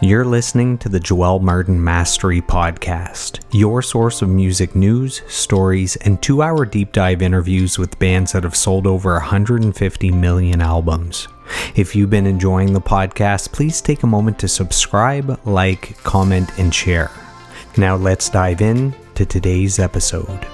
You're listening to the Joel Martin Mastery Podcast, your source of music news, stories, and 2-hour deep dive interviews with bands that have sold over 150 million albums. If you've been enjoying the podcast, please take a moment to subscribe, like, comment, and share. Now let's dive in to today's episode.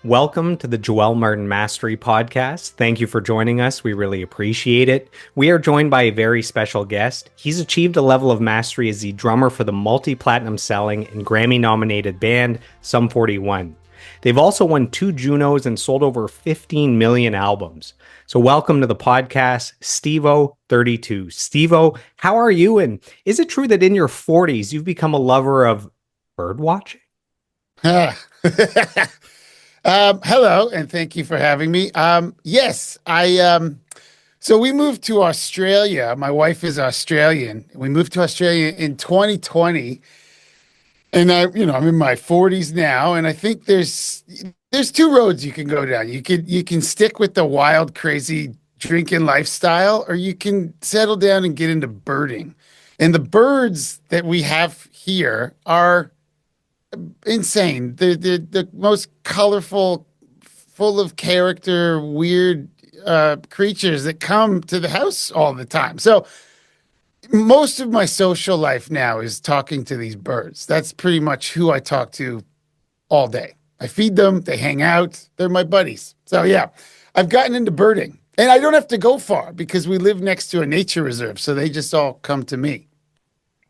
Welcome to the Joel Martin Mastery Podcast. Thank you for joining us. We really appreciate it. We are joined by a very special guest. He's achieved a level of mastery as the drummer for the multi-platinum selling and Grammy-nominated band Sum 41. They've also won 2 Junos and sold over 15 million albums. So welcome to the podcast, Stevo 32. Stevo, how are you? And is it true that in your 40s, you've become a lover of bird watching? Hello, and thank you for having me. Yes, so we moved to Australia. My wife is Australian. We moved to Australia in 2020, and I'm in my 40s now, and I think there's 2 roads you can go down. You can stick with the wild, crazy drinking lifestyle, or you can settle down and get into birding. And the birds that we have here are insane. The most colorful, full of character, weird creatures that come to the house all the time. So most of my social life now is talking to these birds. That's pretty much who I talk to all day. I feed them, they hang out, they're my buddies. So yeah, I've gotten into birding, and I don't have to go far because we live next to a nature reserve, so they just all come to me.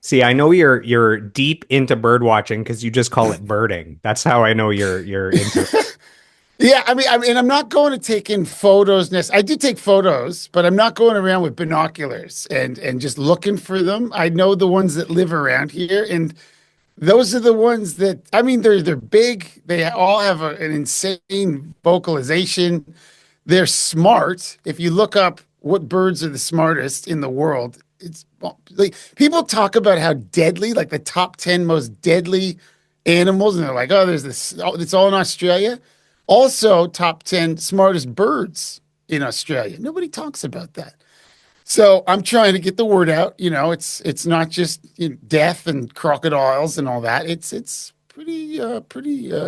See, I know you're deep into bird watching because you just call it birding. That's how I know you're into it. Yeah, I mean, I'm not going to take in photos. I do take photos, but I'm not going around with binoculars and just looking for them. I know the ones that live around here, and those are the ones that, I mean, they're big. They all have an insane vocalization. They're smart. If you look up what birds are the smartest in the world, it's like people talk about how deadly, like the top 10 most deadly animals, and they're like, oh, there's this, it's all in Australia. Also, top 10 smartest birds in Australia. Nobody talks about that. So I'm trying to get the word out. It's not just death and crocodiles and all that. It's pretty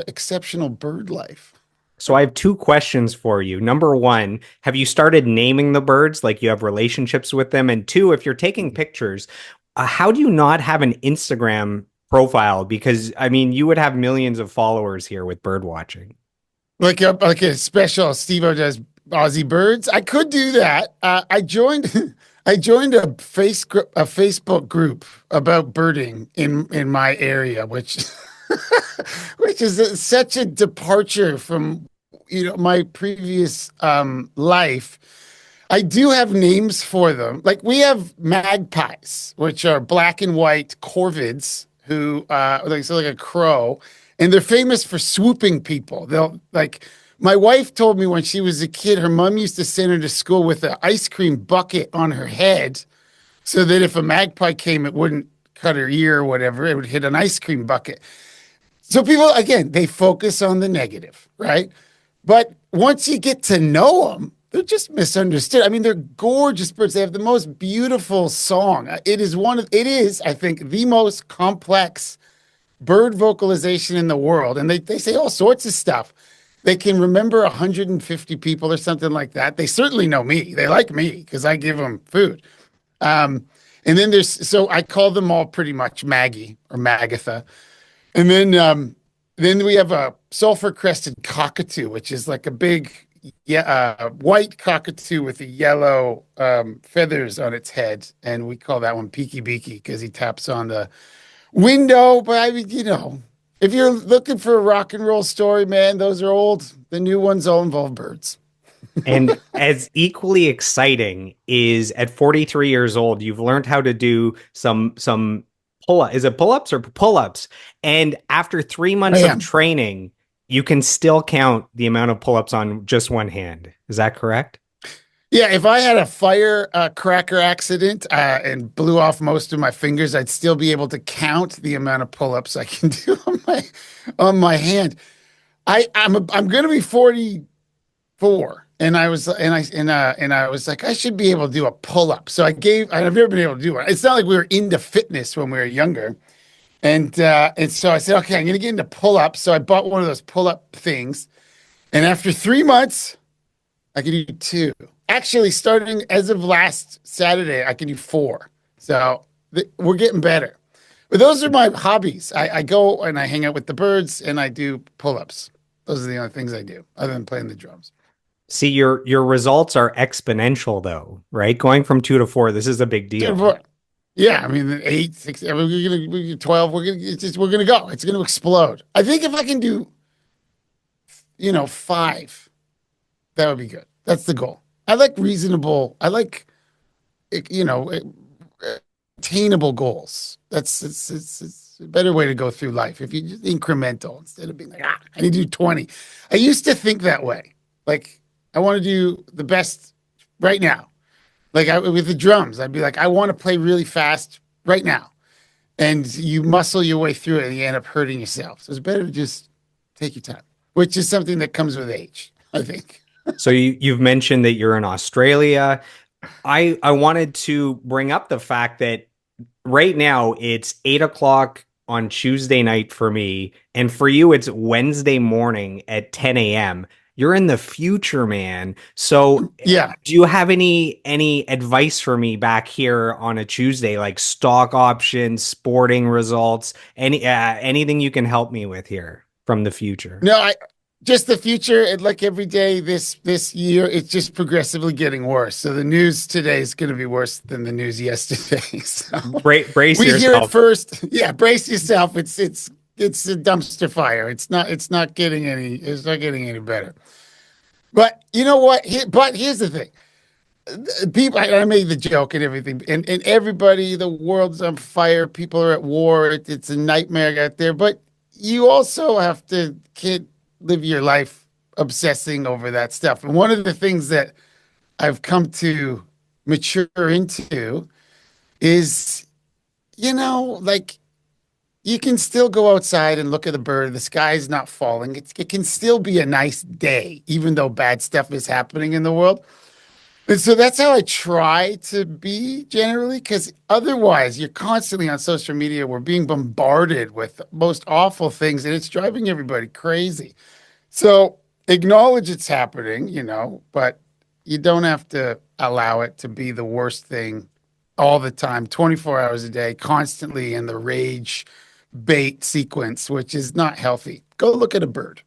exceptional bird life. So I have 2 questions for you. Number 1, have you started naming the birds, like you have relationships with them? And 2, if you're taking pictures, how do you not have an Instagram profile? Because, I mean, you would have millions of followers here with bird watching. Like a special Stevo does Aussie birds. I could do that. I joined a Facebook group about birding in my area, which which is such a departure from my previous life. I do have names for them. Like we have magpies, which are black and white corvids who like a crow, and they're famous for swooping people. My wife told me when she was a kid, her mom used to send her to school with an ice cream bucket on her head so that if a magpie came, it wouldn't cut her ear or whatever. It would hit an ice cream bucket. So people, again, they focus on the negative, right? But once you get to know them, they're just misunderstood. I mean, they're gorgeous birds. They have the most beautiful song. It is, I think, the most complex bird vocalization in the world. And they say all sorts of stuff. They can remember 150 people or something like that. They certainly know me. They like me because I give them food. And then so I call them all pretty much Maggie or Magatha. And then we have a sulfur-crested cockatoo, which is like a big white cockatoo with the yellow feathers on its head. And we call that one Peaky Beaky because he taps on the window. But I mean, if you're looking for a rock and roll story, man, those are old. The new ones all involve birds. And as equally exciting is at 43 years old, you've learned how to do some is it pull-ups or pull-ups? And after 3 months of training, you can still count the amount of pull-ups on just one hand. Is that correct? Yeah, if I had a firecracker accident and blew off most of my fingers, I'd still be able to count the amount of pull-ups I can do on my hand. I'm going to be 44 and I was like, I should be able to do a pull up. So I've never been able to do it. It's not like we were into fitness when we were younger. And so I said, okay, I'm gonna get into pull up. So I bought one of those pull up things. And after 3 months, I can do two. Actually, starting as of last Saturday, I can do four. So we're getting better. But those are my hobbies. I go and I hang out with the birds and I do pull ups. Those are the only things I do other than playing the drums. See, your results are exponential though, right? Going from 2 to 4, this is a big deal. Yeah, I mean, 8, 6, we're 12. We're gonna go. It's gonna explode. I think if I can do, 5, that would be good. That's the goal. I like reasonable. I like, you know, attainable goals. It's a better way to go through life if you just incremental instead of being like, I need to do 20. I used to think that way. Like, I want to do the best right now. Like with the drums, I'd be like, I want to play really fast right now. And you muscle your way through it and you end up hurting yourself. So it's better to just take your time, which is something that comes with age, I think. So you've mentioned that you're in Australia. I wanted to bring up the fact that right now it's 8 o'clock on Tuesday night for me, and for you it's Wednesday morning at 10 a.m. You're in the future, man. So Yeah. do you have any advice for me back here on a Tuesday, like stock options, sporting results, anything you can help me with here from the future? No, I just the future. Like every day this year, it's just progressively getting worse. So the news today is going to be worse than the news yesterday. So Brace we hear it yourself. first. Yeah, brace yourself. It's a dumpster fire. It's not getting any better. But you know what? But here's the thing. People, I made the joke and everything, and everybody, the world's on fire. People are at war. It's a nightmare out there. But you also have to live your life obsessing over that stuff. And one of the things that I've come to mature into is, like you can still go outside and look at the bird. The sky's not falling. It can still be a nice day, even though bad stuff is happening in the world. And so that's how I try to be generally, because otherwise you're constantly on social media. We're being bombarded with most awful things, and it's driving everybody crazy. So acknowledge it's happening, but you don't have to allow it to be the worst thing all the time, 24 hours a day, constantly in the rage bait sequence, which is not healthy. Go look at a bird.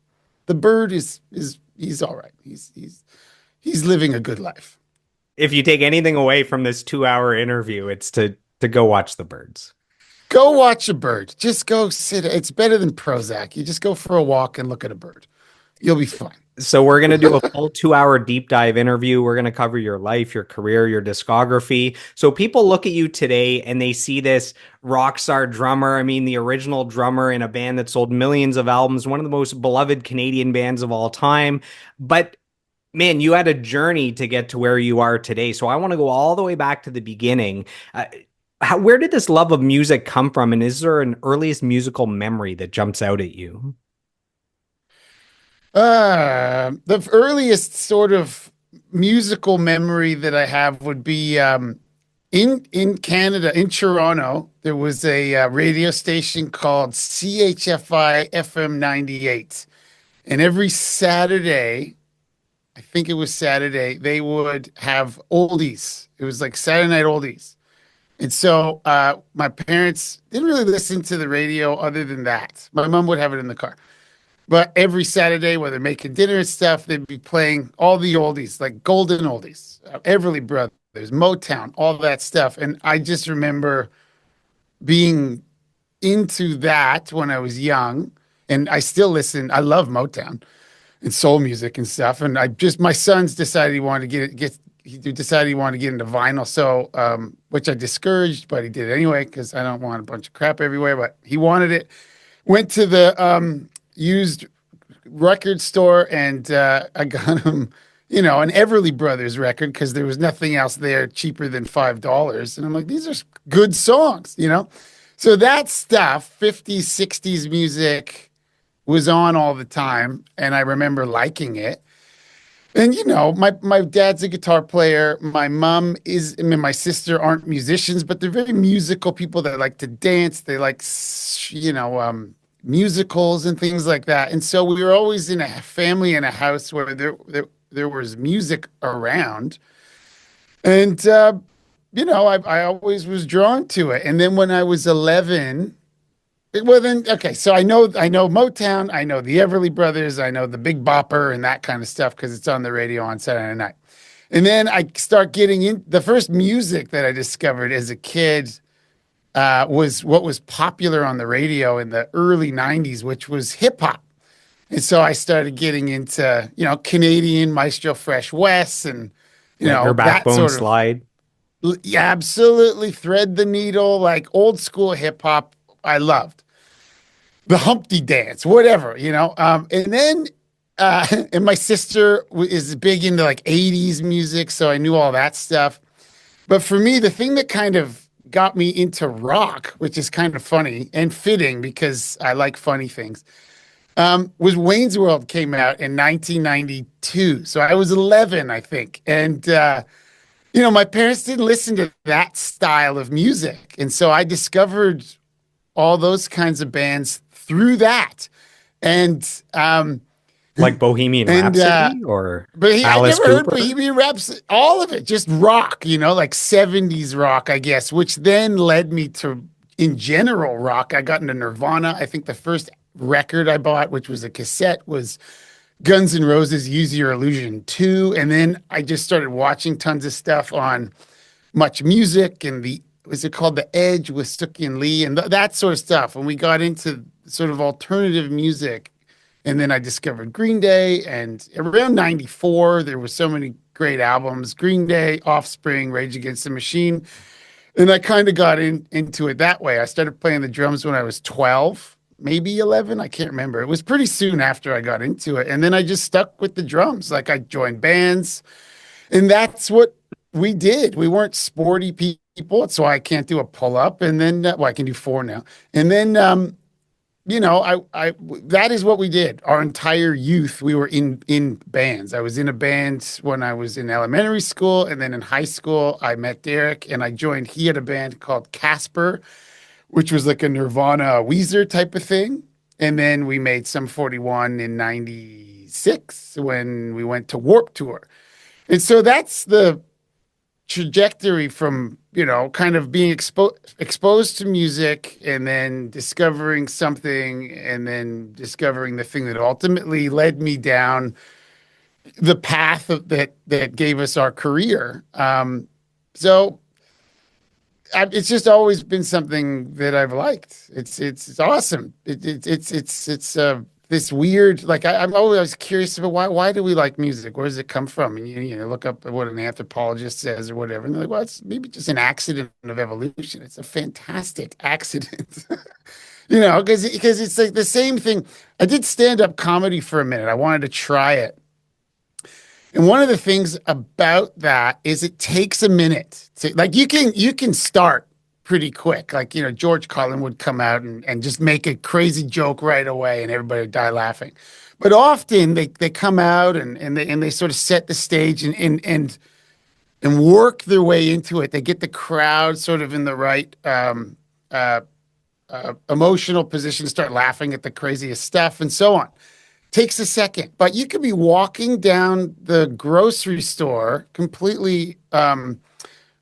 The bird is he's all right. He's living a good life. If you take anything away from this 2 hour interview, it's to go watch the birds. Go watch a bird. Just go sit. It's better than Prozac. You just go for a walk and look at a bird. You'll be fine. So we're going to do a full 2 hour deep dive interview. We're going to cover your life, your career, your discography. So people look at you today and they see this rock star drummer. I mean, the original drummer in a band that sold millions of albums, one of the most beloved Canadian bands of all time. But man, you had a journey to get to where you are today. So I want to go all the way back to the beginning. Where did this love of music come from? And is there an earliest musical memory that jumps out at you? The earliest sort of musical memory that I have would be in Canada, in Toronto. There was a radio station called CHFI FM 98, and every Saturday, I think it was Saturday, they would have oldies. It was like Saturday night oldies. And so my parents didn't really listen to the radio other than that. My mom would have it in the car. But every Saturday, while they're making dinner and stuff, they'd be playing all the oldies, like golden oldies, Everly Brothers, Motown, all that stuff. And I just remember being into that when I was young. And I still listen. I love Motown and soul music and stuff. And my son's decided he wanted to he decided he wanted to get into vinyl. So, which I discouraged, but he did it anyway, because I don't want a bunch of crap everywhere, but he wanted it. Went to the used record store and I got him, an Everly Brothers record because there was nothing else there cheaper than $5. And I'm like, these are good songs, So that stuff, 50s, 60s music was on all the time. And I remember liking it. And my dad's a guitar player. My mom is, I mean, my sister aren't musicians, but they're very musical people that like to dance. They like, musicals and things like that. And so we were always in a family in a house where there was music around. And I always was drawn to it. And then when I was 11, well then, okay, so I know Motown, I know the Everly Brothers, I know the Big Bopper and that kind of stuff because it's on the radio on Saturday night. And then I start getting in the first music that I discovered as a kid was what was popular on the radio in the early 90s, which was hip hop. And so I started getting into, Canadian Maestro Fresh West and, Let your that backbone sort of slide. yeah, absolutely thread the needle, like old school hip hop. I loved the Humpty Dance, whatever, and then, and my sister is big into like 80s music. So I knew all that stuff. But for me, the thing that kind of got me into rock, which is kind of funny and fitting because I like funny things, was Wayne's World came out in 1992. So I was 11, I think. And, my parents didn't listen to that style of music. And so I discovered all those kinds of bands through that. And, Like Bohemian and, Rhapsody or but I Alice never heard Cooper? Bohemian Raps, all of it, just rock, like 70s rock, I guess, which then led me to, in general, rock. I got into Nirvana. I think the first record I bought, which was a cassette, was Guns N' Roses Use Your Illusion 2. And then I just started watching tons of stuff on Much Music and was it called The Edge with Sookie and Lee and that sort of stuff. And we got into sort of alternative music. And then I discovered Green Day. And around 94, there were so many great albums: Green Day, Offspring, Rage Against the Machine. And I kind of got into it that way. I started playing the drums when I was 12, maybe 11. I can't remember. It was pretty soon after I got into it. And then I just stuck with the drums. Like I joined bands, and that's what we did. We weren't sporty people. So I can't do a pull up. And then, well, I can do four now. And then, that is what we did. Our entire youth, we were in bands. I was in a band when I was in elementary school, and then in high school, I met Derek, and I joined. He had a band called Casper, which was like a Nirvana, Weezer type of thing. And then we made Sum 41 in '96 when we went to Warp Tour. And so that's the trajectory from kind of being exposed to music and then discovering something and then discovering the thing that ultimately led me down the path that gave us our career. So it's just always been something that I've liked. It's awesome. It's this weird, like I'm always curious about why do we like music? Where does it come from? And you look up what an anthropologist says or whatever, and they're like, well, it's maybe just an accident of evolution. It's a fantastic accident, because it's like the same thing. I did stand up comedy for a minute. I wanted to try it. And one of the things about that is it takes a minute to, like, you can start pretty quick. Like, George Carlin would come out and just make a crazy joke right away and everybody would die laughing. But often they come out and they sort of set the stage and work their way into it. They get the crowd sort of in the right emotional position to start laughing at the craziest stuff and so on. Takes a second, but you could be walking down the grocery store completely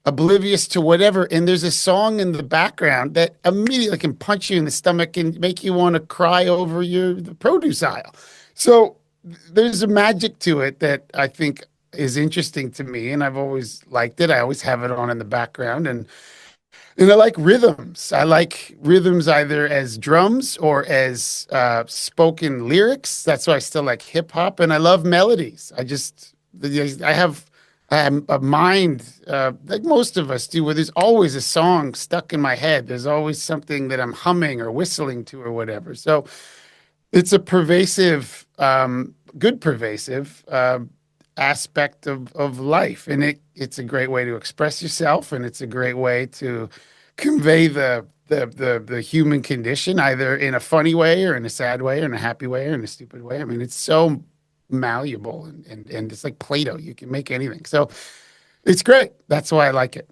oblivious to whatever, and there's a song in the background that immediately can punch you in the stomach and make you want to cry over the produce aisle. So there's a magic to it that I think is interesting to me, and I've always liked it. I always have it on in the background, and I like rhythms. I like rhythms either as drums or as spoken lyrics. That's why I still like hip hop, and I love melodies. I have a mind like most of us do, where there's always a song stuck in my head. There's always something that I'm humming or whistling to or whatever. So it's a pervasive, good pervasive aspect of life, and it's a great way to express yourself, and it's a great way to convey the human condition, either in a funny way or in a sad way or in a happy way or in a stupid way. I mean, it's so malleable and it's like Play-Doh. You can make anything. So it's great. That's why I like it.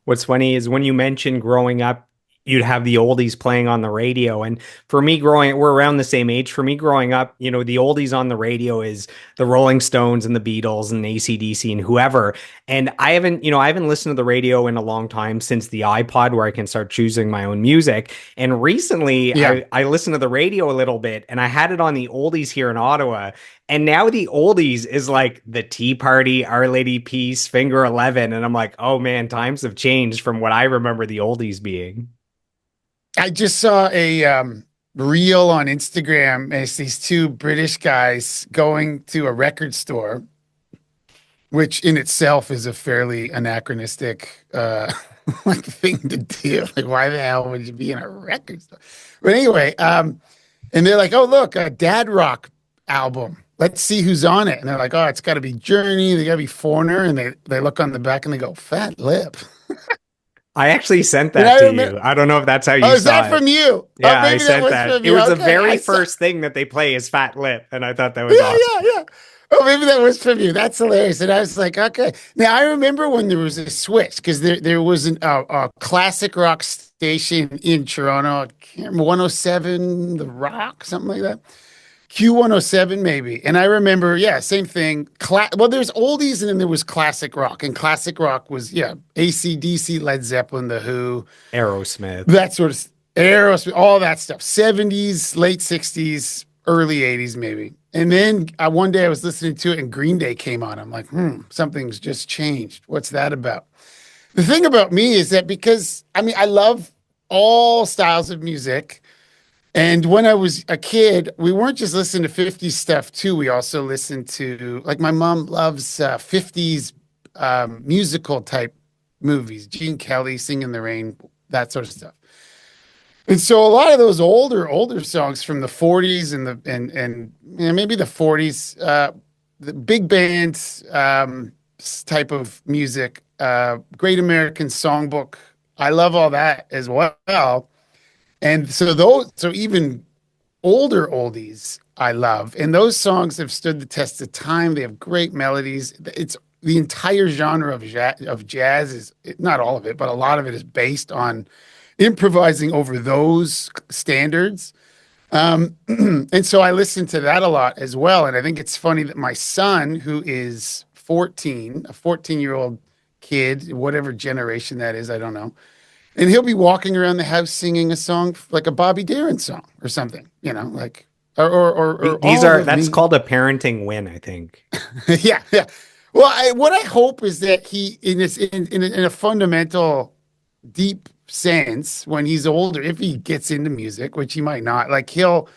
What's funny is when you mentioned growing up, you'd have the oldies playing on the radio. And for me we're around the same age. For me growing up, the oldies on the radio is the Rolling Stones and the Beatles and AC/DC and whoever. And I haven't listened to the radio in a long time since the iPod where I can start choosing my own music. And recently Yeah. I listened to the radio a little bit and I had it on the oldies here in Ottawa. And now the oldies is like the Tea Party, Our Lady Peace, Finger 11. And I'm like, oh man, times have changed from what I remember the oldies being. I just saw a reel on Instagram, and it's these two British guys going to a record store, which in itself is a fairly anachronistic like thing to do. Like, why the hell would you be in a record store? But anyway, and they're like, "Oh, look, a dad rock album. Let's see who's on it." And they're like, "Oh, it's got to be Journey. They got to be Foreigner." And they look on the back and they go, "Fat Lip." I actually sent And that to you. I don't know if that's how oh, you is saw that it. from you? Oh, Yeah, I maybe that sent was that. from It you. was the Okay, very first thing that they play is Fat Lip, and I thought that was yeah, awesome. yeah. Oh, maybe that was from you. That's hilarious. And I was like, okay. Now I remember when there was a switch because there was a classic rock station in Toronto, I can't remember, 107 The Rock, something like that. Q107 maybe. And I remember, yeah, same thing. Well, there's oldies and then there was classic rock. And classic rock was, yeah, AC/DC, Led Zeppelin, The Who, Aerosmith. that sort of Aerosmith, all that stuff. 70s, late 60s, early 80s maybe. And then one day I was listening to it and Green Day came on. I'm like, something's just changed. What's that about? The thing about me is that because I mean I love all styles of music. And when I was a kid, we weren't just listening to 50s stuff too. We also listened to, like, my mom loves 50s musical type movies, Gene Kelly, Sing in the Rain, that sort of stuff. And so a lot of those older songs from the 40s and maybe the 40s, the big band type of music, Great American Songbook. I love all that as well. And so even older oldies I love. And those songs have stood the test of time. They have great melodies. It's the entire genre of jazz is, not all of it, but a lot of it is based on improvising over those standards. And so I listen to that a lot as well. And I think it's funny that my son, who is 14, a 14-year-old kid, whatever generation that is, I don't know, and he'll be walking around the house singing a song like a Bobby Darin song or something, like or These all are of that's me. called a parenting win, I think. Yeah, yeah. Well, what I hope is that he, in a fundamental, deep sense, when he's older, if he gets into music, which he might not, like he'll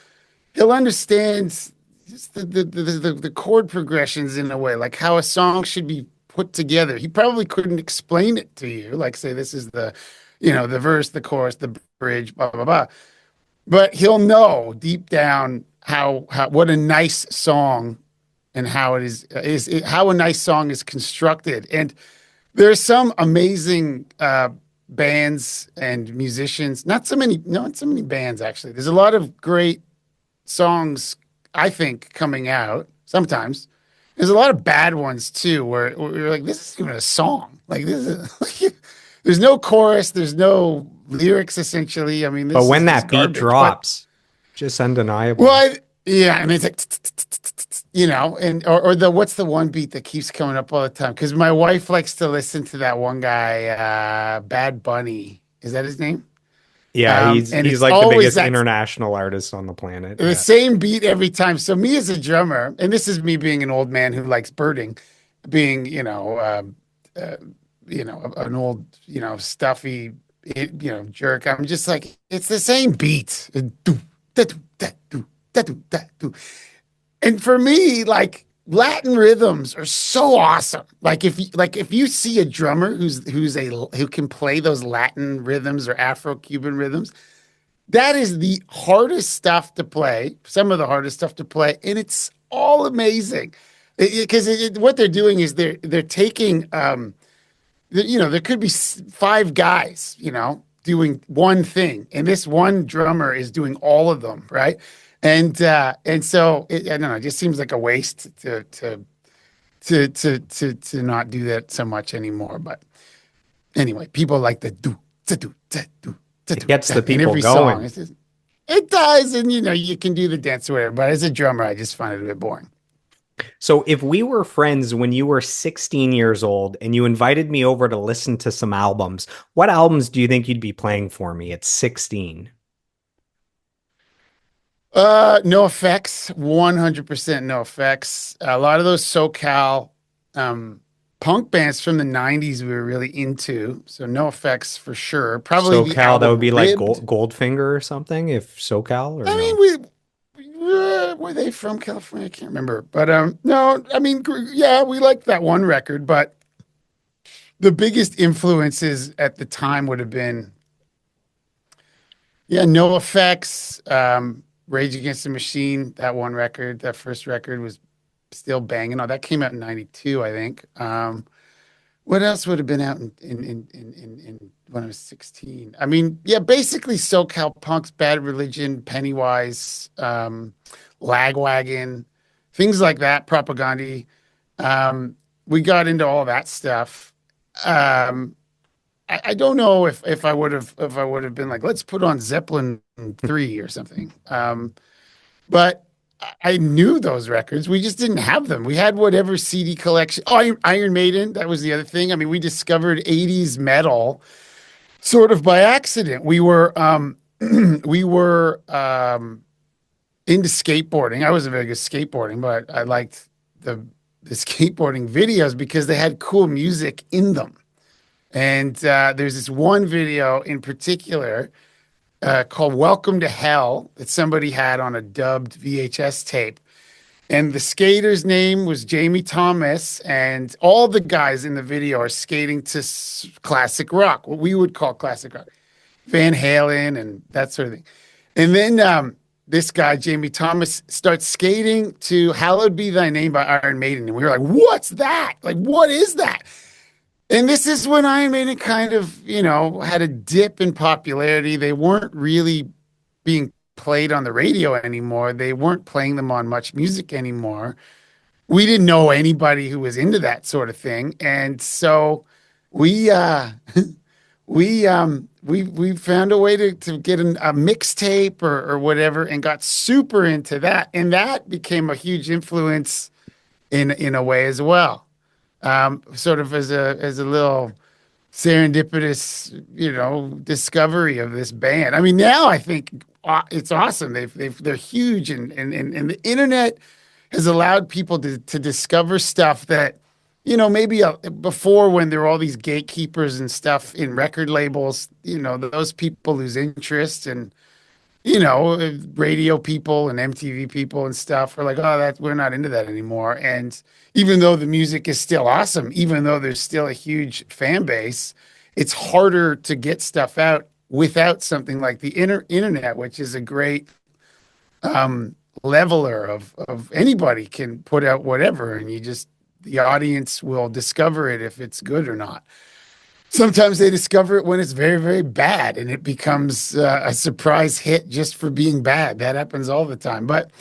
understand just the chord progressions in a way, like how a song should be put together. He probably couldn't explain it to you, like say this is the verse, the chorus, the bridge, blah blah blah. But he'll know deep down how what a nice song and how how a nice song is constructed. And there's some amazing bands and musicians. Not so many bands actually. There's a lot of great songs, I think, coming out sometimes. There's a lot of bad ones too, where you're like, this isn't even a song. Like this is there's no chorus, there's no lyrics essentially. I mean, But this when is just that beat garbage. But drops, just undeniable. well, yeah, and it's like and or the what's the one beat that keeps coming up all the time? Because my wife likes to listen to that one guy, Bad Bunny. Is that his name? Yeah, And he's it's like the always biggest that international artist on the planet. the Yeah. same beat every time. So me as a drummer, and this is me being an old man who likes birding, being uh, an old stuffy jerk. I'm just like it's the same beat. And for me, like Latin rhythms are so awesome. Like if you see a drummer who can play those Latin rhythms or Afro-Cuban rhythms, that is the hardest stuff to play, some of the hardest stuff to play, and it's all amazing. Because what they're doing is they're taking there could be five guys, doing one thing, and this one drummer is doing all of them, right? And so I don't know, it just seems like a waste to not do that so much anymore. But anyway, people like the do It gets the in people every song. going. It does, and you can do the dance or whatever. But as a drummer, I just find it a bit boring. So if we were friends when you were 16 years old and you invited me over to listen to some albums, what albums do you think you'd be playing for me at 16? No effects, 100% no effects. A lot of those SoCal um punk bands from the 90s we were really into. So no effects for sure. Probably the SoCal, that would album be like Ribbed. Goldfinger or something, if SoCal or I no? mean, were they from California? I can't remember. But no, I mean, yeah, we liked that one record, but the biggest influences at the time would have been, yeah, no effects, Rage Against the Machine, that one record, that first record was still banging. Oh, that came out in 92, I think. What else would have been out in when I was 16? I mean, yeah, basically SoCal Punks, Bad Religion, Pennywise, Lagwagon, things like that, Propaganda. Um, we got into all that stuff. Um, I don't know if I would have been like, let's put on Zeppelin 3 or something. But I knew those records. We just didn't have them. We had whatever CD collection. Oh, Iron Maiden, that was the other thing. I mean, we discovered 80s metal sort of by accident. We were we were into skateboarding. I wasn't very good at skateboarding, but I liked the skateboarding videos because they had cool music in them. And there's this one video in particular called Welcome to Hell that somebody had on a dubbed VHS tape. And the skater's name was Jamie Thomas, and all the guys in the video are skating to classic rock, what we would call classic rock, Van Halen and that sort of thing. And then this guy, Jamie Thomas, starts skating to Hallowed Be Thy Name by Iron Maiden. And we were like, what's that? Like, what is that? And this is when Iron Maiden kind of, had a dip in popularity. They weren't really being played on the radio anymore. They weren't playing them on much music anymore. We didn't know anybody who was into that sort of thing. And so we we found a way to get a mixtape or whatever and got super into that. And that became a huge influence in a way as well. Sort of as a little serendipitous, discovery of this band. I mean, now I think it's awesome. They're huge, and the internet has allowed people to discover stuff that, maybe before when there were all these gatekeepers and stuff in record labels, those people lose interest and radio people and MTV people and stuff are like, oh, that we're not into that anymore. And even though the music is still awesome, even though there's still a huge fan base, it's harder to get stuff out without something like the internet, which is a great leveler of anybody can put out whatever, and the audience will discover it if it's good or not. Sometimes they discover it when it's very, very bad and it becomes a surprise hit just for being bad. That happens all the time. But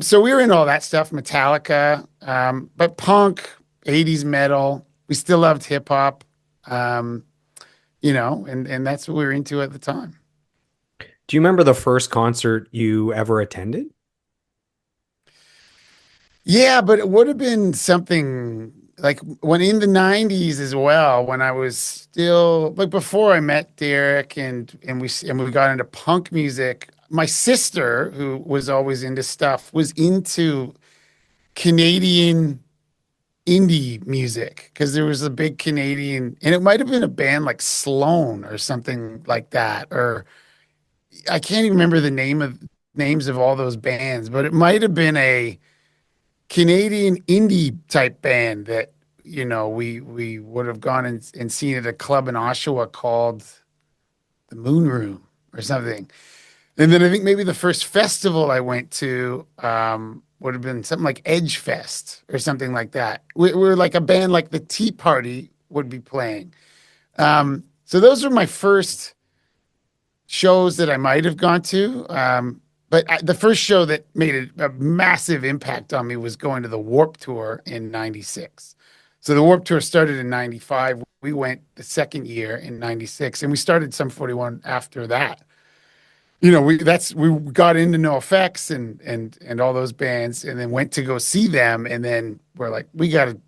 so we were in all that stuff, Metallica, but punk, 80s metal. We still loved hip hop, and that's what we were into at the time. Do you remember the first concert you ever attended? Yeah, but it would have been something like when in the 90s as well, when I was still like before I met Derek and we got into punk music. My sister, who was always into stuff, was into Canadian indie music because there was a big Canadian, and it might have been a band like Sloan or something like that, or I can't even remember the names of all those bands, but it might have been a Canadian indie type band that we would have gone and seen at a club in Oshawa called the Moon Room or something. And then I think maybe the first festival I went to would have been something like Edge Fest or something like that. We're like a band like the Tea Party would be playing. So those were my first shows that I might have gone to. but the first show that made a massive impact on me was going to the Warp Tour in '96. So the Warp Tour started in '95. We went the second year in '96, and we started Sum 41 after that. We got into No Effects and all those bands, and then went to go see them, and then we're like, we gotta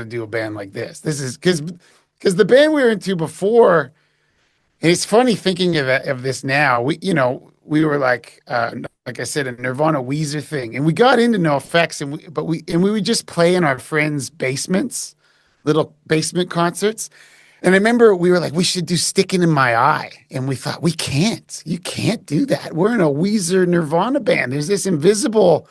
do a band like this. This is because the band we were into before. And it's funny thinking of this now. We were like I said, a Nirvana Weezer thing, and we got into No Effects, and we would just play in our friends' basements, little basement concerts. And I remember we were like, we should do "Sticking in My Eye," and we thought, we can't. You can't do that. We're in a Weezer Nirvana band. There's this invisible,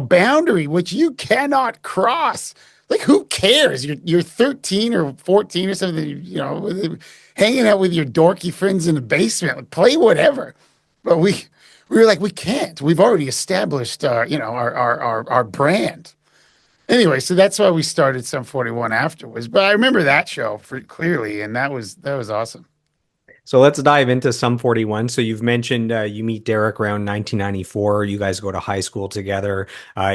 boundary which you cannot cross. Like, who cares? You're 13 or 14 or something, hanging out with your dorky friends in the basement. Like, play whatever. But we were like, we can't. We've already established our brand. Anyway, so that's why we started Sum 41 afterwards. But I remember that show clearly, and that was awesome. So let's dive into Sum 41. So you've mentioned you meet Derek around 1994. You guys go to high school together.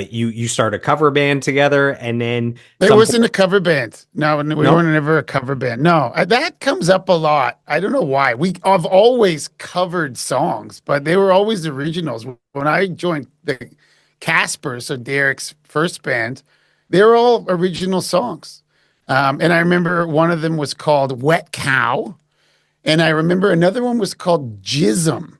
You start a cover band together, and then It wasn't a cover band. No, we no. weren't ever a cover band. No, that comes up a lot. I don't know why. I've always covered songs, but they were always originals. When I joined the Casper, so Derek's first band, they were all original songs. And I remember one of them was called Wet Cow. And I remember another one was called Jism.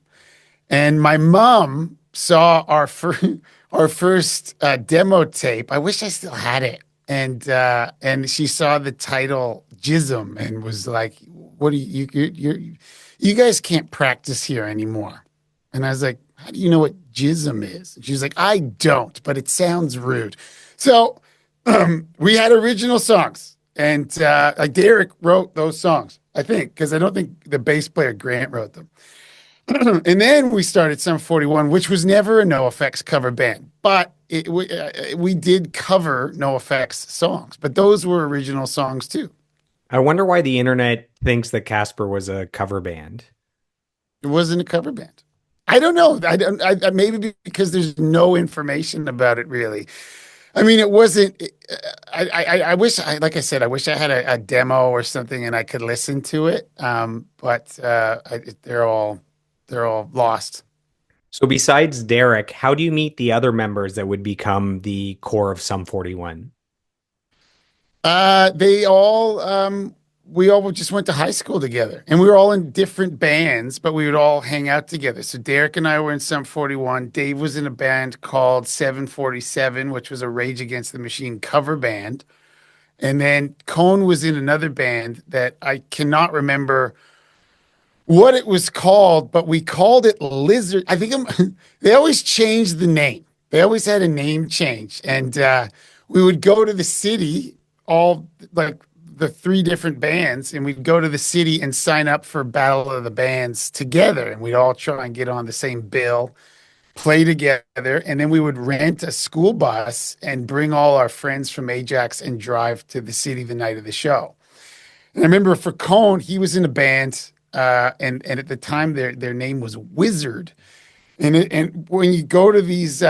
And my mom saw our first demo tape. I wish I still had it. And she saw the title Jism and was like, "What do you guys can't practice here anymore?" And I was like, "How do you know what Jism is?" And she was like, "I don't, but it sounds rude." So we had original songs, and like Derek wrote those songs, I think, because I don't think the bass player Grant wrote them. And then we started Sum 41, which was never a No Effects cover band, but we did cover No Effects songs, but those were original songs too. I wonder why the internet thinks that Casper was a cover band. It wasn't a cover band. I don't know. I don't. Maybe because there's no information about it really. I mean, it wasn't. I wish. Like I said, I wish I had a demo or something and I could listen to it. But they're all lost. So besides Derek, how do you meet the other members that would become the core of Sum 41? They all. We all just went to high school together, and we were all in different bands, but we would all hang out together. So Derek and I were in Sum 41. Dave was in a band called 747, which was a Rage Against the Machine cover band. And then Cone was in another band that I cannot remember what it was called, but we called it Lizard. I think they always changed the name. They always had a name change. And we would go to the city, all like the three different bands, and we'd go to the city and sign up for Battle of the Bands together. And we'd all try and get on the same bill, play together. And then we would rent a school bus and bring all our friends from Ajax and drive to the city the night of the show. And I remember for Cone, he was in a band. And at the time their name was Wizard. And when you go to these,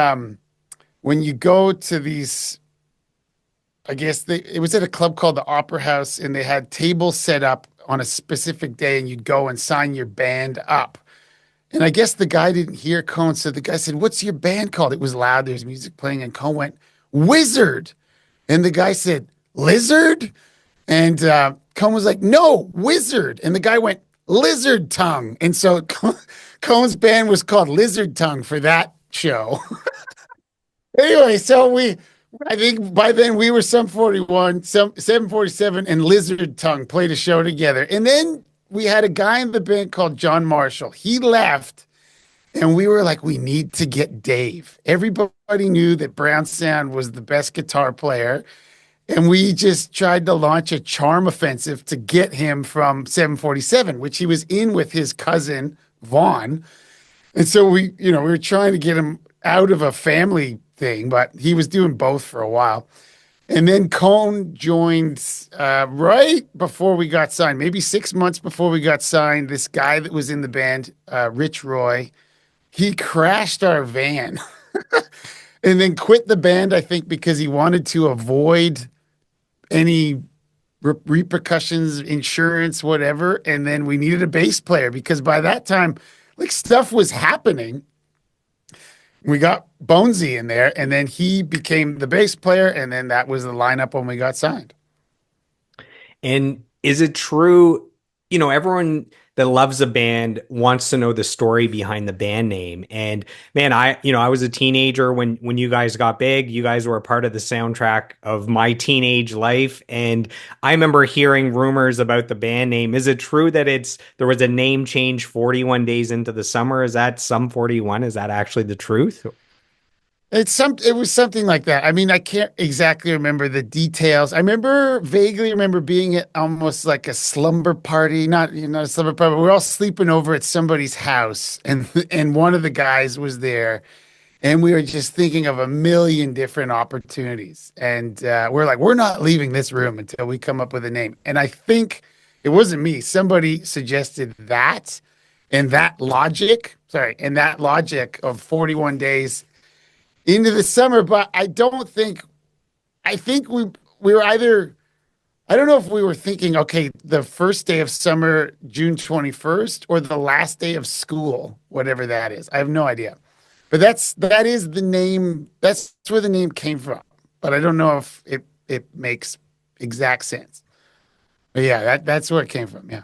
I guess it was at a club called the Opera House, and they had tables set up on a specific day, and you'd go and sign your band up. And I guess the guy didn't hear Cone, so the guy said, "What's your band called?" It was loud. There's music playing, and Cone went, "Wizard." And the guy said, "Lizard?" And Cone was like, "No, Wizard." And the guy went, "Lizard Tongue." And so Cone's band was called Lizard Tongue for that show. Anyway, so I think by then we were Sum 41, 747, and Lizard Tongue played a show together. And then we had a guy in the band called John Marshall. He left, and we were like, we need to get Dave. Everybody knew that Brown Sound was the best guitar player. And we just tried to launch a charm offensive to get him from 747, which he was in with his cousin, Vaughn. And so we were trying to get him out of a family thing, but he was doing both for a while. And then Cone joined right before we got signed, maybe 6 months before we got signed. This guy that was in the band, Rich Roy, he crashed our van and then quit the band, I think, because he wanted to avoid any repercussions, insurance, whatever. And then we needed a bass player because by that time, like stuff was happening. We got Bonesy in there, and then he became the bass player, and then that was the lineup when we got signed. And is it true, everyone that loves a band wants to know the story behind the band name. And man, I was a teenager when you guys got big. You guys were a part of the soundtrack of my teenage life. And I remember hearing rumors about the band name. Is it true that there was a name change 41 days into the summer? Is that Sum 41? Is that actually the truth? It was something like that. I mean, I can't exactly remember the details. I vaguely remember being at almost like a slumber party, not a slumber party, but we are all sleeping over at somebody's house, and one of the guys was there, and we were just thinking of a million different opportunities. And we're like, we're not leaving this room until we come up with a name. And I think it wasn't me. Somebody suggested that, and that logic of 41 days into the summer, but I think we were either I don't know if we were thinking, okay, the first day of summer, June 21st, or the last day of school, whatever that is. I have no idea. But that is the name, that's where the name came from. But I don't know if it makes exact sense. But yeah, that's where it came from. Yeah.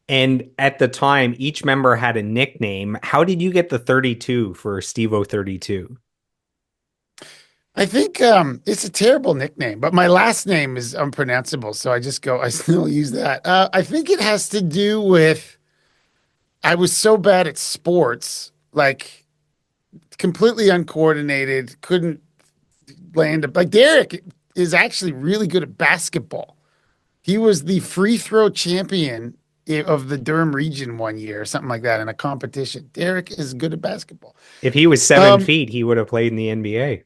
And at the time, each member had a nickname. How did you get the 32 for Stevo 32? I think it's a terrible nickname, but my last name is unpronounceable, so I still use that. I think it has to do with I was so bad at sports, like completely uncoordinated, couldn't like Derek is actually really good at basketball. He was the free throw champion of the Durham region one year or something like that in a competition. Derek is good at basketball. If he was seven Um, feet, he would have played in the NBA.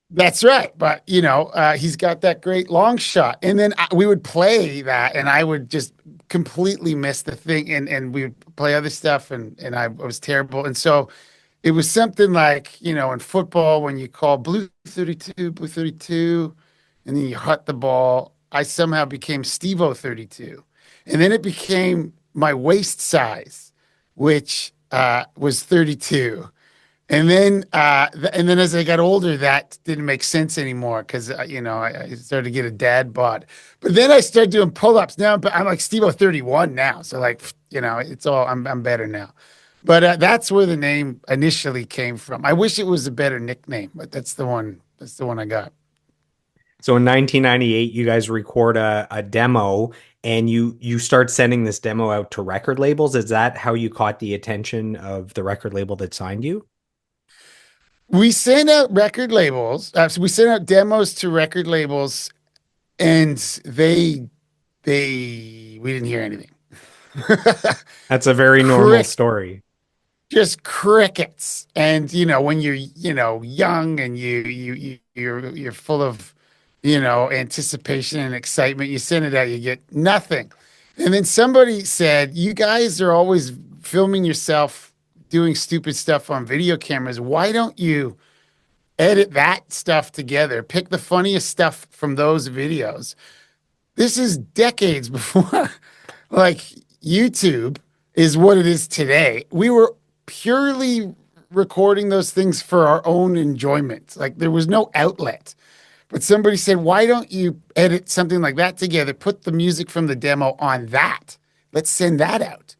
That's right. But, he's got that great long shot. And then we would play that, and I would just completely miss the thing. And we would play other stuff, and I was terrible. And so it was something like, in football, when you call blue 32, and then you hut the ball, I somehow became Stevo 32. And then it became my waist size, which was 32. And then as I got older, that didn't make sense anymore because I started to get a dad bod. But then I started doing pull-ups. Now I'm like Stevo 31 now, so like it's all I'm better now. But that's where the name initially came from. I wish it was a better nickname, but that's the one. That's the one I got. So in 1998, you guys record a demo and you start sending this demo out to record labels. Is that how you caught the attention of the record label that signed you? We sent out record labels. So we sent out demos to record labels, and we didn't hear anything. That's a very normal Crick, story. just crickets. And when you're young and you're full of anticipation and excitement, you send it out, you get nothing. And then somebody said, "You guys are always filming yourself doing stupid stuff on video cameras. Why don't you edit that stuff together? Pick the funniest stuff from those videos." This is decades before like YouTube is what it is today. We were purely recording those things for our own enjoyment. Like there was no outlet. But somebody said, "Why don't you edit something like that together? Put the music from the demo on that. Let's send that out."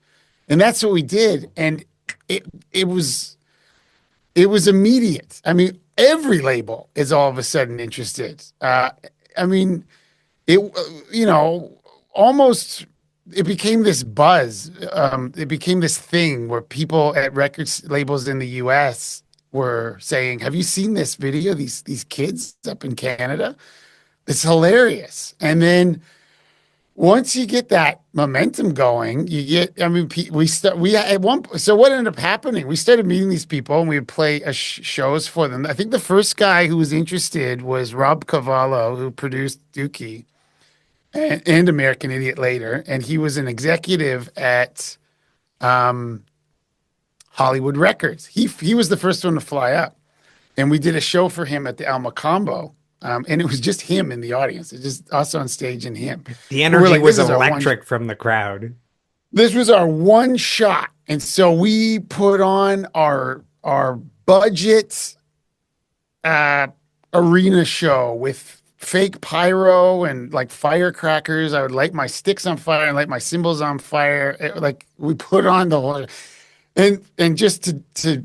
And that's what we did. And it it was it was immediate. I mean, every label is all of a sudden interested. I mean, it almost it became this buzz. It became this thing where people at record labels in the U.S. were saying, "Have you seen this video? These kids up in Canada? It's hilarious." And then once you get that momentum going, I mean, we at one, so what ended up happening? We started meeting these people and we would play shows for them. I think the first guy who was interested was Rob Cavallo, who produced Dookie and American Idiot later. And he was an executive at Hollywood Records. He was the first one to fly up, and we did a show for him at the Alma Combo. And it was just him in the audience. It's just us on stage and him. The And we're energy like, was electric from the crowd. this was our one shot. And so we put on our budget arena show with fake pyro and like firecrackers. I would light my sticks on fire and light my cymbals on fire. Like we put on the whole, and just to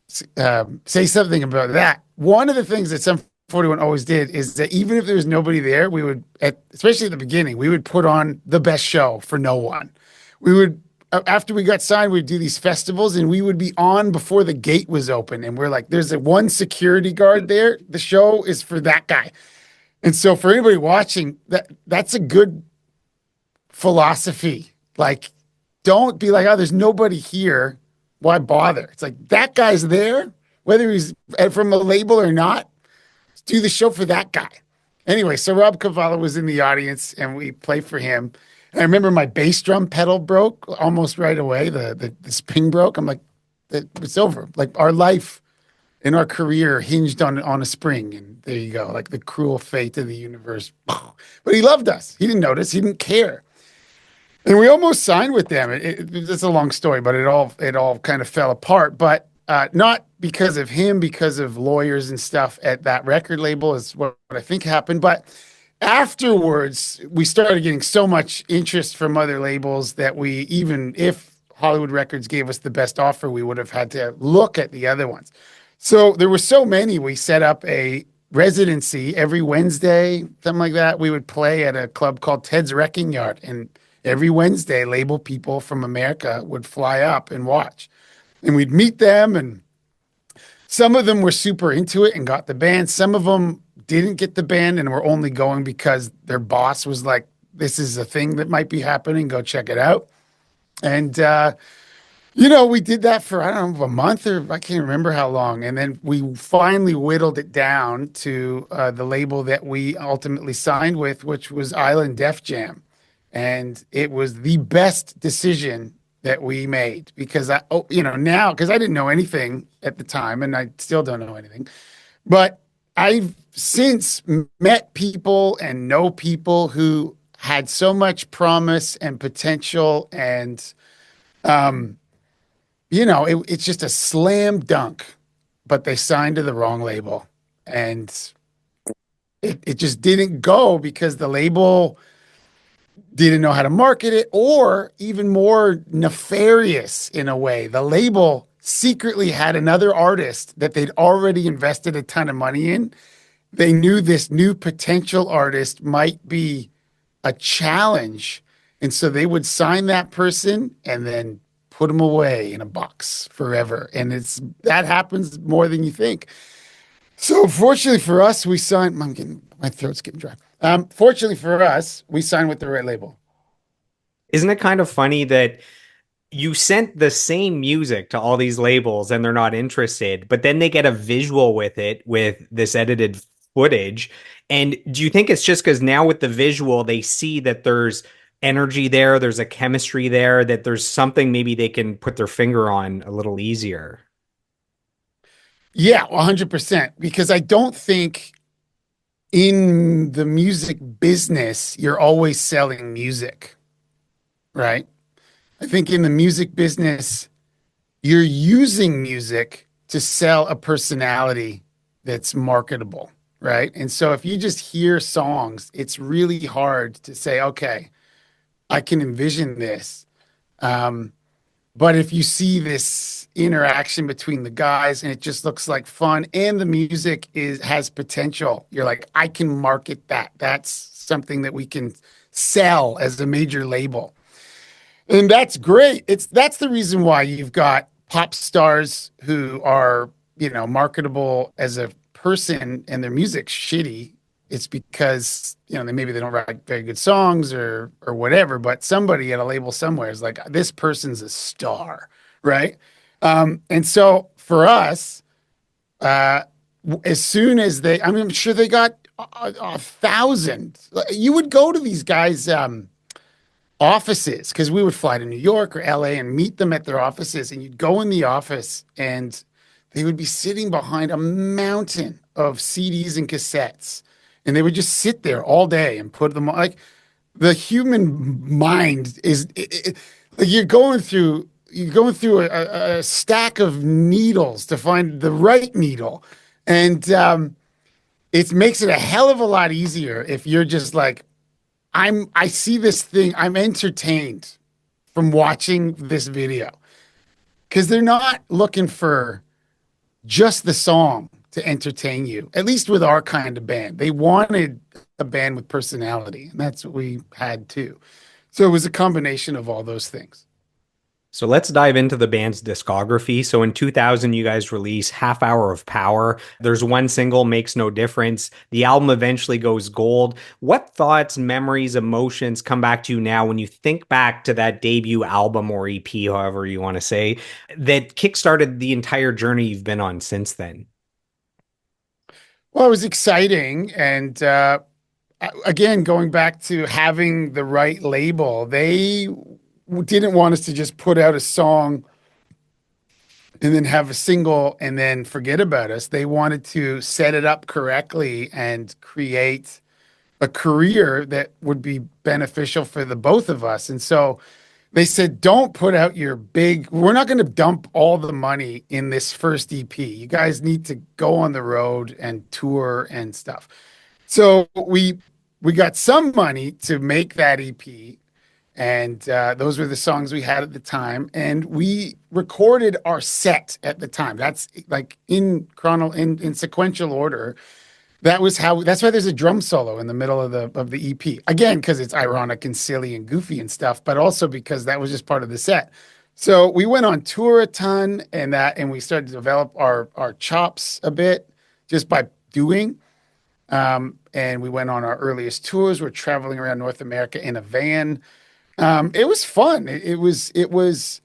say something about that. One of the things that Sum 41 always did is that even if there was nobody there, we would, especially at the beginning, we would put on the best show for no one. We would, after we got signed, we'd do these festivals and we would be on before the gate was open. And we're like, there's a one security guard there. The show is for that guy. And so for anybody watching, that's a good philosophy. Like, don't be like, oh, there's nobody here. Why bother? It's like that guy's there, whether he's from a label or not. Do the show for that guy. Anyway, so Rob Cavallo was in the audience and we played for him. And I remember my bass drum pedal broke almost right away. The spring broke. I'm like, it's over. Like our life and our career hinged on a spring. And there you go, like the cruel fate of the universe. But he loved us. He didn't notice. He didn't care. And we almost signed with them. It's a long story, but it all kind of fell apart. But not because of him, because of lawyers and stuff at that record label is what I think happened. But afterwards, we started getting so much interest from other labels that we, even if Hollywood Records gave us the best offer, we would have had to look at the other ones. So there were so many, we set up a residency every Wednesday, something like that. We would play at a club called Ted's Wrecking Yard. And every Wednesday, label people from America would fly up and watch. And we'd meet them, and some of them were super into it and got the band. Some of them didn't get the band and were only going because their boss was like, this is a thing that might be happening. Go check it out. And, we did that for, I don't know, a month or I can't remember how long. And then we finally whittled it down to the label that we ultimately signed with, which was Island Def Jam. And it was the best decision that we made because now, because I didn't know anything at the time and I still don't know anything, but I've since met people and know people who had so much promise and potential and, it's just a slam dunk, but they signed to the wrong label and it just didn't go because the label didn't know how to market it, or even more nefarious in a way. The label secretly had another artist that they'd already invested a ton of money in. They knew this new potential artist might be a challenge. And so they would sign that person and then put them away in a box forever. And that happens more than you think. So fortunately for us, we signed, my throat's getting dry. Fortunately for us, we signed with the right label. Isn't it kind of funny that you sent the same music to all these labels and they're not interested, but then they get a visual with it with this edited footage? And do you think it's just because now with the visual, they see that there's energy there, there's a chemistry there, that there's something maybe they can put their finger on a little easier? Yeah, 100%. Because I don't think in the music business, you're always selling music, right? I think in the music business, you're using music to sell a personality that's marketable, right? And so if you just hear songs, it's really hard to say, okay, I can envision this. But if you see this interaction between the guys and it just looks like fun and the music has potential, you're like, I can market that. That's something that we can sell as a major label. And that's great. That's the reason why you've got pop stars who are, marketable as a person and their music's shitty. It's because, maybe they don't write very good songs or whatever, but somebody at a label somewhere is like, this person's a star, right? And so for us, as soon as I'm sure they got 1,000. You would go to these guys' offices because we would fly to New York or LA and meet them at their offices. And you'd go in the office and they would be sitting behind a mountain of CDs and cassettes. And they would just sit there all day and put them on. Like the human mind is like you're going through a stack of needles to find the right needle. And it makes it a hell of a lot easier if you're just like, I see this thing, I'm entertained from watching this video because they're not looking for just the song to entertain you, at least with our kind of band. They wanted a band with personality, and that's what we had too. So it was a combination of all those things. So let's dive into the band's discography. So in 2000, you guys release Half Hour of Power. There's one single, Makes No Difference. The album eventually goes gold. What thoughts, memories, emotions come back to you now when you think back to that debut album or EP, however you want to say, that kickstarted the entire journey you've been on since then? Well, it was exciting. And again, going back to having the right label, they didn't want us to just put out a song and then have a single and then forget about us. They wanted to set it up correctly and create a career that would be beneficial for the both of us. And so they said, don't put out we're not going to dump all the money in this first EP. You guys need to go on the road and tour and stuff. So we got some money to make that EP. And those were the songs we had at the time. And we recorded our set at the time. That's like in sequential order. That's why there's a drum solo in the middle of the EP. Again, because it's ironic and silly and goofy and stuff, but also because that was just part of the set. So we went on tour a ton and we started to develop our chops a bit just by doing. And we went on our earliest tours. We're traveling around North America in a van. It was fun. It was the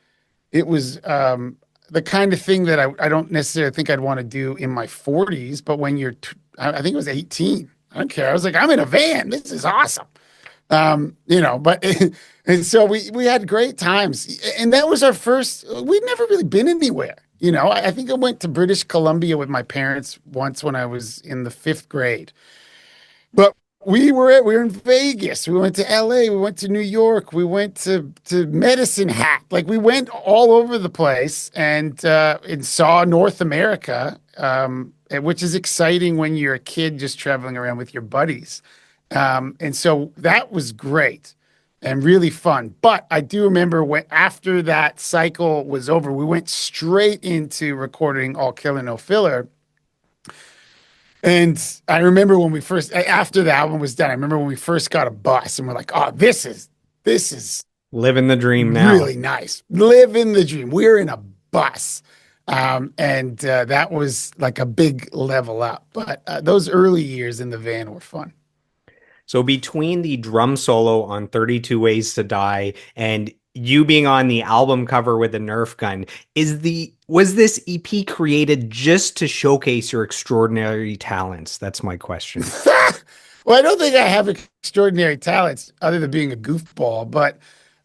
kind of thing that I don't necessarily think I'd want to do in my 40s, but when I think it was 18. I don't care. I was like, I'm in a van. This is awesome. But and so we had great times. And that was our first, we'd never really been anywhere. I think I went to British Columbia with my parents once when I was in the 5th grade. But we were in Vegas. We went to LA. We went to New York. We went to Medicine Hat. Like we went all over the place and saw North America, which is exciting when you're a kid just traveling around with your buddies. And so that was great and really fun. But I do remember after that cycle was over, we went straight into recording All Killer No Filler. And I remember after the album was done, I remember when we first got a bus and we're like, oh, this is Living the dream now. Really nice. Living the dream. We're in a bus. And that was like a big level up. But those early years in the van were fun. So between the drum solo on 32 Ways to Die and you being on the album cover with a Nerf gun, was this EP created just to showcase your extraordinary talents? That's my question. Well, I don't think I have extraordinary talents other than being a goofball, but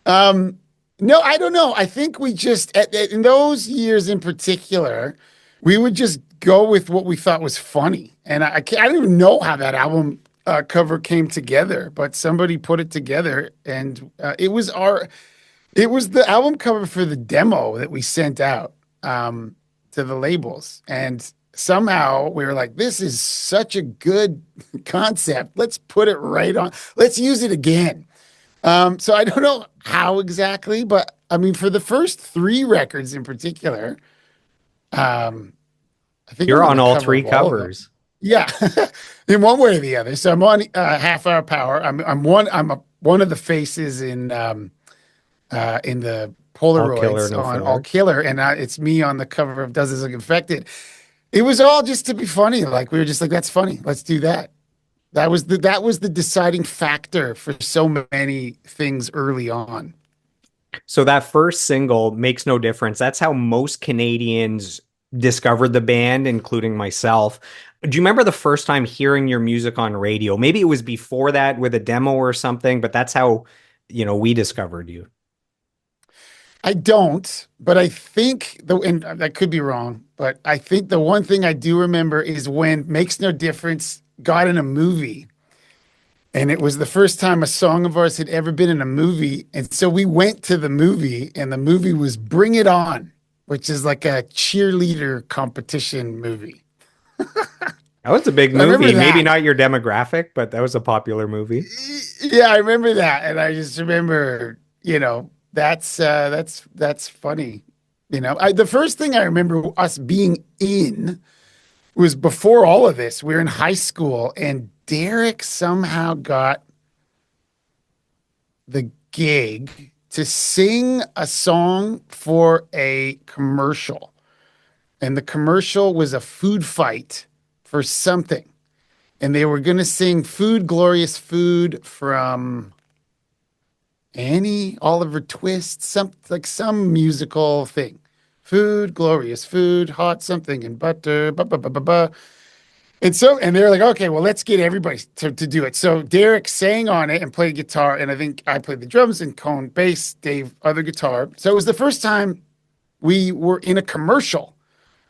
no, I don't know. I think we just, in those years in particular, we would just go with what we thought was funny. And I don't even know how that album cover came together, but somebody put it together and it was the album cover for the demo that we sent out to the labels. And somehow we were like, this is such a good concept. Let's put it right on. Let's use it again. So I don't know how exactly, but I mean, for the first 3 records in particular, I think you're on all 3 covers. Yeah, in one way or the other. So I'm on Half Hour Power. I'm one of the faces in the Polaroids on All Killer, and it's me on the cover of Does This Look Infected? It was all just to be funny. Like we were just like, that's funny. Let's do that. That was the deciding factor for so many things early on. So that first single, Makes No Difference, that's how most Canadians discovered the band, including myself. Do you remember the first time hearing your music on radio? Maybe it was before that with a demo or something, but that's how we discovered you? I don't, but I think and I could be wrong, but I think the one thing I do remember is when Makes No Difference got in a movie. And it was the first time a song of ours had ever been in a movie. And so we went to the movie, and the movie was Bring It On, which is like a cheerleader competition movie. That was a big I remember movie. Maybe that. not your demographic, but that was a popular movie. Yeah, I remember that. And I just remember, that's funny. The first thing I remember us being in was before all of this. We were in high school, and Derek somehow got the gig to sing a song for a commercial. And the commercial was a food fight for something. And they were going to sing Food, Glorious Food from Annie, Oliver Twist, some musical thing. Food, glorious food, hot something and butter, ba ba ba ba ba. And they're like, okay, well, let's get everybody to do it. So Derek sang on it and played guitar, and I think I played the drums and Cone bass, Dave other guitar. So it was the first time we were in a commercial.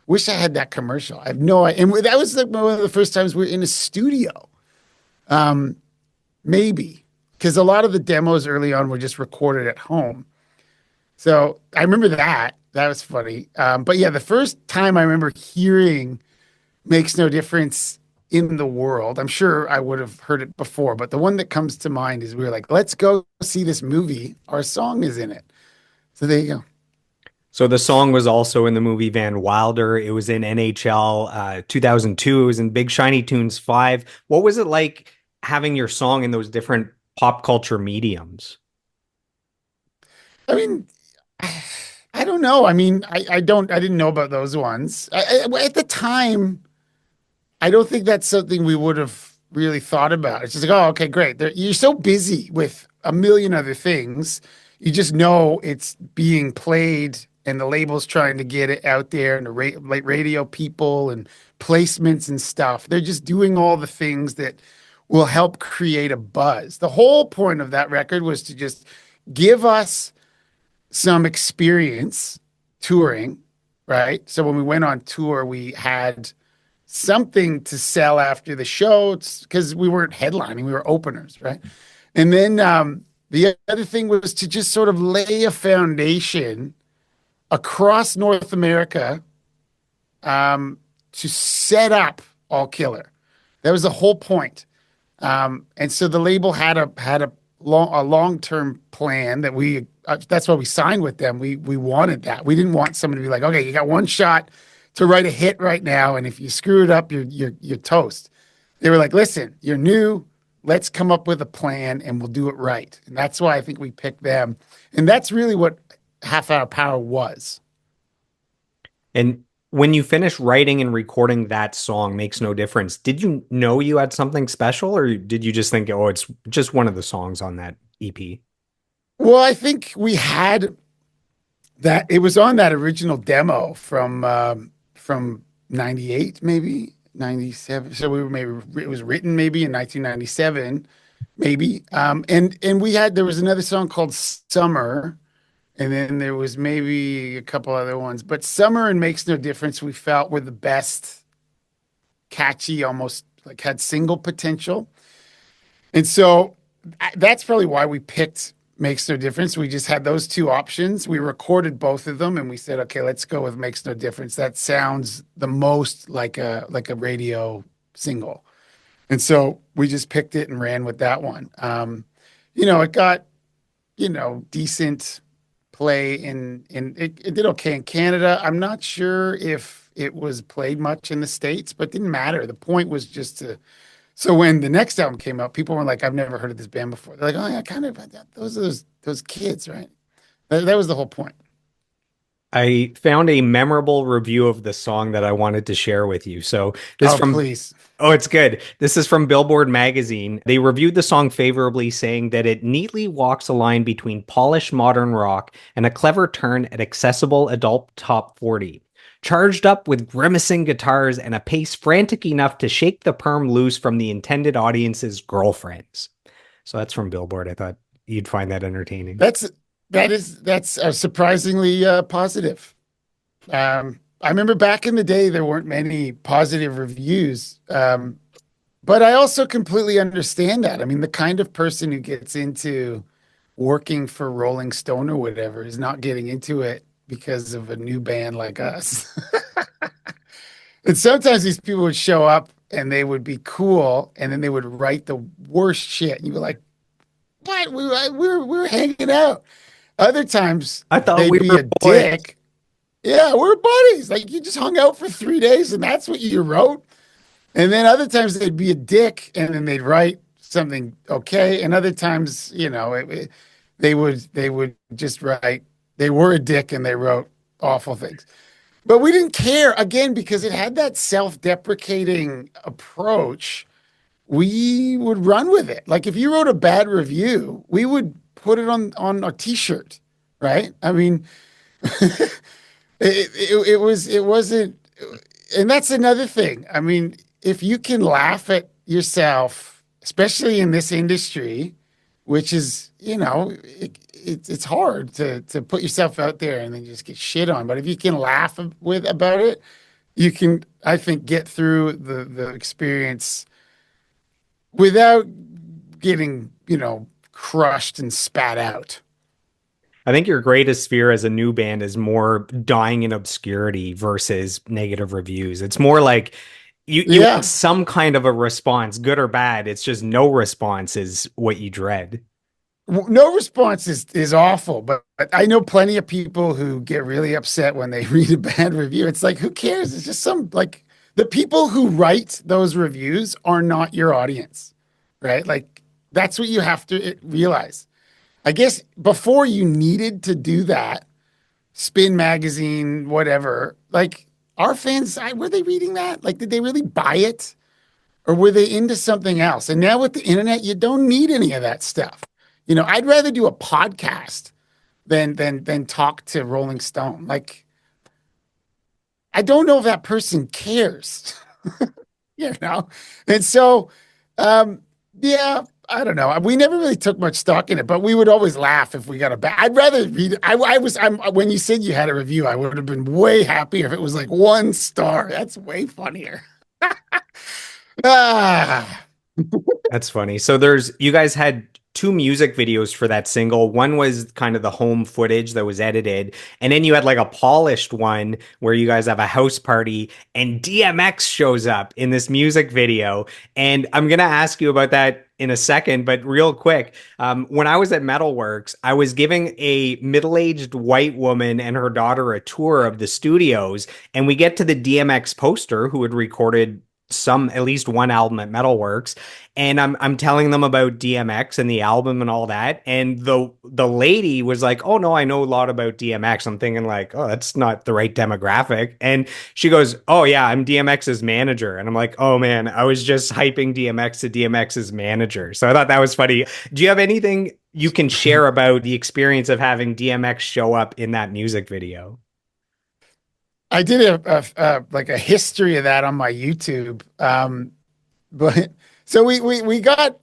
Wish I had that commercial. I have no idea. And that was like one of the first times we were in a studio. Maybe because a lot of the demos early on were just recorded at home. So I remember that. That was funny. But yeah, the first time I remember hearing Makes No Difference in the world. I'm sure I would have heard it before, but the one that comes to mind is we were like, let's go see this movie. Our song is in it. So there you go. So the song was also in the movie Van Wilder. It was in NHL 2002. It was in Big Shiny Tunes 5. What was it like having your song in those different pop culture mediums? I mean, I don't know. I mean, I didn't know about those ones. At the time, I don't think that's something we would have really thought about. It's just like, oh, okay, great. You're so busy with a million other things. You just know it's being played and the label's trying to get it out there and like radio people and placements and stuff. They're just doing all the things that will help create a buzz. The whole point of that record was to just give us some experience touring, right? So when we went on tour, we had something to sell after the show because we weren't headlining, we were openers, right? And then the other thing was to just sort of lay a foundation across North America to set up All Killer. That was the whole point. And so the label had a long-term plan that that's why we signed with them. We wanted that. We didn't want someone to be like, okay, you got one shot to write a hit right now, and if you screw it up, you're toast. They were like, listen, you're new. Let's come up with a plan and we'll do it right. And that's why I think we picked them. And that's really what Half Hour Power was. And when you finished writing and recording that song, Makes No Difference, did you know you had something special, or did you just think, oh, it's just one of the songs on that EP? Well, I think we had that. It was on that original demo from 98, maybe 97. So we were maybe it was written maybe in 1997, maybe. And there was another song called Summer, and then there was maybe a couple other ones. But Summer and Makes No Difference we felt were the best, catchy, almost like had single potential. And so that's probably why we picked Makes No Difference. We just had those two options. We recorded both of them and we said, okay, let's go with Makes No Difference. That sounds the most like a radio single. And so we just picked it and ran with that one. It got, decent play it did okay in Canada. I'm not sure if it was played much in the States, but it didn't matter. The point was just so when the next album came out, people were like, I've never heard of this band before. They're like, oh yeah, kind of those are those kids, right? That was the whole point. I found a memorable review of the song that I wanted to share with you. So this Please. Oh, it's good. This is from Billboard magazine. They reviewed the song favorably, saying that it neatly walks a line between polished modern rock and a clever turn at accessible adult top 40. Charged up with grimacing guitars and a pace frantic enough to shake the perm loose from the intended audience's girlfriends. So that's from Billboard. I thought you'd find that entertaining. That's surprisingly positive. I remember back in the day there weren't many positive reviews, but I also completely understand that. I mean, the kind of person who gets into working for Rolling Stone or whatever is not getting into it because of a new band like us. And sometimes these people would show up and they would be cool, and then they would write the worst shit. And you were like, "What? We were hanging out." Other times I thought they'd we be were a boys. dick. Yeah, we're buddies. Like you just hung out for 3 days, and that's what you wrote. And then other times they'd be a dick, and then they'd write something okay. And other times, they would just write they were a dick and they wrote awful things. But we didn't care again because it had that self-deprecating approach. We would run with it. Like if you wrote a bad review, we would put it on a t-shirt, right? I mean, it wasn't, and that's another thing. I mean, if you can laugh at yourself, especially in this industry, which is, it's hard to put yourself out there and then just get shit on. But if you can laugh with about it, you can, I think, get through the experience without getting, crushed and spat out. I think your greatest fear as a new band is more dying in obscurity versus negative reviews. It's more like you want Yeah. some kind of a response, good or bad. It's just no response is what you dread. No response is awful, but I know plenty of people who get really upset when they read a bad review. It's like, who cares? It's just like the people who write those reviews are not your audience, right? Like that's what you have to realize. I guess before you needed to do that, Spin Magazine, whatever, like our fans, were they reading that? Like, did they really buy it? Or were they into something else? And now with the internet, you don't need any of that stuff. I'd rather do a podcast than talk to Rolling Stone. Like, I don't know if that person cares, you know? And so, um, yeah, I don't know. We never really took much stock in it, but we would always laugh if we got a bad. I'd rather read it. When you said you had a review, I would have been way happier if it was like 1 star. That's way funnier. Ah, That's funny. So you guys had two music videos for that single. One was kind of the home footage that was edited, and then you had like a polished one where you guys have a house party and DMX shows up in this music video. And I'm gonna ask you about that in a second, but real quick, when I was at Metalworks, I was giving a middle-aged white woman and her daughter a tour of the studios, and we get to the DMX poster who had recorded at least one album at Metalworks, and I'm telling them about DMX and the album and all that, and the lady was like, "Oh no, I know a lot about DMX." I'm thinking like, "Oh, that's not the right demographic," and she goes, "Oh yeah, I'm DMX's manager," and I'm like, "Oh man, I was just hyping DMX to DMX's manager." So I thought that was funny. Do you have anything you can share about the experience of having DMX show up in that music video? I did like a history of that on my YouTube. But so we got,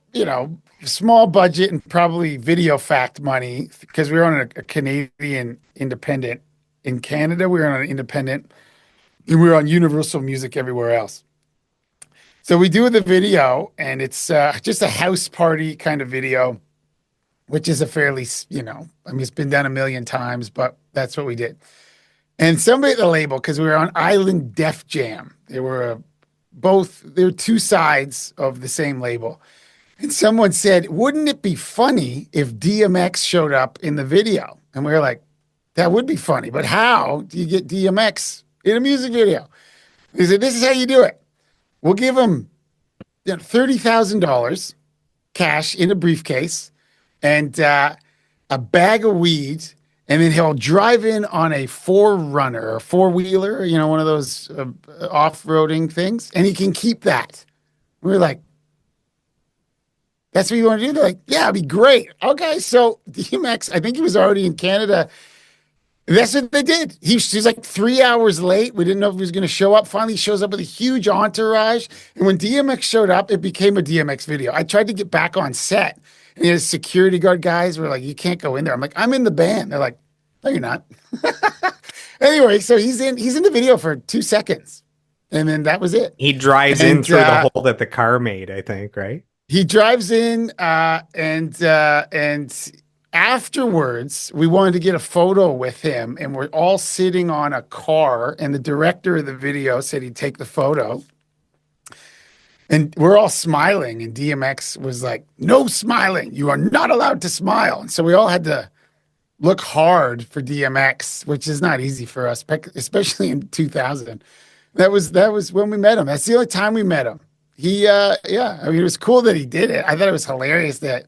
small budget and probably video fact money because we were on a Canadian independent. In Canada, we were on an independent and we were on Universal Music everywhere else. So we do the video and it's just a house party kind of video, which is a fairly, I mean, it's been done a million times, but that's what we did. And somebody at the label, because we were on Island Def Jam, they were two sides of the same label. And someone said, "Wouldn't it be funny if DMX showed up in the video?" And we were like, "That would be funny, but how do you get DMX in a music video?" He said, "This is how you do it. We'll give him $30,000 cash in a briefcase and a bag of weed, and then he'll drive in on a forerunner or four-wheeler, one of those off-roading things, and he can keep that." We were like, "That's what you want to do?" They're like, "Yeah, it'd be great." Okay, so DMX, I think he was already in Canada. That's what they did. He's like 3 hours late. We didn't know if he was going to show up. Finally, he shows up with a huge entourage. And when DMX showed up, it became a DMX video. I tried to get back on set. And his security guard guys were like, "You can't go in there." I'm like, "I'm in the band." They're like, "No, you're not." Anyway, so he's in the video for 2 seconds, and then that was it. He drives in And through the hole that the car made, I think, right? he drives in, and afterwards, we wanted to get a photo with him, and we're all sitting on a car, and the director of the video said he'd take the photo. And we're all smiling, and DMX was like, "No smiling. You are not allowed to smile." And so we all had to look hard for DMX, which is not easy for us, especially in 2000. That was when we met him. That's the only time we met him. Yeah, I mean, it was cool that he did it. I thought it was hilarious that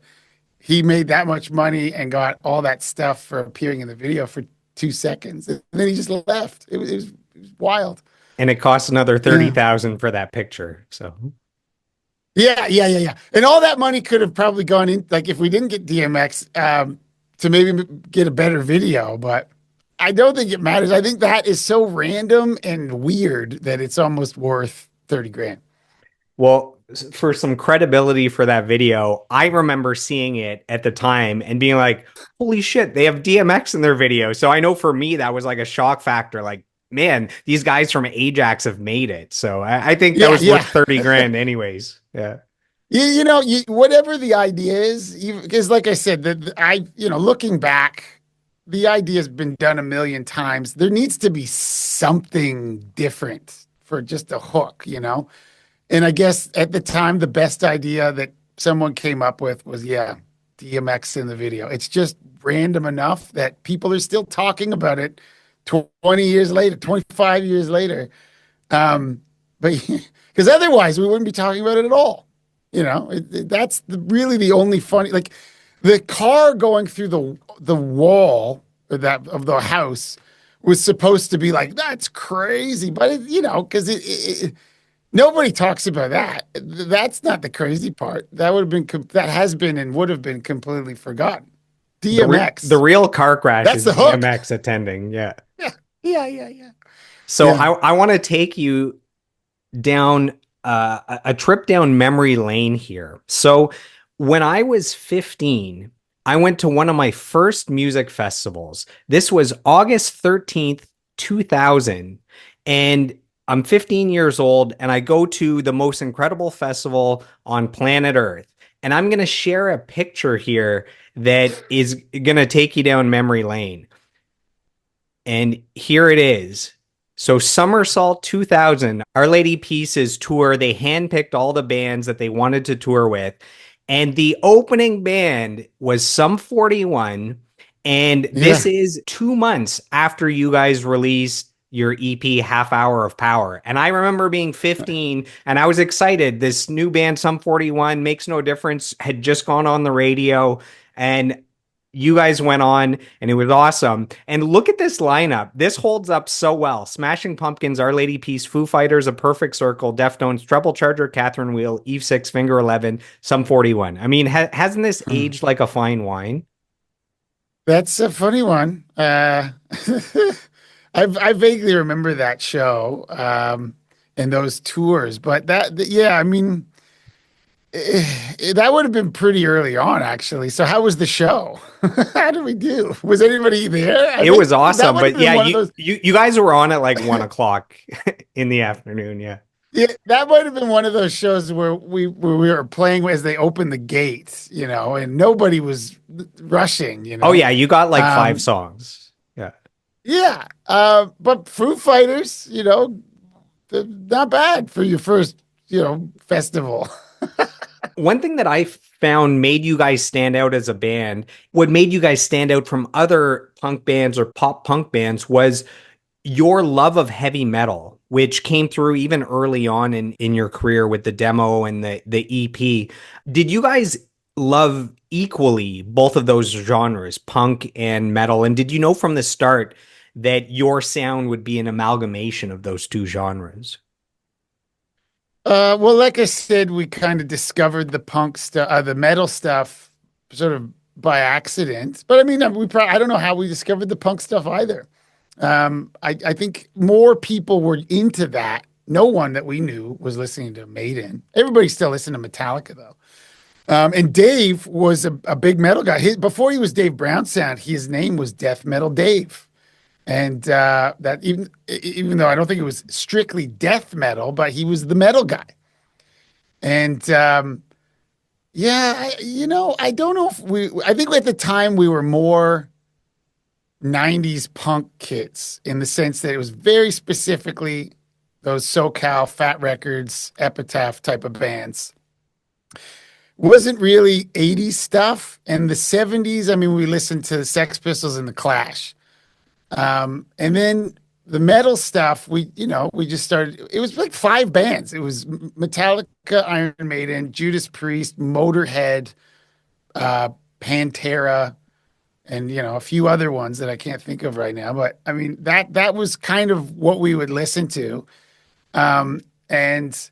he made that much money and got all that stuff for appearing in the video for 2 seconds, and then he just left. It was wild. And it costs another Yeah. 30,000 for that picture. So Yeah. And all that money could have probably gone in, like if we didn't get DMX, to maybe get a better video, but I don't think it matters. I think that is so random and weird that it's almost worth 30 grand. well, for some credibility for that video, I remember seeing it at the time and being like, holy shit, they have DMX in their video. So I know for me, that was like a shock factor. Like, man, these guys from Ajax have made it. So I think that Yeah, was worth yeah. 30 grand anyways. Yeah. Whatever the idea is, because like I said, looking back, the idea has been done a million times. There needs to be something different for just a hook. And I guess at the time, the best idea that someone came up with was, yeah, DMX in the video. It's just random enough that people are still talking about it 20 years later, 25 years later. But because otherwise we wouldn't be talking about it at all. That's really the only funny, like the car going through the wall of the house was supposed to be like, that's crazy. But because nobody talks about that. That's not the crazy part. That would have been, that has been and would have been completely forgotten. The DMX. real car crash That's is the hook. DMX attending. Yeah. Yeah. Yeah. So Yeah. I want to take you down a trip down memory lane here. So when I was 15, I went to one of my first music festivals. This was August 13th, 2000. And I'm 15 years old and I go to the most incredible festival on planet Earth. And I'm going to share a picture here that is going to take you down memory lane. And here it is. So Summersault 2000, Our Lady Peace's tour, they handpicked all the bands that they wanted to tour with. And the opening band was Sum 41. And this is 2 months after you guys released your EP, Half Hour of Power. And I remember being 15 and I was excited. This new band, Sum 41, Makes No Difference, had just gone on the radio. And you guys went on and it was awesome. And look at this lineup. This holds up so well. Smashing Pumpkins, Our Lady Peace, Foo Fighters, A Perfect Circle, Deftones, Treble Charger, Catherine Wheel, Eve 6, Finger 11, Sum 41. I mean, hasn't this aged like a fine wine? That's a funny one. I vaguely remember that show, and those tours, but yeah, I mean, that would have been pretty early on, actually. So how was the show? How did we do? Was anybody there? It was awesome, but yeah, those, you guys were on at like 1 o'clock in the afternoon. Yeah. yeah, that might have been one of those shows where we were playing as they opened the gates, and nobody was rushing. Oh yeah, you got like 5 songs. Yeah. Yeah, but Foo Fighters, they're not bad for your first, festival. One thing that I found made you guys stand out as a band, what made you guys stand out from other punk bands or pop punk bands was your love of heavy metal, which came through even early on in your career with the demo and the EP. Did you guys love equally both of those genres, punk and metal? And did you know from the start that your sound would be an amalgamation of those two genres? Well, like I said, we kind of discovered the punk stuff, the metal stuff, sort of by accident. But I mean, I don't know how we discovered the punk stuff either. I think more people were into that. No one that we knew was listening to Maiden. Everybody still listened to Metallica though. And Dave was a big metal guy. Before he was Dave Brown Sound, his name was Death Metal Dave. And that even though I don't think it was strictly death metal, but he was the metal guy. And yeah, I don't know if I think at the time we were more 90s punk kids in the sense that it was very specifically those SoCal Fat Records, Epitaph type of bands. Wasn't really 80s stuff. And the 70s, I mean, we listened to the Sex Pistols and the Clash. And then the metal stuff, we just started. It was like five bands. It was Metallica, Iron Maiden, Judas Priest, Motorhead, Pantera, and a few other ones that I can't think of right now. But I mean that was kind of what we would listen to, and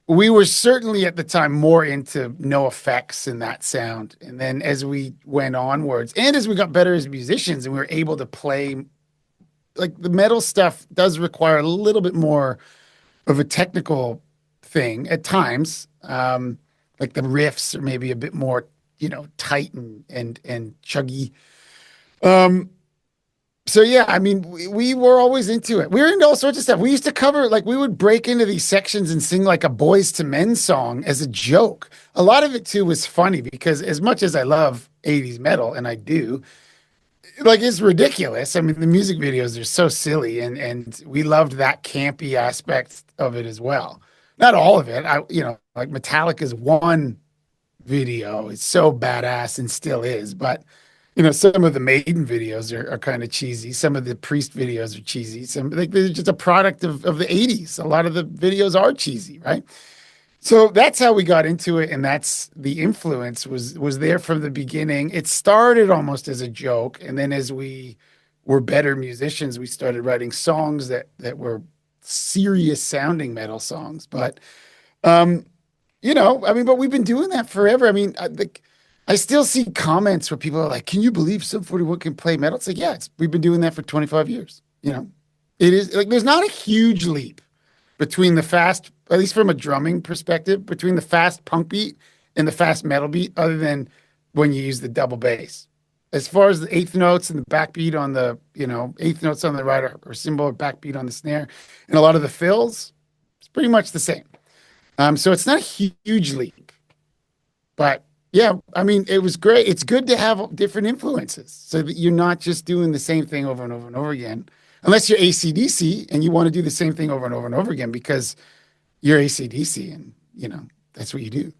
we were certainly at the time more into no effects and that sound. And then as we went onwards, and as we got better as musicians, and we were able to play, like the metal stuff does require a little bit more of a technical thing at times. Like the riffs are maybe a bit more, tight and chuggy. Um, so yeah, I mean, we were always into it. We were into all sorts of stuff. We used to cover, like, we would break into these sections and sing like a Boys to Men song as a joke. A lot of it too was funny because as much as I love 80s metal, and I do, like, it's ridiculous. I mean, the music videos are so silly, and we loved that campy aspect of it as well. Not all of it. Like Metallica's one video is so badass and still is, but some of the Maiden videos are kind of cheesy. Some of the Priest videos are cheesy. Some, like, they're just a product of the 80s. A lot of the videos are cheesy, right? So that's how we got into it, and that's the influence was there from the beginning. It started almost as a joke, and then as we were better musicians, we started writing songs that were serious sounding metal songs. But I mean, but we've been doing that forever. I mean, I still see comments where people are like, "Can you believe Sum 41 can play metal?" It's like, yeah, we've been doing that for 25 years. It is like there's not a huge leap between the fast, at least from a drumming perspective, between the fast punk beat and the fast metal beat, other than when you use the double bass. As far as the eighth notes and the backbeat on the, eighth notes on the right or cymbal or backbeat on the snare, and a lot of the fills, it's pretty much the same. So it's not a huge leap, but yeah, I mean, it was great. It's good to have different influences so that you're not just doing the same thing over and over and over again, unless you're AC/DC and you want to do the same thing over and over and over again because you're AC/DC and, that's what you do.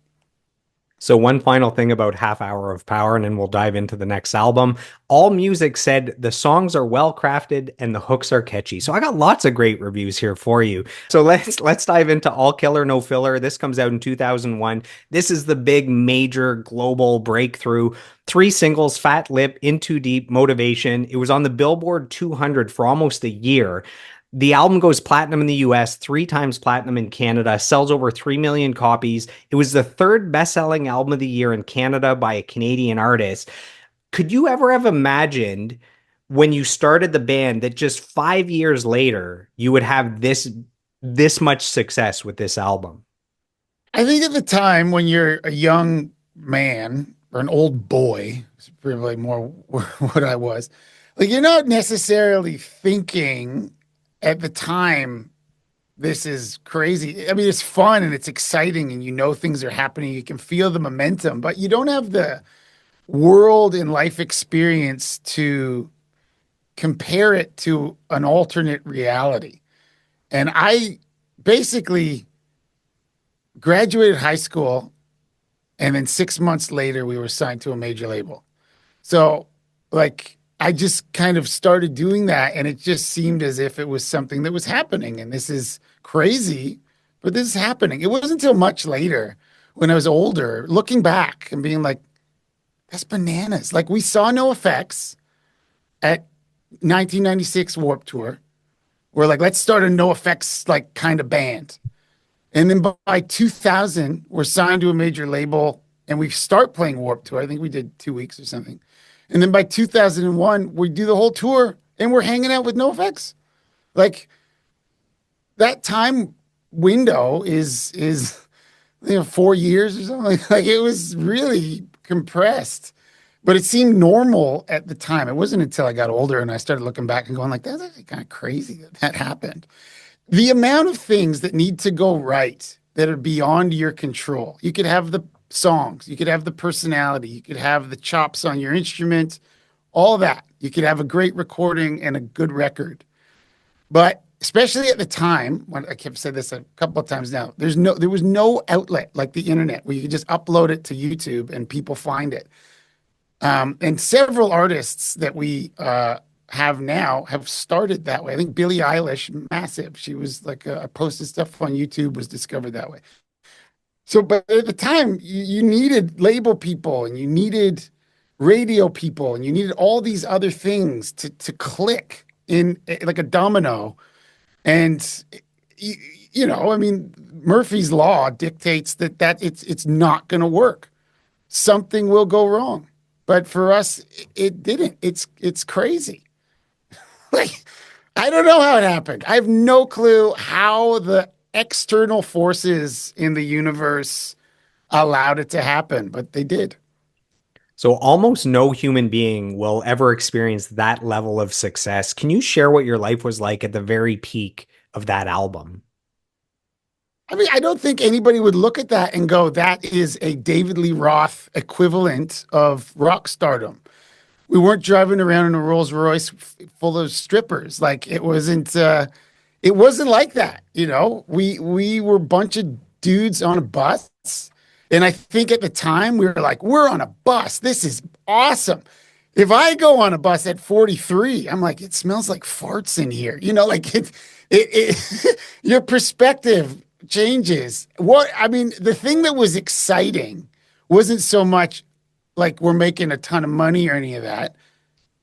So one final thing about Half Hour of Power, and then we'll dive into the next album. All Music said the songs are well crafted and the hooks are catchy. So I got lots of great reviews here for you. So let's dive into All Killer No Filler. This comes out in 2001. This is the big major global breakthrough. 3 singles: Fat Lip, In Too Deep, Motivation. It was on the Billboard 200 for almost a year. The album goes platinum in the US, 3 times platinum in Canada, sells over 3 million copies. It was the 3rd best-selling album of the year in Canada by a Canadian artist. Could you ever have imagined when you started the band that just 5 years later you would have this much success with this album? I think at the time when you're a young man or an old boy, it's probably more what I was, like, you're not necessarily thinking at the time, this is crazy. I mean, it's fun and it's exciting and things are happening. You can feel the momentum, but you don't have the world and life experience to compare it to an alternate reality. And I basically graduated high school, and then 6 months later, we were signed to a major label. So, like, I just kind of started doing that, and it just seemed as if it was something that was happening. And this is crazy, but this is happening. It wasn't until much later, when I was older, looking back and being like, that's bananas. Like, we saw No Effects at 1996 Warped Tour. We're like, let's start a No Effects, like, kind of band. And then by 2000, we're signed to a major label, and we start playing Warped Tour. I think we did 2 weeks or something. And then by 2001, we do the whole tour and we're hanging out with No Effects. Like, that time window is 4 years or something. Like it was really compressed, but it seemed normal at the time. It wasn't until I got older and I started looking back and going like, that's actually kind of crazy that that happened. The amount of things that need to go right that are beyond your control. You could have the songs, you could have the personality, you could have the chops on your instrument, all that. You could have a great recording and a good record. But especially at the time, when I kept saying this a couple of times now, there was no outlet like the internet where you could just upload it to YouTube and people find it. And several artists that we have now have started that way. I think Billie Eilish, massive. She was like posted stuff on YouTube, was discovered that way. So, but at the time, you needed label people and you needed radio people and you needed all these other things to click in like a domino. And you, I mean, Murphy's Law dictates that it's not going to work. Something will go wrong. But for us, it didn't. It's crazy. Like, I don't know how it happened. I have no clue how the external forces in the universe allowed it to happen, but they did. So almost no human being will ever experience that level of success. Can you share what your life was like at the very peak of that album? I mean, I don't think anybody would look at that and go, that is a David Lee Roth equivalent of rock stardom. We weren't driving around in a Rolls Royce full of strippers. Like it wasn't like that. We were a bunch of dudes on a bus. And I think at the time we were like, we're on a bus. This is awesome. If I go on a bus at 43, I'm like, it smells like farts in here. Like your perspective changes. I mean, the thing that was exciting wasn't so much like we're making a ton of money or any of that.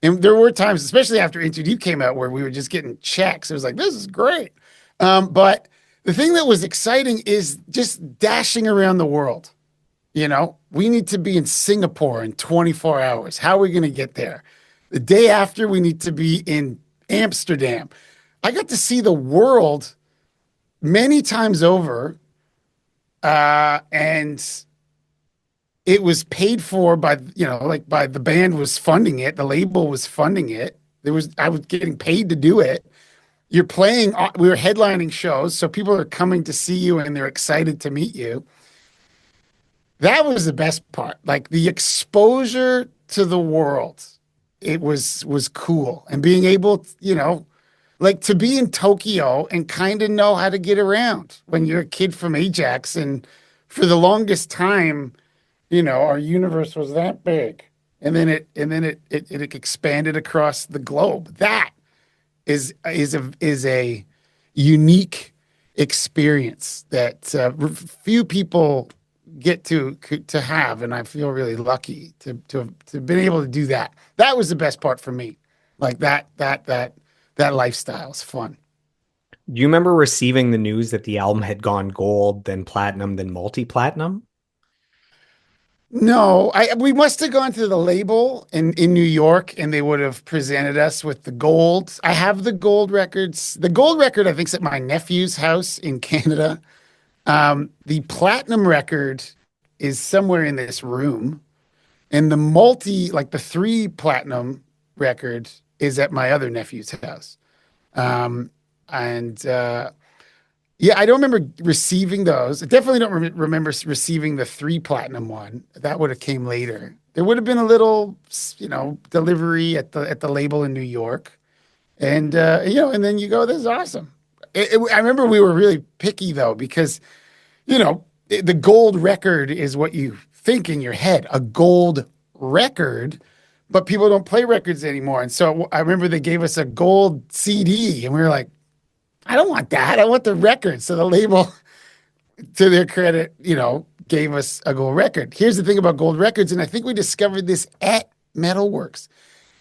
And there were times, especially after Into Deep came out, where we were just getting checks. It was like, this is great. But the thing that was exciting is just dashing around the world. We need to be in Singapore in 24 hours. How are we going to get there? The day after, we need to be in Amsterdam. I got to see the world many times over, and it was paid for by, like by the band was funding it. The label was funding it. I was getting paid to do it. We were headlining shows. So people are coming to see you and they're excited to meet you. That was the best part. Like the exposure to the world. It was cool. And being able, like to be in Tokyo and kind of know how to get around when you're a kid from Ajax. And for the longest time, our universe was that big. And then it expanded across the globe. That is a unique experience that few people get to have, and I feel really lucky to have been able to do that. That was the best part for me. Like that lifestyle is fun. Do you remember receiving the news that the album had gone gold, then platinum, then multi-platinum? No, we must have gone to the label in New York and they would have presented us with the gold. I have the gold records. The gold record, I think, is at my nephew's house in Canada. The platinum record is somewhere in this room. And like the 3 platinum record is at my other nephew's house. And yeah, I don't remember receiving those. I definitely don't remember receiving the 3 platinum one. That would have came later. There would have been a little, delivery at the label in New York, and and then you go, "This is awesome." I remember we were really picky though because, the gold record is what you think in your head, a gold record, but people don't play records anymore. And so I remember they gave us a gold CD, and we were like, I don't want that. I want the record. So the label, to their credit, gave us a gold record. Here's the thing about gold records, and I think we discovered this at Metalworks.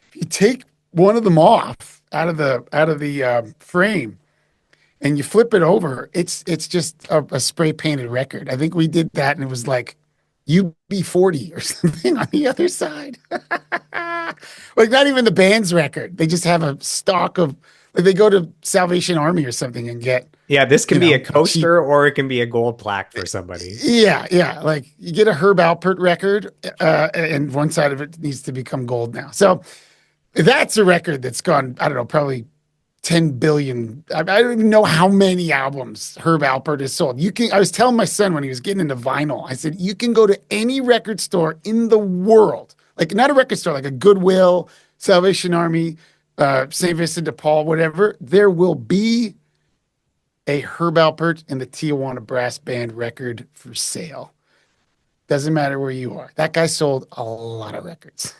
If you take one of them off out of the frame and you flip it over, it's just a spray painted record. I think we did that, and it was like UB40 or something on the other side. Like not even the band's record. They just have a stock of Like they go to Salvation Army or something and get, Yeah, this can be a a cheap. coaster or it can be a gold plaque for somebody. Yeah, yeah. Like you get a Herb Alpert record, and one side of it needs to become gold now. So that's a record that's gone, I don't know, probably 10 billion. I don't even know how many albums Herb Alpert has sold. I was telling my son when he was getting into vinyl, I said, you can go to any record store in the world, like not a record store, like a Goodwill, Salvation Army, St. Vincent de Paul, whatever. There will be a Herb Alpert and the Tijuana Brass Band record for sale. Doesn't matter where you are. That guy sold a lot of records.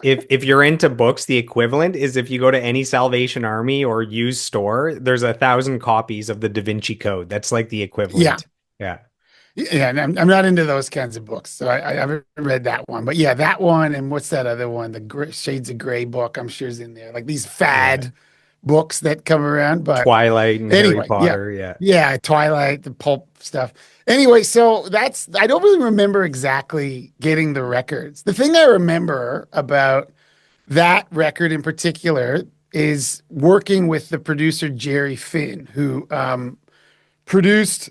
If you're into books, the equivalent is if you go to any Salvation Army or used store, there's 1,000 copies of the Da Vinci Code. That's like the Yeah. equivalent. Yeah. Yeah, and I'm not into those kinds of books, so I haven't read that one. But yeah, that one, and what's that other one? The Shades of Grey book, I'm sure is in there. Like these Yeah. fad books that come around. But Twilight and Harry anyway, yeah, Potter. Yeah. yeah, Twilight, the pulp stuff. Anyway, so I don't really remember exactly getting the records. The thing I remember about that record in particular is working with the producer Jerry Finn, who produced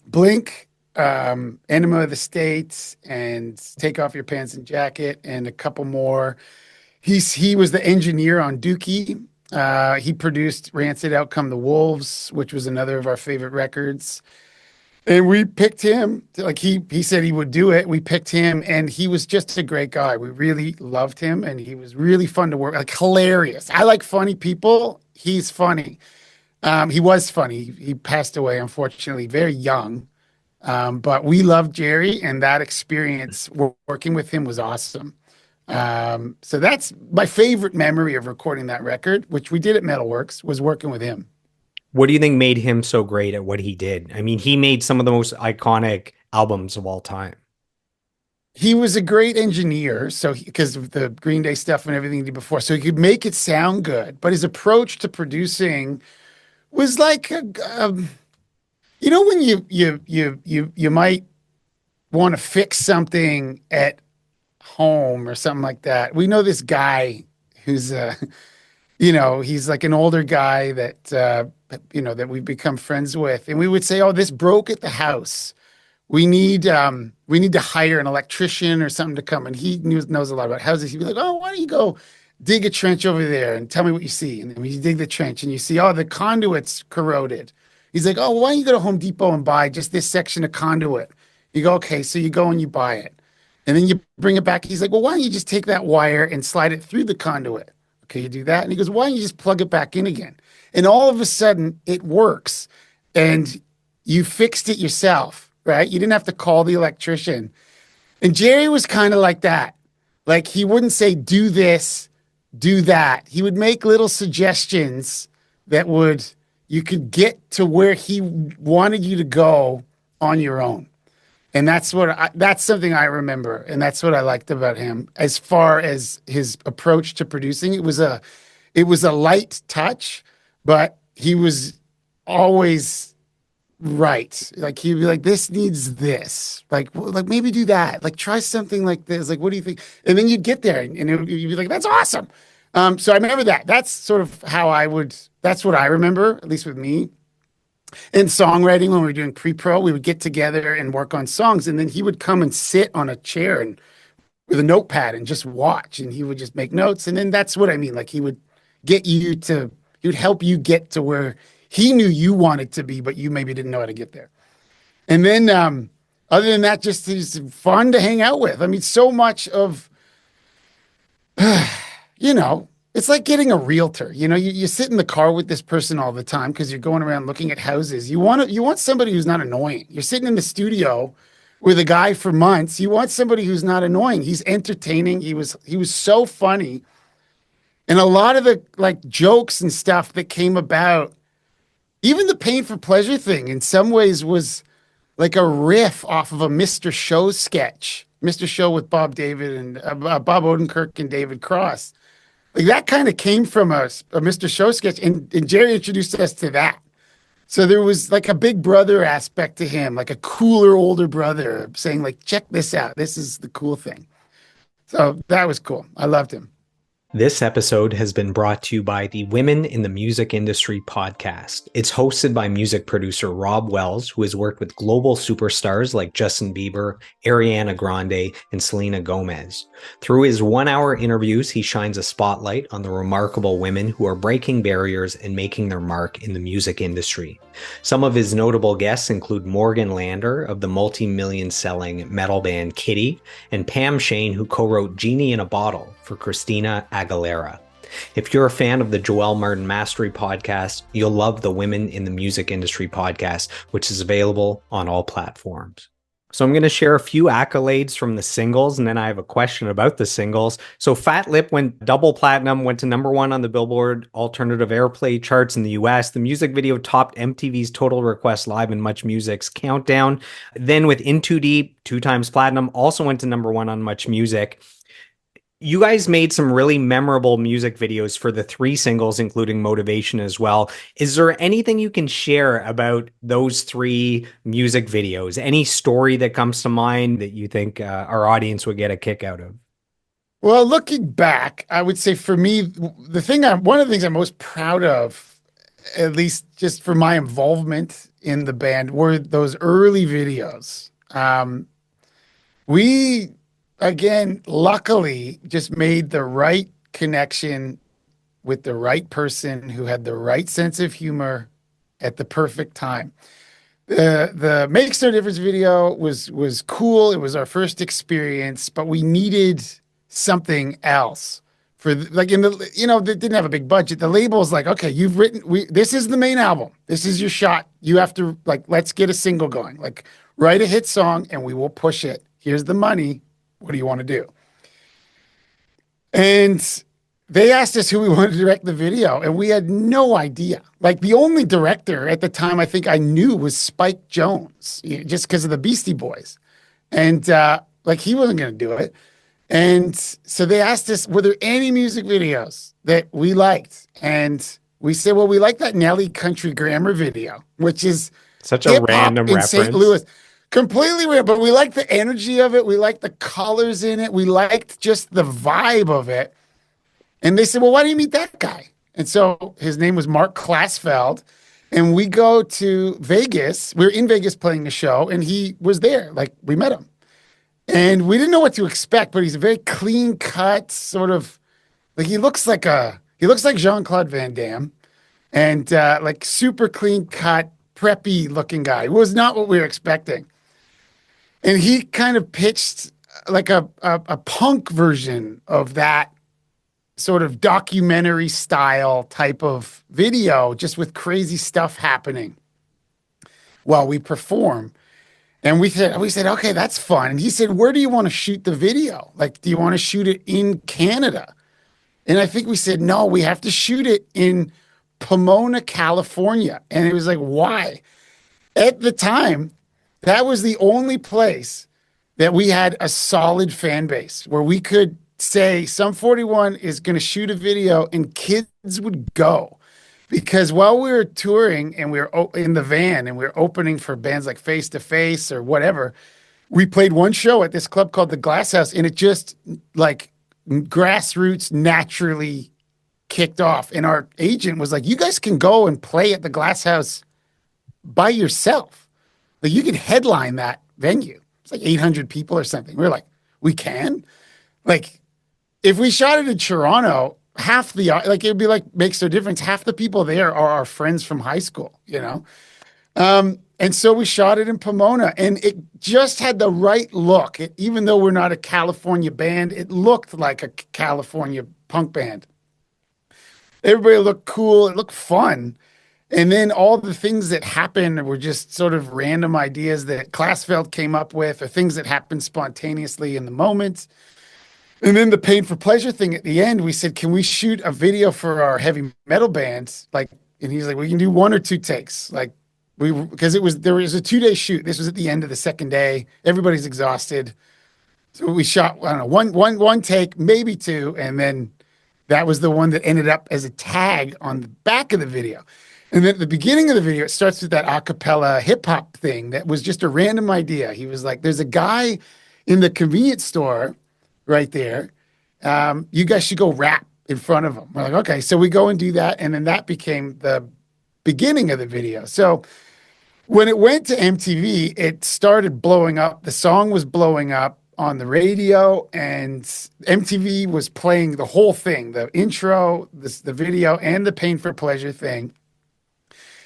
Blink, Enema of the State, and Take Off Your Pants and Jacket, and a couple more. He was the engineer on Dookie. He produced Rancid Out Come the Wolves, which was another of our favorite records. And we picked him. Like he said he would do it. We picked him, and he was just a great guy. We really loved him, and he was really fun to work. Like hilarious. I like funny people. He's funny. He was funny. He passed away, unfortunately, very young. But we loved Jerry, and that experience working with him was awesome. So that's my favorite memory of recording that record, which we did at Metalworks, was working with him. What do you think made him so great at what he did? I mean, he made some of the most iconic albums of all time. He was a great engineer, so because of the Green Day stuff and everything he did before, so he could make it sound good. But his approach to producing was like, when you might want to fix something at home or something like that. We know this guy who's he's like an older guy that we've become friends with, and we would say, "Oh, this broke at the house. We need to hire an electrician or something to come." And he knows a lot about houses. He'd be like, "Oh, why don't you go dig a trench over there and tell me what you see?" And then we dig the trench and you see, "Oh, the conduit's corroded." He's like, "Oh, well, why don't you go to Home Depot and buy just this section of conduit?" You go, "Okay." So you go and you buy it. And then you bring it back. He's like, "Well, why don't you just take that wire and slide it through the conduit?" Okay, you do that. And he goes, "Why don't you just plug it back in again?" And all of a sudden it works. And you fixed it yourself, right? You didn't have to call the electrician. And Jerry was kind of like that. Like he wouldn't say, "Do this, do that." He would make little suggestions that you could get to where he wanted you to go on your own. And that's something I remember. And that's what I liked about him. As far as his approach to producing, it was a light touch, but he was always right. Like he'd be like, "This needs this. Like maybe do that. Like try something like this. Like what do you think?" And then you'd get there, and you'd be like, "That's awesome." So I remember that. That's sort of how that's what I remember, at least with me. In songwriting, when we were doing pre-pro, we would get together and work on songs, and then he would come and sit on a chair and with a notepad and just watch, and he would just make notes. And then that's what I mean. Like he would he would help you get to where he knew you wanted to be, but you maybe didn't know how to get there. And then, other than that, just he's fun to hang out with. I mean, so much of, it's like getting a realtor. You sit in the car with this person all the time because you're going around looking at houses. You want somebody who's not annoying. You're sitting in the studio with a guy for months. You want somebody who's not annoying. He's entertaining. He was so funny. And a lot of the like jokes and stuff that came about, even the Pain for Pleasure thing in some ways was like a riff off of a Mr. Show sketch. Mr. Show with Bob David and Bob Odenkirk and David Cross. Like that kind of came from a Mr. Show sketch, and Jerry introduced us to that. So there was like a big brother aspect to him, like a cooler older brother saying like, "Check this out. This is the cool thing." So that was cool. I loved him. This episode has been brought to you by the Women in the Music Industry podcast. It's hosted by music producer Rob Wells, who has worked with global superstars like Justin Bieber, Ariana Grande, and Selena Gomez. Through his 1-hour interviews, he shines a spotlight on the remarkable women who are breaking barriers and making their mark in the music industry. Some of his notable guests include Morgan Lander of the multi-million selling metal band Kitty, and Pam Shane, who co-wrote Genie in a Bottle for Christina Aguilera. If you're a fan of the Joel Martin Mastery podcast, you'll love the Women in the Music Industry podcast, which is available on all platforms. So I'm going to share a few accolades from the singles, and then I have a question about the singles. So Fat Lip went double platinum, went to #1 on the Billboard Alternative Airplay charts in the US. The music video topped MTV's Total Request Live and Much Music's countdown. Then with In Too Deep, 2 times platinum, also went to #1 on Much Music. You guys made some really memorable music videos for the 3 singles, including Motivation as well. Is there anything you can share about those 3 music videos? Any story that comes to mind that you think our audience would get a kick out of? Well, looking back, I would say for me, one of the things I'm most proud of, at least just for my involvement in the band, were those early videos. We, again, luckily just made the right connection with the right person who had the right sense of humor at the perfect time. The Makes No Difference video was cool. It was our first experience, but we needed something else for like in the they didn't have a big budget. The label's like, okay, this is the main album. This is your shot. You have to let's get a single going. Like write a hit song and we will push it. Here's the money. What do you want to do? And they asked us who we wanted to direct the video, and we had no idea. Like the only director at the time I think I knew was Spike Jonze, just because of the Beastie Boys. And he wasn't going to do it. And so they asked us, were there any music videos that we liked? And we said, well, we like that Nelly Country Grammar video, which is such a random in reference. St. Louis. Completely weird, but we liked the energy of it. We liked the colors in it. We liked just the vibe of it. And they said, well, why do you meet that guy? And so his name was Mark Klasfeld. And we go to Vegas. We were in Vegas playing the show, and he was there. Like, we met him. And we didn't know what to expect, but he's a very clean cut, sort of, like he looks like Jean-Claude Van Damme. And super clean cut, preppy looking guy. It was not what we were expecting. And he kind of pitched like a punk version of that sort of documentary style type of video, just with crazy stuff happening while we perform. And we said, okay, that's fun. And he said, where do you want to shoot the video? Like, do you want to shoot it in Canada? And I think we said, no, we have to shoot it in Pomona, California. And it was like, why? At the time, that was the only place that we had a solid fan base where we could say Sum 41 is going to shoot a video and kids would go. Because while we were touring and we were in the van and we were opening for bands like Face to Face or whatever, we played one show at this club called the Glass House, and it just like grassroots naturally kicked off. And our agent was like, you guys can go and play at the Glass House by yourself. Like you could headline that venue. It's like 800 people or something. We were like, we can? Like, if we shot it in Toronto, it would be like Makes No Difference. Half the people there are our friends from high school, And so we shot it in Pomona, and it just had the right look. Even though we're not a California band, it looked like a California punk band. Everybody looked cool. It looked fun. And then all the things that happened were just sort of random ideas that Klasfeld came up with, or things that happened spontaneously in the moment. And then the Pain for Pleasure thing at the end, we said, can we shoot a video for our heavy metal bands? And he's like, we can do 1 or 2 takes. Because there was a 2-day shoot. This was at the end of the second day. Everybody's exhausted. So we shot, I don't know, one take, maybe 2. And then that was the one that ended up as a tag on the back of the video. And then at the beginning of the video, it starts with that a cappella hip hop thing that was just a random idea. He was like, there's a guy in the convenience store right there. You guys should go rap in front of them. We're like, okay, so we go and do that, and then that became the beginning of the video. So when it went to MTV, it started blowing up. The song was blowing up on the radio, and MTV was playing the whole thing, the intro, the video, and the Pain for Pleasure thing.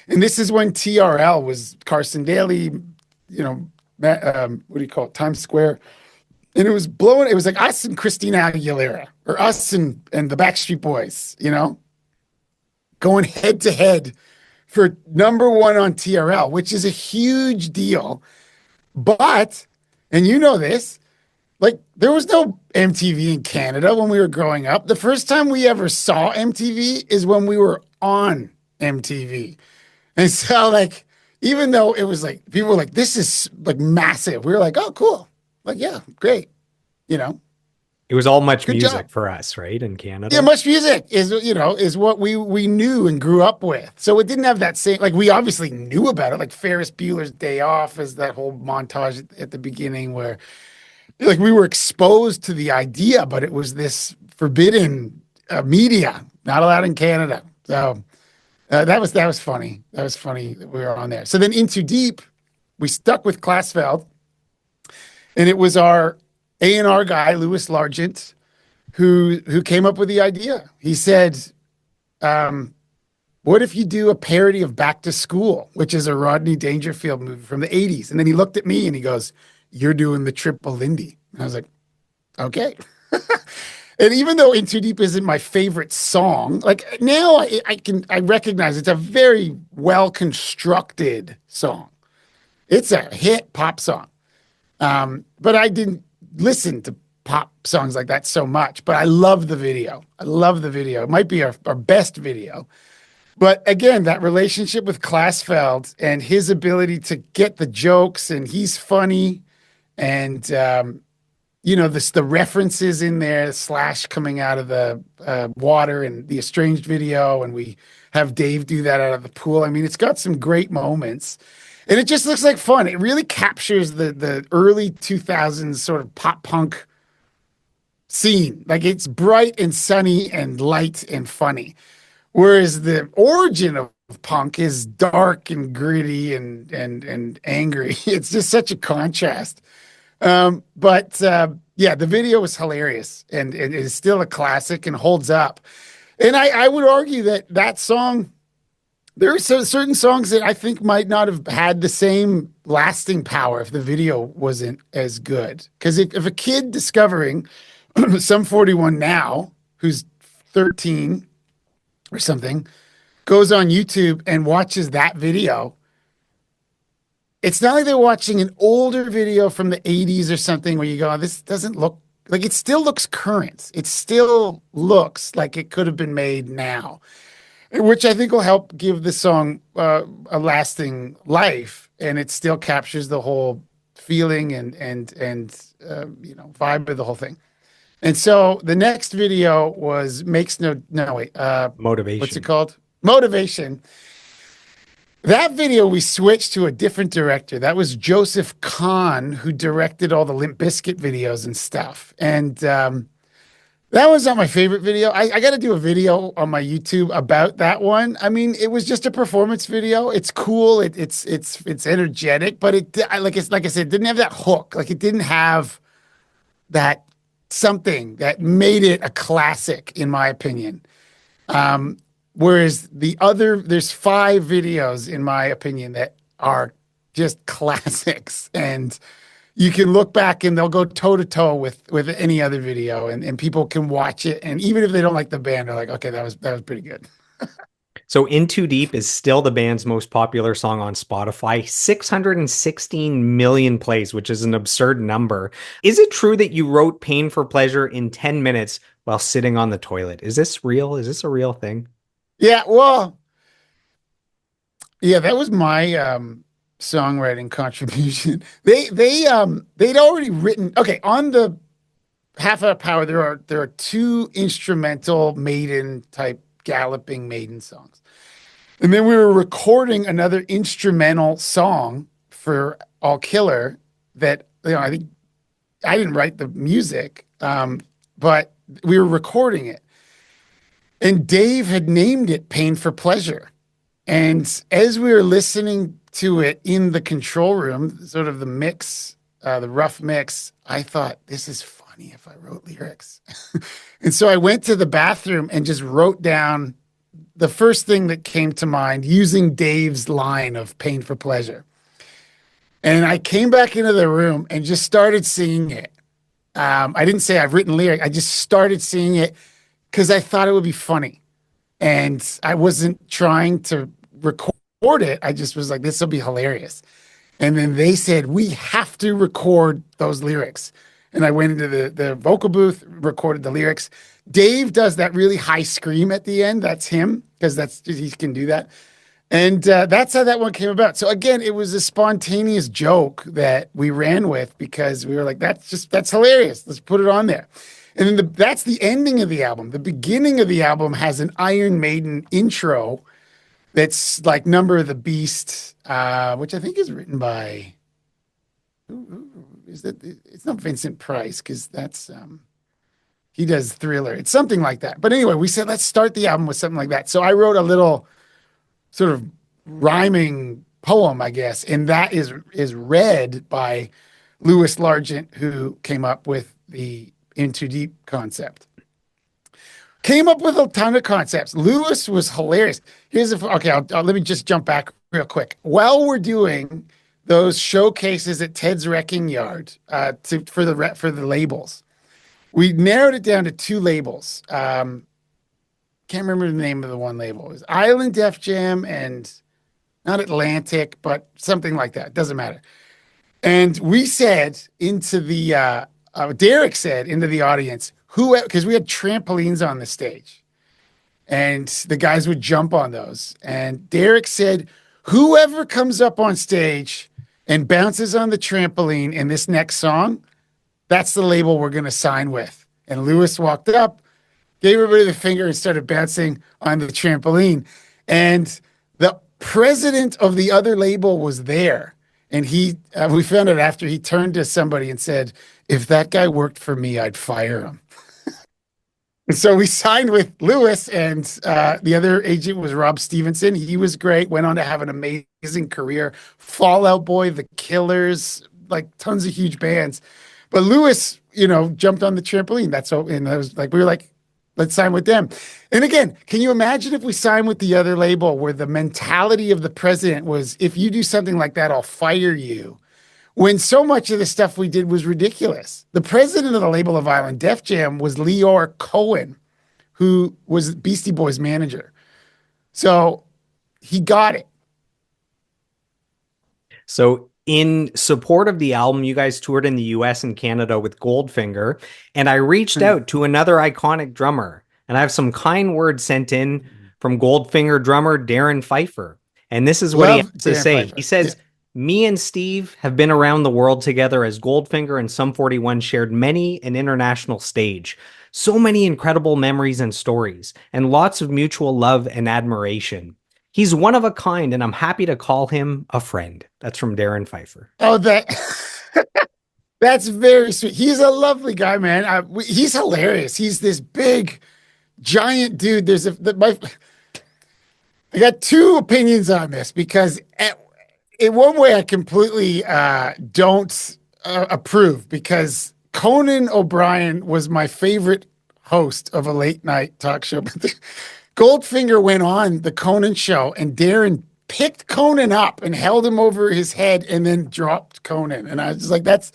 And this is when TRL was Carson Daly, what do you call it, Times Square. And it was blowing, it was like us and Christina Aguilera, or us and the Backstreet Boys, going head to head for number one on TRL, which is a huge deal. But, and you know this, like there was no MTV in Canada when we were growing up. The first time we ever saw MTV is when we were on MTV. And so like, even though it was like, people were like, this is like massive. We were like, oh, cool. Like, yeah, great. It was all much Good music job. for us, right? In Canada. Yeah, much music is what we knew and grew up with. So it didn't have that same, like we obviously knew about it, like Ferris Bueller's Day Off is that whole montage at the beginning where like we were exposed to the idea, but it was this forbidden media, not allowed in Canada. So that was funny. That was funny that we were on there. So then Into Deep, we stuck with Klassfeld, and it was our A&R guy, Louis Largent, who came up with the idea. He said, what if you do a parody of Back to School, which is a Rodney Dangerfield movie from the 80s? And then he looked at me and he goes, you're doing the Triple Lindy. And I was like, okay. And even though In Too Deep isn't my favorite song, like now I recognize it's a very well constructed song. It's a hit pop song. But I didn't listen to pop songs like that so much, but I love the video. I love the video. It might be our best video. But again, that relationship with Klassfeld and his ability to get the jokes, and he's funny, and the references in there, Slash coming out of the water and the Estranged video, and we have Dave do that out of the pool. I mean, it's got some great moments. And it just looks like fun. It really captures the early 2000s sort of pop punk scene. Like it's bright and sunny and light and funny. Whereas the origin of punk is dark and gritty and angry. It's just such a contrast. But the video was hilarious, and it is still a classic and holds up. And I would argue that song, there are certain songs that I think might not have had the same lasting power if the video wasn't as good. Because if a kid discovering Sum 41 now, who's 13 or something, goes on YouTube and watches that video, it's not like they're watching an older video from the 80s or something where you go, this doesn't look like, it still looks current. It still looks like it could have been made now, which I think will help give the song a lasting life, and it still captures the whole feeling and vibe of the whole thing. And so the next video was Motivation. what's it called? Motivation. That video we switched to a different director. That was Joseph Kahn, who directed all the Limp Bizkit videos and stuff. And that was not my favorite video. I got to do a video on my YouTube about that one. I mean, it was just a performance video. It's cool. It's energetic, but like I said, it didn't have that hook. Like it didn't have that something that made it a classic, in my opinion. Whereas there's 5 videos, in my opinion, that are just classics, and you can look back and they'll go toe to toe with any other video, and people can watch it. And even if they don't like the band, they're like, okay, that was pretty good. So In Too Deep is still the band's most popular song on Spotify, 616 million plays, which is an absurd number. Is it true that you wrote Pain for Pleasure in 10 minutes while sitting on the toilet? Is this real? Is this a real thing? Yeah, well, yeah, that was my songwriting contribution. They'd already written. Okay, on the Half Hour Power, there are 2 instrumental Maiden type galloping Maiden songs. And then we were recording another instrumental song for All Killer that, I think I didn't write the music, but we were recording it. And Dave had named it Pain for Pleasure. And as we were listening to it in the control room, sort of the mix, the rough mix, I thought, this is funny if I wrote lyrics. And so I went to the bathroom and just wrote down the first thing that came to mind using Dave's line of Pain for Pleasure. And I came back into the room and just started singing it. I didn't say I've written lyric. I just started singing it because I thought it would be funny. And I wasn't trying to record it. I just was like, this will be hilarious. And then they said, we have to record those lyrics. And I went into the vocal booth, recorded the lyrics. Dave does that really high scream at the end. That's him, because he can do that. And that's how that one came about. So again, it was a spontaneous joke that we ran with because we were like, that's hilarious. Let's put it on there. And then that's the ending of the album. The beginning of the album has an Iron Maiden intro that's like Number of the Beast, which I think is written by, it's not Vincent Price, because that's, he does Thriller. It's something like that. But anyway, we said, let's start the album with something like that. So I wrote a little sort of rhyming poem, I guess, and that is read by Louis Largent, who came up with the In Too Deep concept. Came up with a ton of concepts. Lewis was hilarious. Let me just jump back real quick. While we're doing those showcases at Ted's Wrecking Yard for the labels, we narrowed it down to 2 labels. Can't remember the name of the one label. It was Island Def Jam and not Atlantic, but something like that. Doesn't matter. And we said into the Derek said into the audience, because we had trampolines on the stage and the guys would jump on those. And Derek said, whoever comes up on stage and bounces on the trampoline in this next song, that's the label we're going to sign with. And Lewis walked up, gave everybody the finger, and started bouncing on the trampoline. And the president of the other label was there. And we found out after, he turned to somebody and said, if that guy worked for me, I'd fire him. And so we signed with Lewis, and the other agent was Rob Stevenson. He was great, went on to have an amazing career. Fall Out Boy, The Killers, like tons of huge bands. But Lewis, jumped on the trampoline. And I was like, we were like, let's sign with them. And again, can you imagine if we signed with the other label where the mentality of the president was, if you do something like that, I'll fire you? When so much of the stuff we did was ridiculous. The president of the label of Island Def Jam was Leor Cohen, who was Beastie Boys' manager. So he got it. So in support of the album, you guys toured in the US and Canada with Goldfinger, and I reached out to another iconic drummer, and I have some kind words sent in from Goldfinger drummer Darren Pfeiffer. And this is what he has to say. Pfeiffer. He says, me and Steve have been around the world together as Goldfinger and Sum 41 shared many an international stage. So many incredible memories and stories, and lots of mutual love and admiration. He's one of a kind, and I'm happy to call him a friend. That's from Darren Pfeiffer. Oh, that's very sweet. He's a lovely guy, man. He's hilarious. He's this big, giant dude. I got 2 opinions on this, because in one way I completely don't approve, because Conan O'Brien was my favorite host of a late night talk show. But Goldfinger went on the Conan show, and Darren picked Conan up and held him over his head and then dropped Conan. And I was just like, this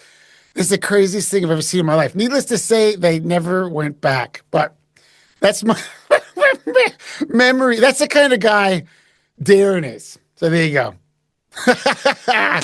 is the craziest thing I've ever seen in my life. Needless to say, they never went back. But that's my memory. That's the kind of guy Darren is. So there you go. I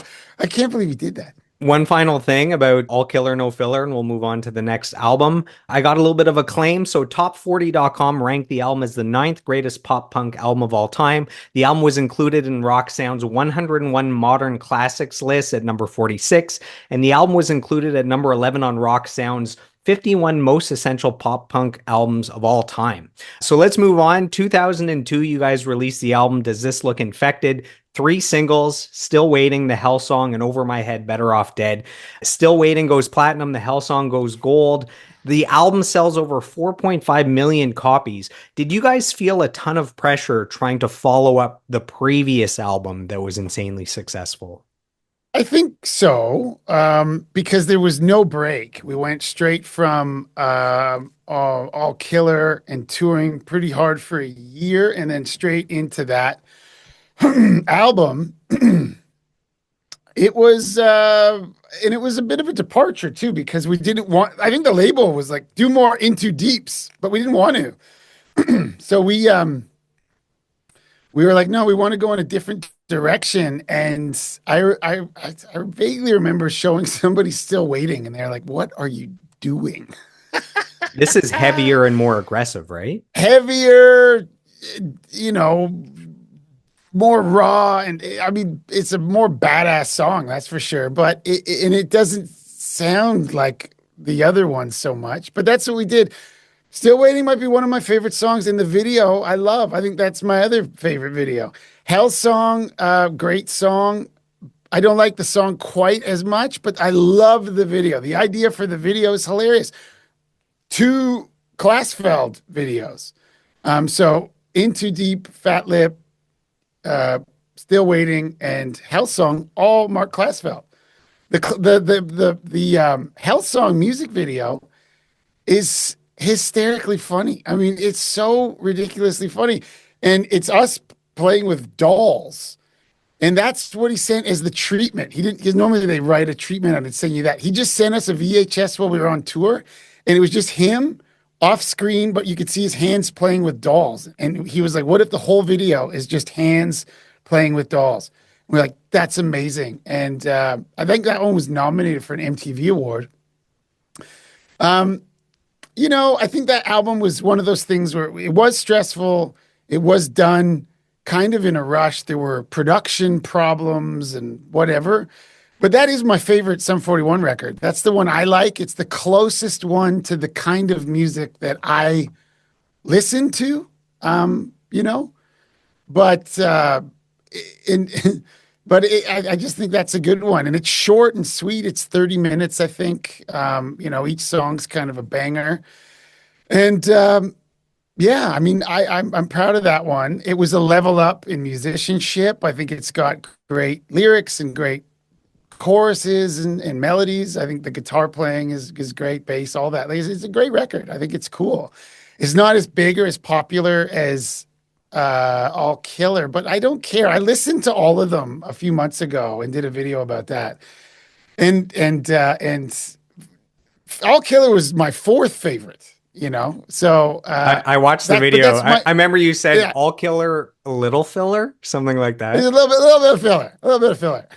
can't believe he did that. One final thing about All Killer No Filler, and we'll move on to the next album. I got a little bit of acclaim. So Top40.com ranked the album as the 9th greatest pop punk album of all time. The album was included in Rock Sound's 101 Modern Classics list at number 46. And the album was included at number 11 on Rock Sound's 51 most essential pop punk albums of all time. So let's move on. 2002, you guys released the album Does This Look Infected? Three singles, Still Waiting, The Hell Song, and Over My Head, Better Off Dead. Still Waiting goes platinum, The Hell Song goes gold. The album sells over 4.5 million copies. Did you guys feel a ton of pressure trying to follow up the previous album that was insanely successful? I think so, because there was no break. We went straight from all killer and touring pretty hard for a year, and then straight into that album. It was and it was a bit of a departure too, because we didn't want, I think the label was like, do more Into Deeps, but we didn't want to. So we were like, no, we want to go in a different direction. And I vaguely remember showing somebody Still Waiting, and they're like, what are you doing? This is heavier and more aggressive, right? Heavier, you know, more raw, and I mean, it's a more badass song, that's for sure. But it doesn't sound like the other ones so much. But that's what we did. Still Waiting might be one of my favorite songs in the video. I love. I think that's my other favorite video. Hell Song, great song. I don't like the song quite as much, but I love the video. The idea for the video is hilarious. Two Glassfeld videos. So Into Deep, Fat Lip, Still Waiting, and Hell Song, all Mark Glassfeld. The Hell Song music video is hysterically funny. I mean, it's so ridiculously funny. And it's us playing with dolls. And that's what he sent as the treatment. He didn't, because normally they write a treatment on it, send you that. He just sent us a VHS while we were on tour. And it was just him off screen, but you could see his hands playing with dolls. And he was like, what if the whole video is just hands playing with dolls? We're like, that's amazing. And I think that one was nominated for an MTV award. You know, I think that album was one of those things where it was stressful. It was done kind of in a rush. There were production problems and whatever. But that is my favorite Sum 41 record. That's the one I like. It's the closest one to the kind of music that I listen to, you know. But in I just think that's a good one, and it's short and sweet. It's 30 minutes, I think. You know, each song's kind of a banger, and yeah, I mean, I'm proud of that one. It was a level up in musicianship. I think it's got great lyrics and great choruses and melodies. I think the guitar playing is great, bass, all that. It's a great record. I think it's cool. It's not as big or as popular as All Killer, but I don't care. I listened to all of them a few months ago and did a video about that. And All Killer was my fourth favorite. You know, so I watched the video. I remember you said yeah. All Killer, a little filler, something like that. A little bit of filler, a little bit of filler.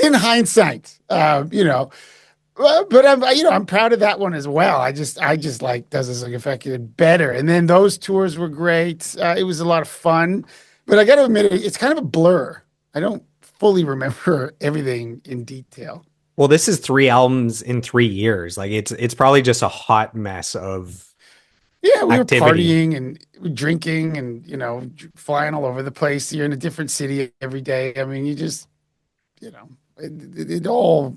In hindsight, you know, but I'm proud of that one as well. I just like Does This Look Infected better. And then those tours were great. It was a lot of fun, but I got to admit, it's kind of a blur. I don't fully remember everything in detail. Well, this is 3 albums in 3 years. Like it's probably just a hot mess of we activity. Were partying and drinking and, you know, flying all over the place. You're in a different city every day. I mean, you just, you know, it all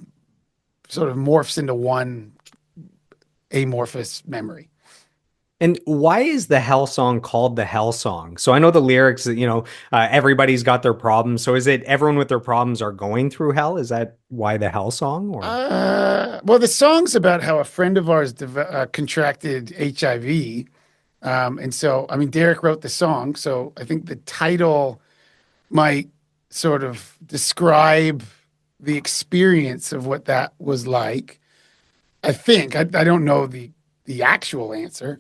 sort of morphs into one amorphous memory. And why is the Hell Song called the Hell Song? So I know the lyrics, you know, everybody's got their problems. So is it everyone with their problems are going through hell? Is that why the Hell Song? Or? Well, the song's about how a friend of ours contracted HIV. And so, I mean, Derek wrote the song. So I think the title might sort of describe the experience of what that was like. I think. I don't know the actual answer.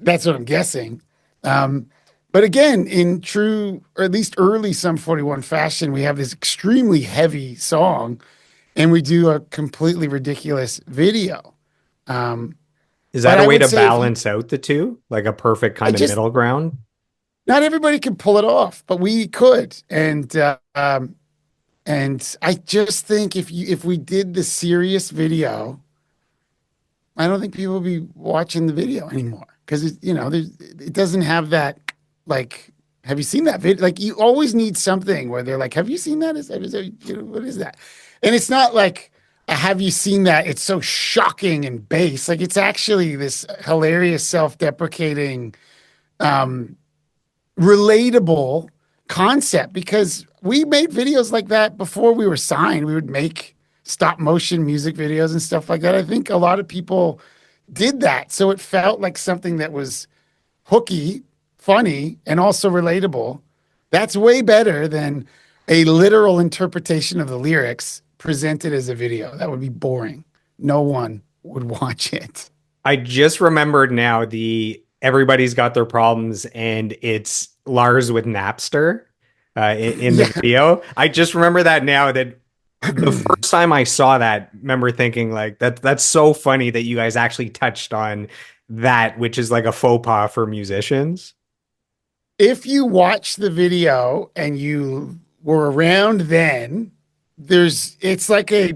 That's what I'm guessing. But again, in true, or at least early Sum 41 fashion, we have this extremely heavy song and we do a completely ridiculous video. Is that a way to balance out the two? Like a perfect kind of middle ground? Not everybody can pull it off, but we could. And I just think if we did the serious video I don't think people will be watching the video anymore because it doesn't have that like. Have you seen that video? Like you always need something where they're like, "Have you seen that? What is that?" And it's not like, "Have you seen that?" It's so shocking and base. Like it's actually this hilarious, self-deprecating, um, relatable concept because we made videos like that before we were signed. We would make stop motion music videos and stuff like that. I think a lot of people did that. So it felt like something that was hooky, funny, and also relatable. That's way better than a literal interpretation of the lyrics presented as a video. That would be boring. No one would watch it. I just remembered now the everybody's got their problems and it's Lars with Napster in the Yeah. video. I just remember that now that the first time I saw that, remember thinking like that's so funny that you guys actually touched on that, which is like a faux pas for musicians. If you watch the video and you were around then, it's like a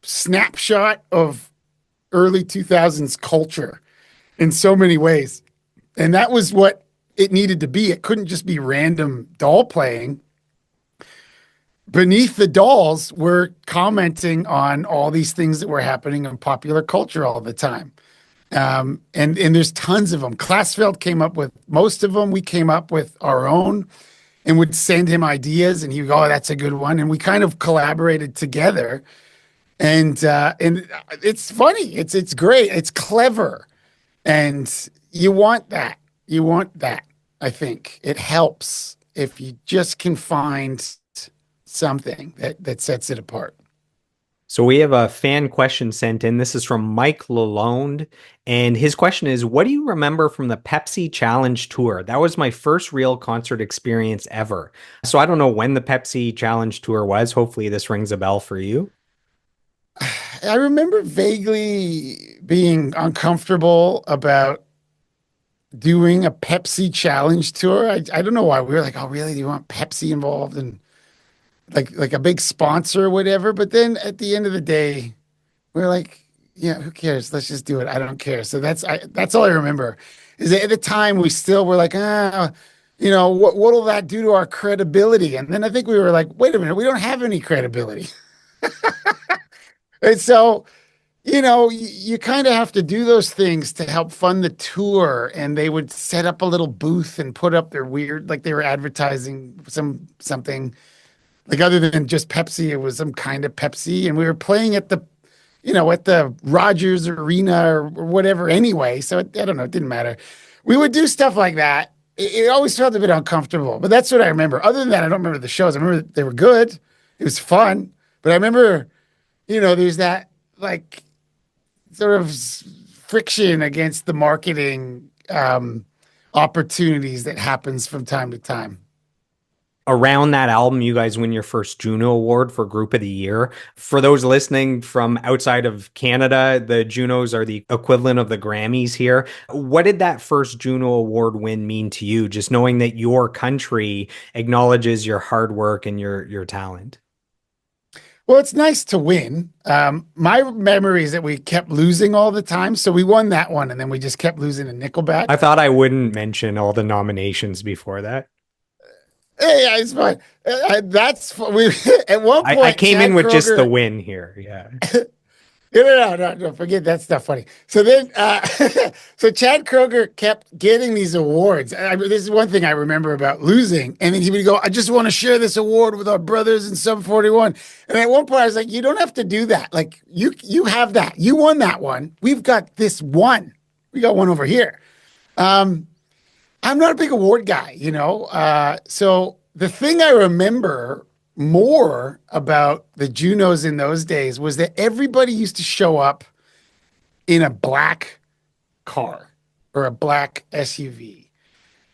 snapshot of early 2000s culture in so many ways. And that was what it needed to be. It couldn't just be random doll playing. Beneath the dolls, we're commenting on all these things that were happening in popular culture all the time. And there's tons of them. Classfeld came up with most of them. We came up with our own and would send him ideas, and he would go, "Oh, that's a good one." And we kind of collaborated together. And it's funny. It's great. It's clever, and you want that. You want that. I think it helps if you just can find something that sets it apart. So we have a fan question sent in. This is from Mike Lalonde. And his question is, what do you remember from the Pepsi Challenge Tour? That was my first real concert experience ever. So I don't know when the Pepsi Challenge Tour was. Hopefully this rings a bell for you. I remember vaguely being uncomfortable about doing a Pepsi challenge tour. I don't know why we were like, "Oh, really? Do you want Pepsi involved?" And like a big sponsor or whatever. But then at the end of the day, we are like, "Yeah, who cares? Let's just do it. I don't care." So that's all I remember. Is that at the time we still were like, what'll that do to our credibility? And then I think we were like, wait a minute, we don't have any credibility. And so you kind of have to do those things to help fund the tour. And they would set up a little booth and put up their weird, like they were advertising something like other than just Pepsi, it was some kind of Pepsi. And we were playing at the Rogers Arena or whatever anyway. So I don't know, it didn't matter. We would do stuff like that. It always felt a bit uncomfortable, but that's what I remember. Other than that, I don't remember the shows. I remember they were good. It was fun, but I remember, there's that like sort of friction against the marketing opportunities that happens from time to time. Around that album, you guys win your first Juno Award for Group of the Year. For those listening from outside of Canada, the Junos are the equivalent of the Grammys here. What did that first Juno Award win mean to you? Just knowing that your country acknowledges your hard work and your talent. Well, it's nice to win. My memory is that we kept losing all the time. So we won that one and then we just kept losing to I Nickelback. thought I wouldn't mention all the nominations before that. Yeah, it's fine. We at one I point, came in Chad with just the Kroger. win here. Yeah. No, forget that stuff. Funny. So then, so Chad Kroger kept getting these awards. This is one thing I remember about losing. And then he would go, "I just want to share this award with our brothers in Sub 41." And at one point, I was like, "You don't have to do that. Like you have that. You won that one. We've got this one. We got one over here." Um, I'm not a big award guy, so the thing I remember more about the Junos in those days was that everybody used to show up in a black car or a black SUV.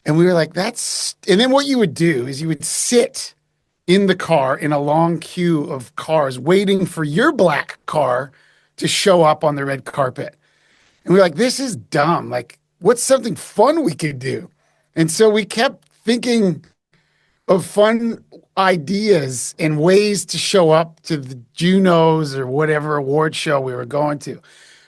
And we were like, and then what you would do is you would sit in the car in a long queue of cars waiting for your black car to show up on the red carpet. And we were like, this is dumb. Like, what's something fun we could do? And so we kept thinking of fun ideas and ways to show up to the Junos or whatever award show we were going to.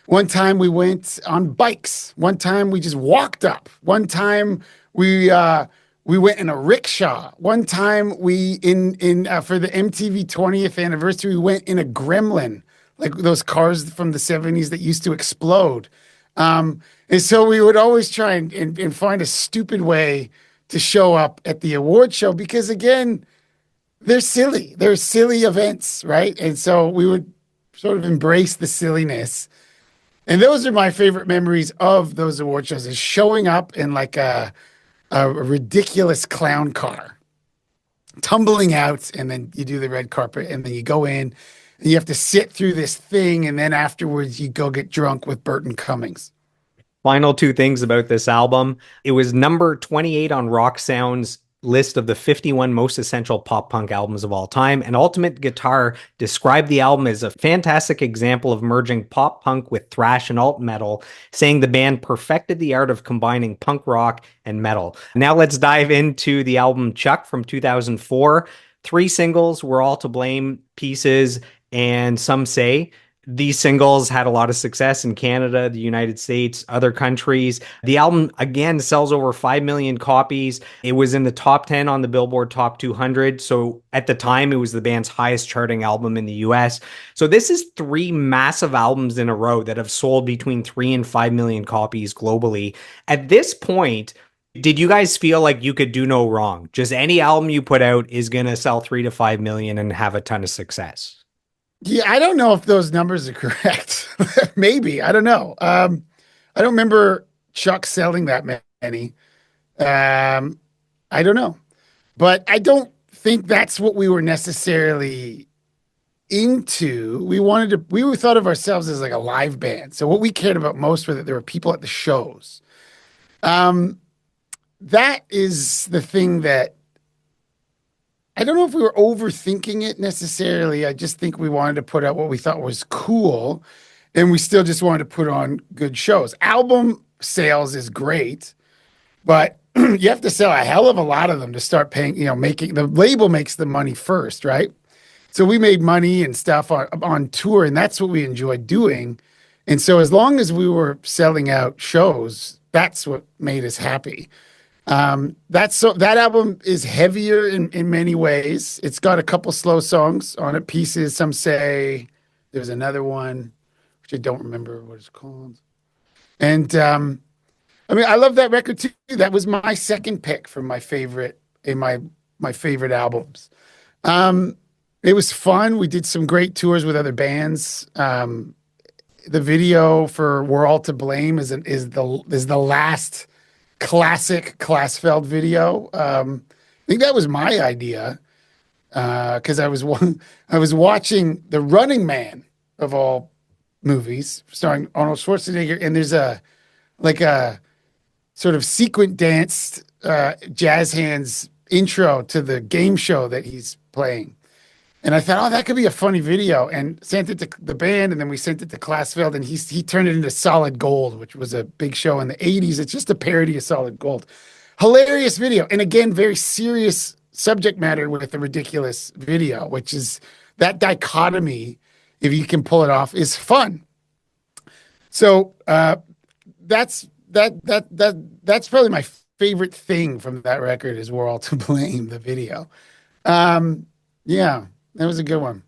One time we went on bikes. One time we just walked up. One time we went in a rickshaw. One time we in for the MTV 20th anniversary, we went in a Gremlin, like those cars from the 70s that used to explode. And so we would always try and find a stupid way to show up at the award show because again, they're silly. They're silly events, right? And so we would sort of embrace the silliness. And those are my favorite memories of those award shows is showing up in like a ridiculous clown car, tumbling out, and then you do the red carpet, and then you go in, and you have to sit through this thing, and then afterwards you go get drunk with Burton Cummings. Final two things about this album. It was number 28 on Rock Sound's list of the 51 most essential pop punk albums of all time. And Ultimate Guitar described the album as a fantastic example of merging pop punk with thrash and alt metal, saying the band perfected the art of combining punk rock and metal. Now let's dive into the album Chuck from 2004. Three singles were All to Blame, Pieces, and Some Say. These singles had a lot of success in Canada, the United States, other countries. The album, again, sells over 5 million copies. It was in the top 10 on the Billboard Top 200. So at the time, it was the band's highest charting album in the US. So this is three massive albums in a row that have sold between 3 and 5 million copies globally. At this point, did you guys feel like you could do no wrong? Just any album you put out is going to sell 3 to 5 million and have a ton of success? Yeah, I don't know if those numbers are correct. Maybe. I don't know. I don't remember Chuck selling that many. I don't know. But I don't think that's what we were necessarily into. We thought of ourselves as like a live band. So what we cared about most was that there were people at the shows. That is the thing that I don't know if we were overthinking it necessarily. I just think we wanted to put out what we thought was cool, and we still just wanted to put on good shows. Album sales is great, but you have to sell a hell of a lot of them to start paying, making the label makes the money first, right? So we made money and stuff on tour, and that's what we enjoyed doing. And so as long as we were selling out shows, that's what made us happy. That album is heavier in many ways. It's got a couple slow songs on it, Pieces, Some Say. There's another one, which I don't remember what it's called. And I love that record too. That was my second pick for my favorite my favorite albums. It was fun. We did some great tours with other bands. The video for "We're All to Blame" is the last classic Klassfeld video. I think that was my idea because I was watching The Running Man of all movies, starring Arnold Schwarzenegger, and there's a sort of sequent danced jazz hands intro to the game show that he's playing. And I thought, oh, that could be a funny video, and sent it to the band, and then we sent it to Klassfeld, and he turned it into Solid Gold, which was a big show in the 80s. It's just a parody of Solid Gold. Hilarious video. And again, very serious subject matter with a ridiculous video, which is that dichotomy, if you can pull it off, is fun. So that's probably my favorite thing from that record is "We're All to Blame," the video. Yeah. That was a good one.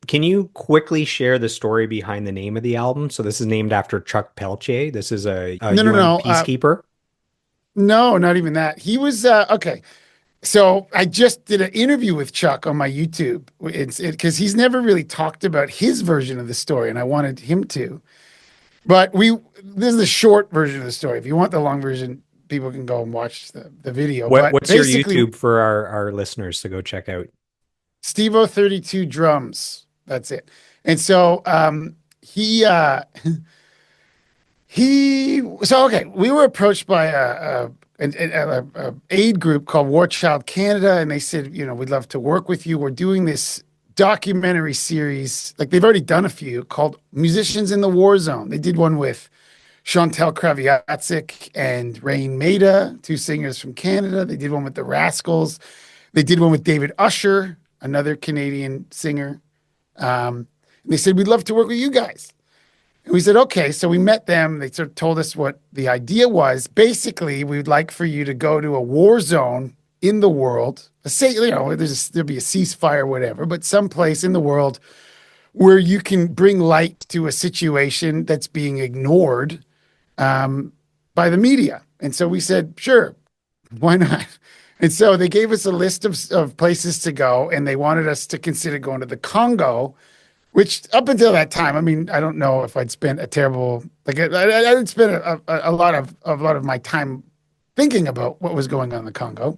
Can you quickly share the story behind the name of the album? So this is named after Chuck Peltier. This is a UN peacekeeper. No, not even that. He was okay. So I just did an interview with Chuck on my YouTube. It's because he's never really talked about his version of the story, and I wanted him to. But this is the short version of the story. If you want the long version, people can go and watch the video. What's your YouTube for our listeners to go check out? Stevo 32 drums. That's it. And so we were approached by an aid group called War Child Canada, and they said, we'd love to work with you. We're doing this documentary series, like they've already done a few, called Musicians in the War Zone. They did one with Chantal Kraviatzik and Rain Maida, two singers from Canada. They did one with the Rascals. They did one with David Usher, another Canadian singer. And they said, we'd love to work with you guys. And we said, okay. So we met them. They sort of told us what the idea was. Basically, we'd like for you to go to a war zone in the world. Say, there'll be a ceasefire, whatever, but someplace in the world where you can bring light to a situation that's being ignored by the media. And so we said, sure, why not? And so they gave us a list of places to go, and they wanted us to consider going to the Congo, which up until that time, I mean, I don't know if I'd spent a terrible, like I didn't spend a lot of my time thinking about what was going on in the Congo,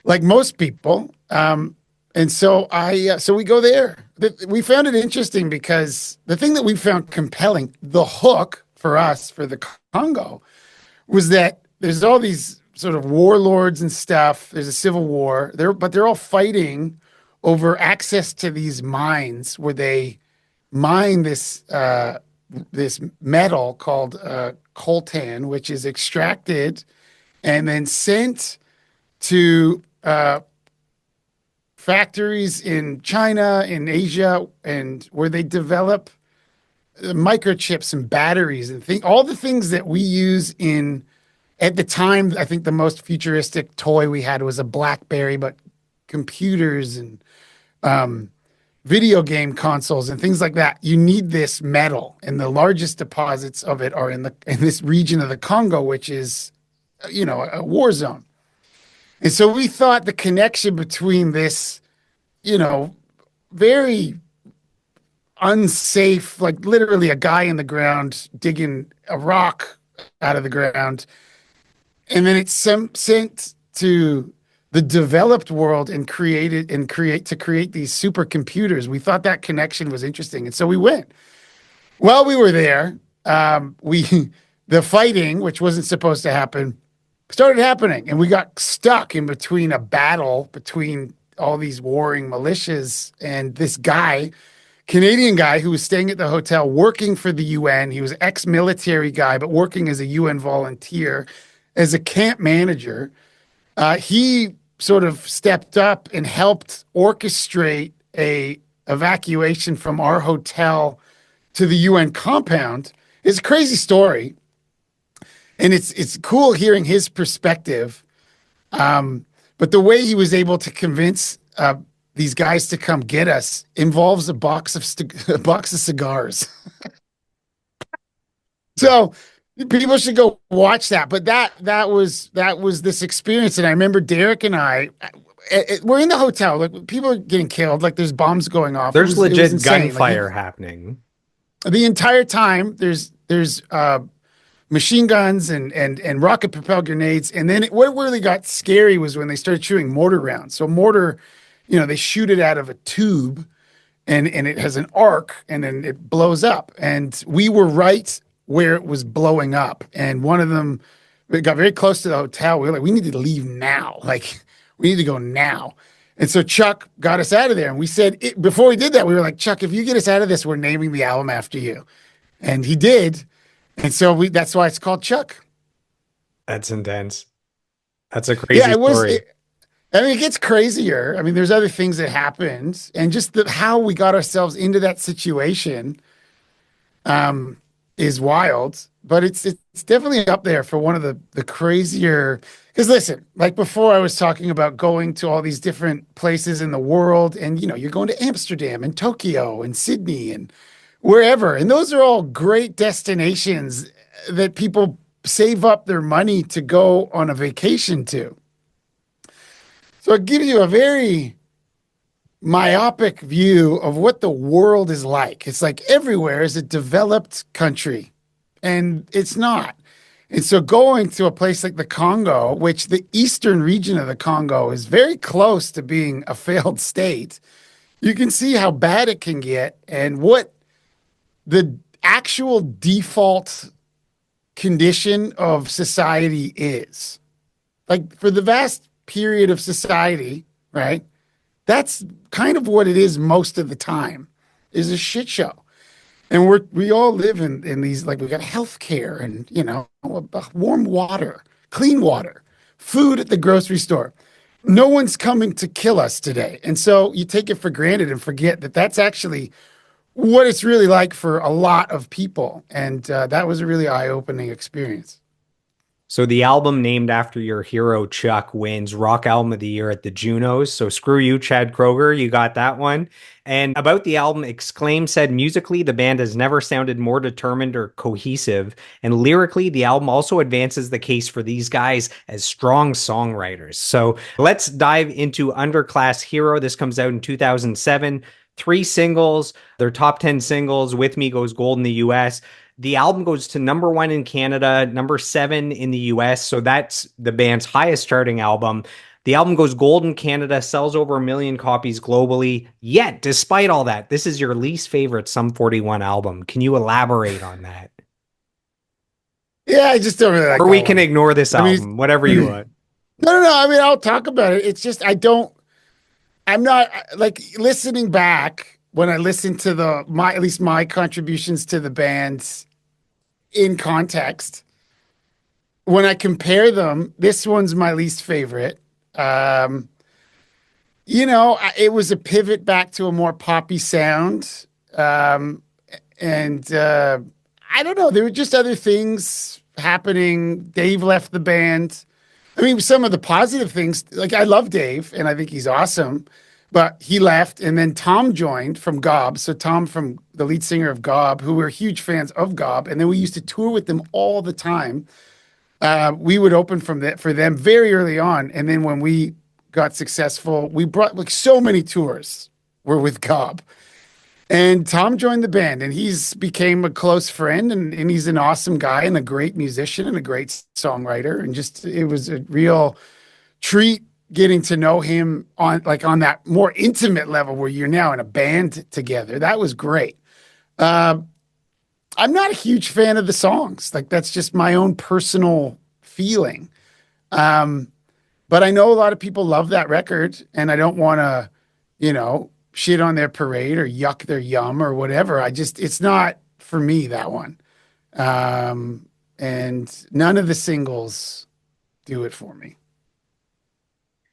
like most people. And so so we go there. We found it interesting because the thing that we found compelling, the hook for us for the Congo, was that there's all these sort of warlords and stuff. There's a civil war there, but they're all fighting over access to these mines where they mine this metal called coltan, which is extracted and then sent to factories in China, in Asia, and where they develop microchips and batteries and all the things that we use in, at the time, I think the most futuristic toy we had was a BlackBerry, but computers and video game consoles and things like that. You need this metal, and the largest deposits of it are in this region of the Congo, which is, a war zone. And so we thought the connection between this, very unsafe, like literally a guy in the ground digging a rock out of the ground, and then it's sent to the developed world and create these supercomputers. We thought that connection was interesting, and so we went. While we were there, the fighting, which wasn't supposed to happen, started happening, and we got stuck in between a battle between all these warring militias and this guy, Canadian guy, who was staying at the hotel working for the UN. He was an ex-military guy, but working as a UN volunteer, as a camp manager. He sort of stepped up and helped orchestrate a evacuation from our hotel to the UN compound. It's a crazy story. And it's cool hearing his perspective. But the way he was able to convince these guys to come get us involves a box of cigars. So people should go watch that. But that was this experience. And I remember Derek and I, we're in the hotel. Like, people are getting killed. Like, there's bombs going off. There's legit gunfire happening the entire time. There's machine guns and rocket propelled grenades. And then what really got scary was when they started shooting mortar rounds. So mortar, they shoot it out of a tube, and it has an arc, and then it blows up. And we were right where it was blowing up. And one of them, it got very close to the hotel. We were like, we need to leave now. Like, we need to go now. And so Chuck got us out of there. And we said, before we did that, we were like, Chuck, if you get us out of this, we're naming the album after you. And he did. And so that's why it's called Chuck. That's intense. That's a crazy story. It gets crazier. I mean, there's other things that happened, and just how we got ourselves into that situation is wild. But it's definitely up there for one of the crazier. Because listen, like before, I was talking about going to all these different places in the world, and you're going to Amsterdam and Tokyo and Sydney and wherever. And those are all great destinations that people save up their money to go on a vacation to. So it gives you a very myopic view of what the world is like. It's like everywhere is a developed country, and it's not. And so going to a place like the Congo, which the eastern region of the Congo is very close to being a failed state, you can see how bad it can get and what the actual default condition of society is. Like, for the vast period of society, right? That's kind of what it is most of the time, is a shit show. And we all live in these, like, we got healthcare and, warm water, clean water, food at the grocery store. No one's coming to kill us today. And so you take it for granted and forget that that's actually what it's really like for a lot of people. And that was a really eye-opening experience. So the album named after your hero Chuck wins Rock Album of the Year at the Junos. So screw you, Chad Kroger, you got that one. And about the album, Exclaim said musically the band has never sounded more determined or cohesive, and lyrically the album also advances the case for these guys as strong songwriters. So let's dive into Underclass Hero. This comes out in 2007. Three singles, their top 10 singles. With Me goes gold in the US. The album goes to number one in Canada, number seven in the US. So that's the band's highest charting album. The album goes gold in Canada, sells over 1 million copies globally. Yet, despite all that, this is your least favorite Sum 41 album. Can you elaborate on that? Yeah, I just don't really like Or that we can one. ignore this I album, mean, whatever you want. no. I mean, I'll talk about it. It's just I'm not like listening back when I listen to at least my contributions to the bands in context. When I compare them, this one's my least favorite. Um, it was a pivot back to a more poppy sound. And I don't know, there were just other things happening. Dave left the band. I mean, some of the positive things, like I love Dave and I think he's awesome, but he left and then Tom joined from Gob. So Tom from the lead singer of Gob, who were huge fans of Gob, and then we used to tour with them all the time. We would open for them very early on, and then when we got successful, we brought like so many tours were with Gob. And Tom joined the band and he's became a close friend and he's an awesome guy and a great musician and a great songwriter. And just it was a real treat getting to know him on that more intimate level where you're now in a band together. That was great. I'm not a huge fan of the songs. Like that's just my own personal feeling. But I know a lot of people love that record and I don't want to, shit on their parade or yuck their yum or whatever. It's not for me, that one. And none of the singles do it for me.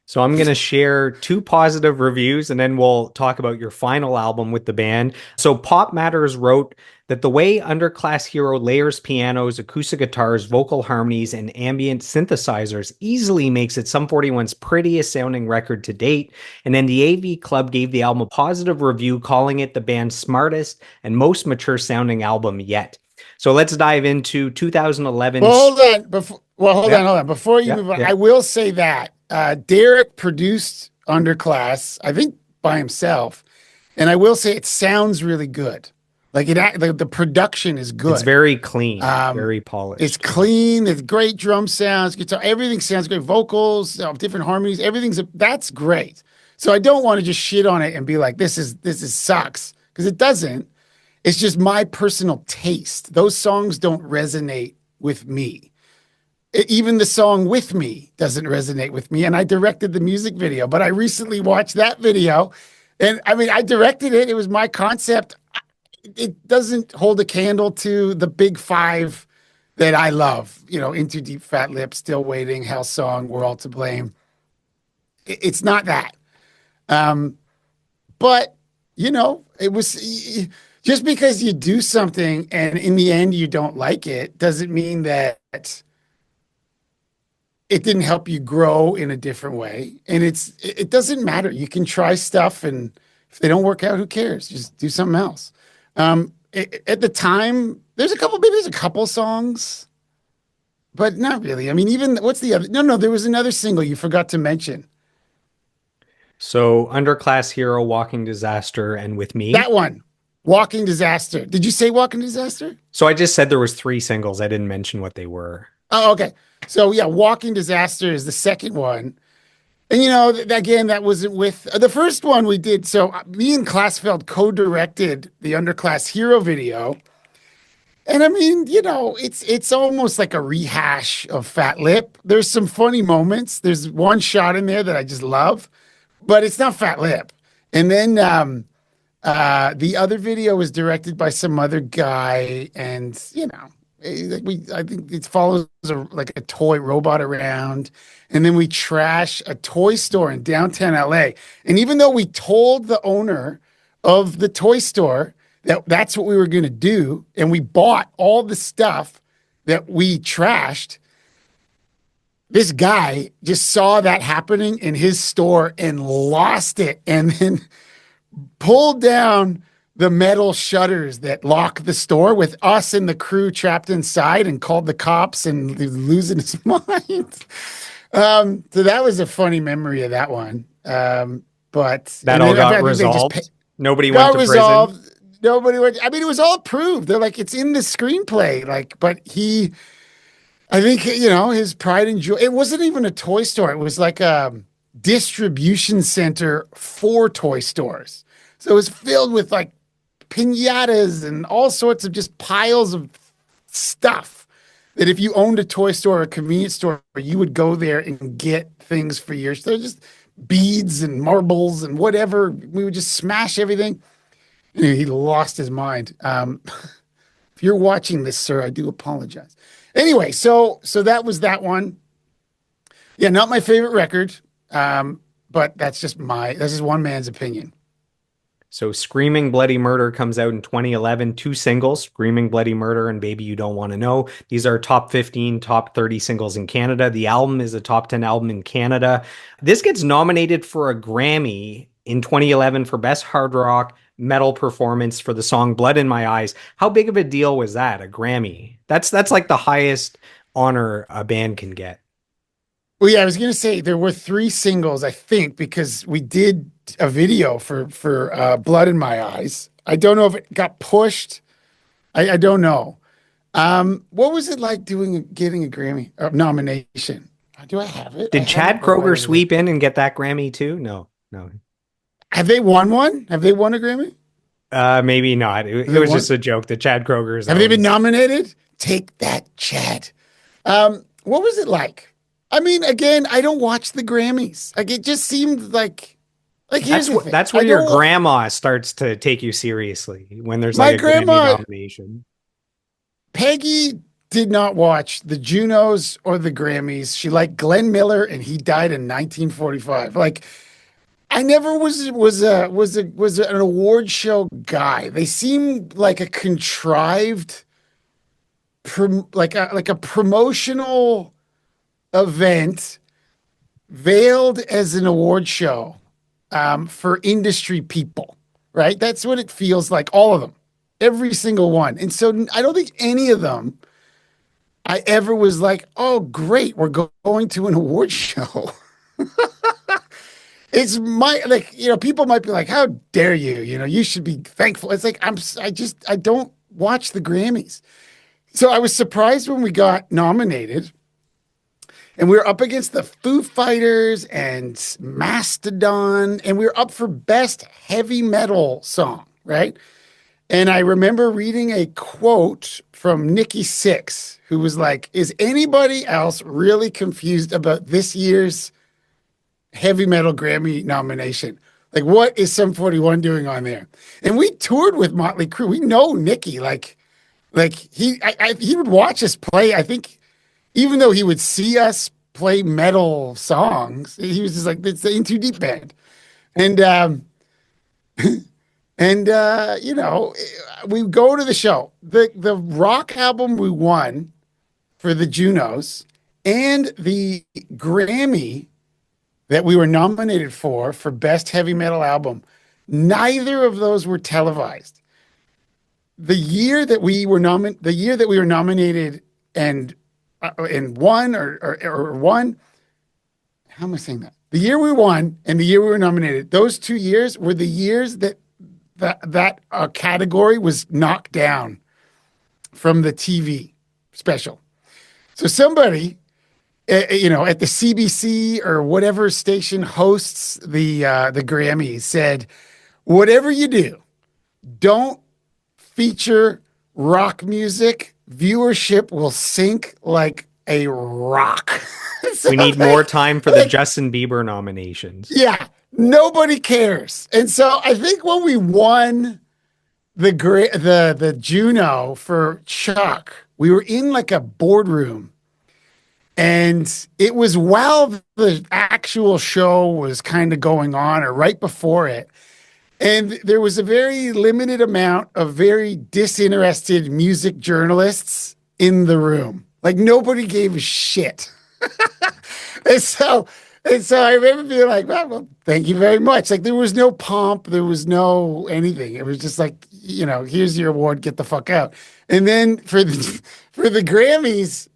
So I'm going to share two positive reviews and then we'll talk about your final album with the band. So Pop Matters wrote that the way Underclass Hero layers pianos, acoustic guitars, vocal harmonies, and ambient synthesizers easily makes it Sum 41's prettiest sounding record to date. And then the AV Club gave the album a positive review, calling it the band's smartest and most mature sounding album yet. So let's dive into 2011. Well, hold on. Hold on. Before you move on, yeah. I will say that Derek produced Underclass, I think by himself, and I will say it sounds really good. Like the production is good. It's very clean, very polished. It's clean. It's great drum sounds, guitar. Everything sounds great. Vocals, different harmonies. That's great. So I don't want to just shit on it and be like, this is sucks, because it doesn't. It's just my personal taste. Those songs don't resonate with me. Even the song With Me doesn't resonate with me. And I directed the music video, but I recently watched that video. And I mean, I directed it. It was my concept. It doesn't hold a candle to the big five that I love. Into Deep Fat Lips, Still Waiting, Hell Song, We're All to Blame. It's not that. But, it was... Just because you do something and in the end you don't like it doesn't mean that it didn't help you grow in a different way. And it doesn't matter. You can try stuff, and if they don't work out, who cares? Just do something else. At the time, there's a couple songs, but not really. I mean, even what's the other? No, there was another single you forgot to mention. So Underclass Hero, Walking Disaster, and With Me. That one. Walking Disaster. Did you say Walking Disaster? So I just said there was three singles. I didn't mention what they were. Oh, okay. So yeah, Walking Disaster is the second one. And again, that wasn't with the first one we did. So me and Klassfeld co-directed the Underclass Hero video. And I mean, it's almost like a rehash of Fat Lip. There's some funny moments. There's one shot in there that I just love, but it's not Fat Lip. And then the other video was directed by some other guy, and I think it follows a toy robot around, and then we trash a toy store in downtown LA. And even though we told the owner of the toy store that's what we were going to do. And we bought all the stuff that we trashed. This guy just saw that happening in his store and lost it, and then pulled down the metal shutters that lock the store with us and the crew trapped inside, and called the cops, and he was losing his mind. So that was a funny memory of that one. But That all got resolved. Nobody went to resolved. prison. Nobody went. I mean, it was all approved. They're like, it's in the screenplay. Like, but I think, his pride and joy. It wasn't even a toy store. It was like a distribution center for toy stores. So it was filled with like piñatas and all sorts of just piles of stuff that if you owned a toy store or a convenience store, you would go there and get things for yours. They're just beads and marbles and whatever. We would just smash everything. He lost his mind. If you're watching this, sir, I do apologize. Anyway, so that was that one. Yeah, not my favorite record, but that's just one man's opinion. So Screaming Bloody Murder comes out in 2011, 2 singles, Screaming Bloody Murder and Baby You Don't Want to Know. These are top 15, top 30 singles in Canada. The album is a top 10 album in Canada. This gets nominated for a Grammy in 2011 for Best Hard Rock Metal Performance for the song Blood in My Eyes. How big of a deal was that, a Grammy? That's like the highest honor a band can get. Well, yeah, I was going to say there were 3 singles, I think, because we did a video for Blood in My Eyes. I don't know if it got pushed. I don't know. What was it like getting a Grammy nomination? Do I have it? Did Chad Kroeger sweep in and get that Grammy too? No. Have they won one? Have they won a Grammy? Maybe not. It was just a joke that Chad Kroeger's. Have they been nominated? Take that, Chad. What was it like? I mean, again, I don't watch the Grammys. Like, it just seemed like that's where your grandma starts to take you seriously, when there's like a Grammy nomination. Peggy did not watch the Junos or the Grammys. She liked Glenn Miller, and he died in 1945. Like, I never was an award show guy. They seemed like a contrived, like a promotional event veiled as an award show for industry people, right? That's what it feels like. All of them, every single one. And so I don't think any of them I ever was like, oh, great, we're going to an award show. It's people might be like, how dare you? You should be thankful. It's like, I don't watch the Grammys. So I was surprised when we got nominated, and we were up against the Foo Fighters and Mastodon, and we were up for Best Heavy Metal Song, right? And I remember reading a quote from Nikki Sixx, who was like, is anybody else really confused about this year's heavy metal Grammy nomination? Like, what is Sum 41 doing on there? And we toured with Motley Crue. We know Nikki, like he would watch us play. I think even though he would see us play metal songs, he was just like, it's the In Too Deep band. And we go to the show. The rock album we won for the Junos and the Grammy that we were nominated for Best Heavy Metal Album, neither of those were televised. The year that we were nominated and won or won, how am I saying that? The year we won and the year we were nominated, those 2 years were the years that category was knocked down from the TV special. So somebody, at the CBC or whatever station hosts the Grammys said, whatever you do, don't feature rock music. Viewership will sink like a rock. So we need more time for the Justin Bieber nominations. Yeah, nobody cares. And so I think when we won the Juno for Chuck, we were in like a boardroom, and it was while the actual show was kind of going on or right before it. And there was a very limited amount of very disinterested music journalists in the room. Like nobody gave a shit. And so, and so I remember being like, well, thank you very much. Like there was no pomp, there was no anything. It was just like, here's your award, get the fuck out. And then for the for the Grammys,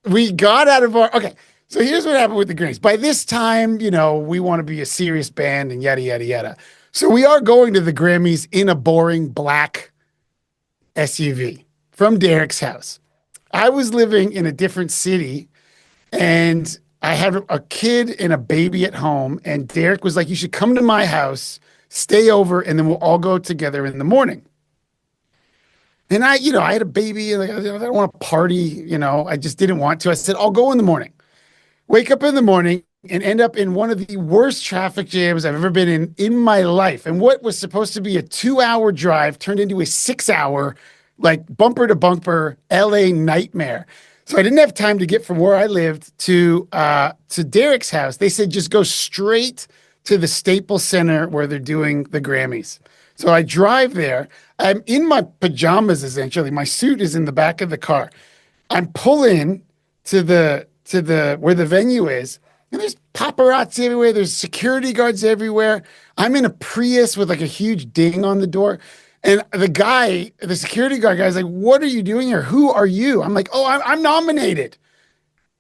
we got out of our okay. So here's what happened with the Grammys. By this time, we want to be a serious band and yada yada yada. So we are going to the Grammys in a boring black SUV from Derek's house. I was living in a different city and I had a kid and a baby at home. And Derek was like, you should come to my house, stay over, and then we'll all go together in the morning. And I had a baby and I don't want to party, I just didn't want to. I said, I'll go in the morning. Wake up in the morning and end up in one of the worst traffic jams I've ever been in my life. And what was supposed to be a 2-hour drive turned into a 6-hour, like bumper to bumper LA nightmare. So I didn't have time to get from where I lived to Derek's house. They said, just go straight to the Staples Center where they're doing the Grammys. So I drive there. I'm in my pajamas, essentially. My suit is in the back of the car. I'm pulling to the where the venue is, and there's paparazzi everywhere. There's security guards everywhere. I'm in a Prius with like a huge ding on the door. And the security guard guy's like, what are you doing here? Who are you? I'm like, oh, I'm nominated.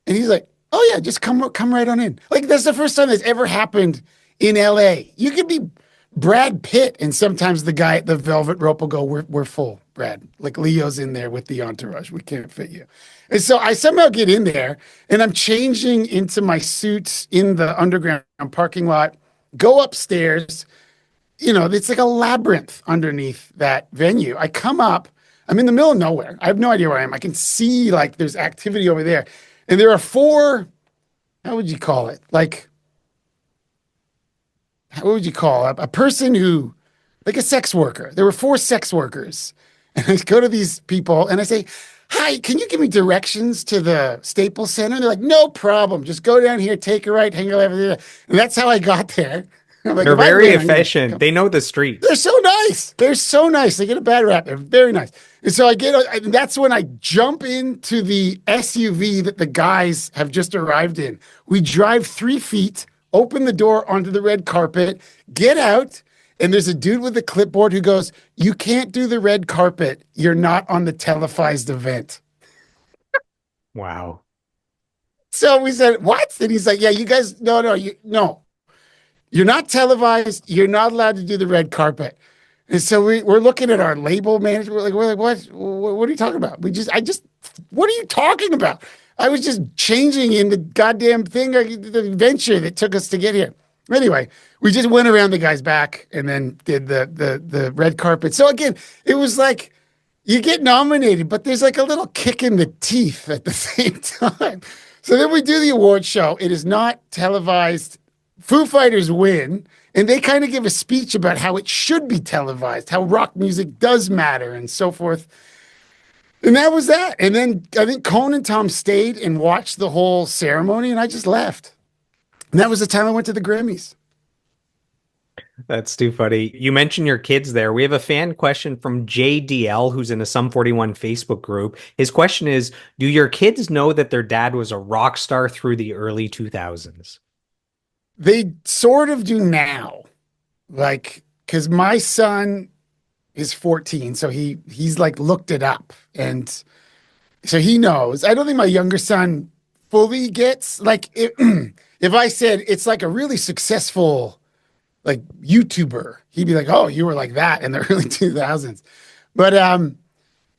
And he's like, oh yeah, just come right on in. Like that's the first time that's ever happened in LA. You could be Brad Pitt, and sometimes the guy at the velvet rope will go, we're full, Brad. Like Leo's in there with the entourage. We can't fit you. And so I somehow get in there and I'm changing into my suits in the underground parking lot, go upstairs. It's like a labyrinth underneath that venue. I come up, I'm in the middle of nowhere. I have no idea where I am. I can see like there's activity over there. And there are four, how would you call it? Like, what would you call a person who, like a sex worker? There were four sex workers. And I go to these people and I say, hi, can you give me directions to the Staples Center? And they're like, no problem. Just go down here, take a right, hang out over there. And that's how I got there. I'm like, They're very efficient. They know the streets. They're so nice. They're so nice. They get a bad rap. They're very nice. And so that's when I jump into the SUV that the guys have just arrived in. We drive 3 feet, open the door onto the red carpet, get out, and there's a dude with a clipboard who goes, you can't do the red carpet. You're not on the televised event. Wow. So we said, what? And he's like, yeah, you guys, no. You're not televised. You're not allowed to do the red carpet. And so we're looking at our label manager. We're like, what are you talking about? What are you talking about? I was just changing in the goddamn thing, the adventure that took us to get here. Anyway, we just went around the guy's back and then did the red carpet. So again, it was like you get nominated, but there's like a little kick in the teeth at the same time. So then we do the award show. It is not televised. Foo Fighters win, and they kind of give a speech about how it should be televised, how rock music does matter, and so forth. And that was that. And then I think Conan and Tom stayed and watched the whole ceremony, and I just left. And that was the time I went to the Grammys. That's too funny. You mentioned your kids there. We have a fan question from JDL, who's in a Sum 41 Facebook group. His question is, do your kids know that their dad was a rock star through the early 2000s? They sort of do now, like, because my son is 14, so he's like looked it up, and so he knows. I don't think my younger son fully gets like if I said it's like a really successful like YouTuber, he'd be like, "Oh, you were like that in the early 2000s," but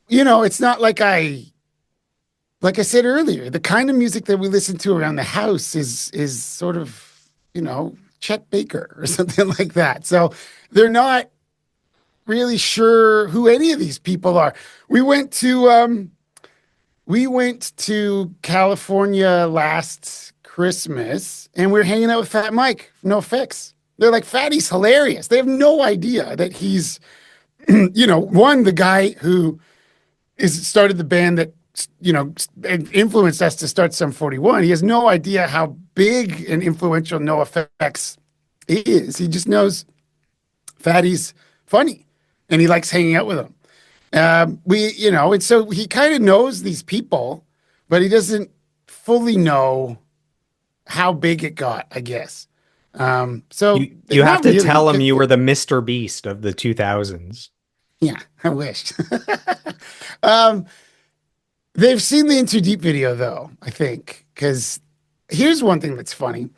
it's not like like I said earlier, the kind of music that we listen to around the house is sort of, Chet Baker or something like that. So they're not really sure who any of these people are. We went to California last Christmas and we were hanging out with Fat Mike, No Effects. They're like, Fatty's hilarious. They have no idea that he's, one, the guy who started the band that, influenced us to start Sum 41. He has no idea how big and influential No Effects is. He just knows Fatty's funny, and he likes hanging out with them. And so he kind of knows these people, but he doesn't fully know how big it got, I guess. So You have not to really. tell him you were the Mr. Beast of the 2000s. Yeah, I wish. um, they've seen the In Too Deep video though, I think, because here's one thing that's funny.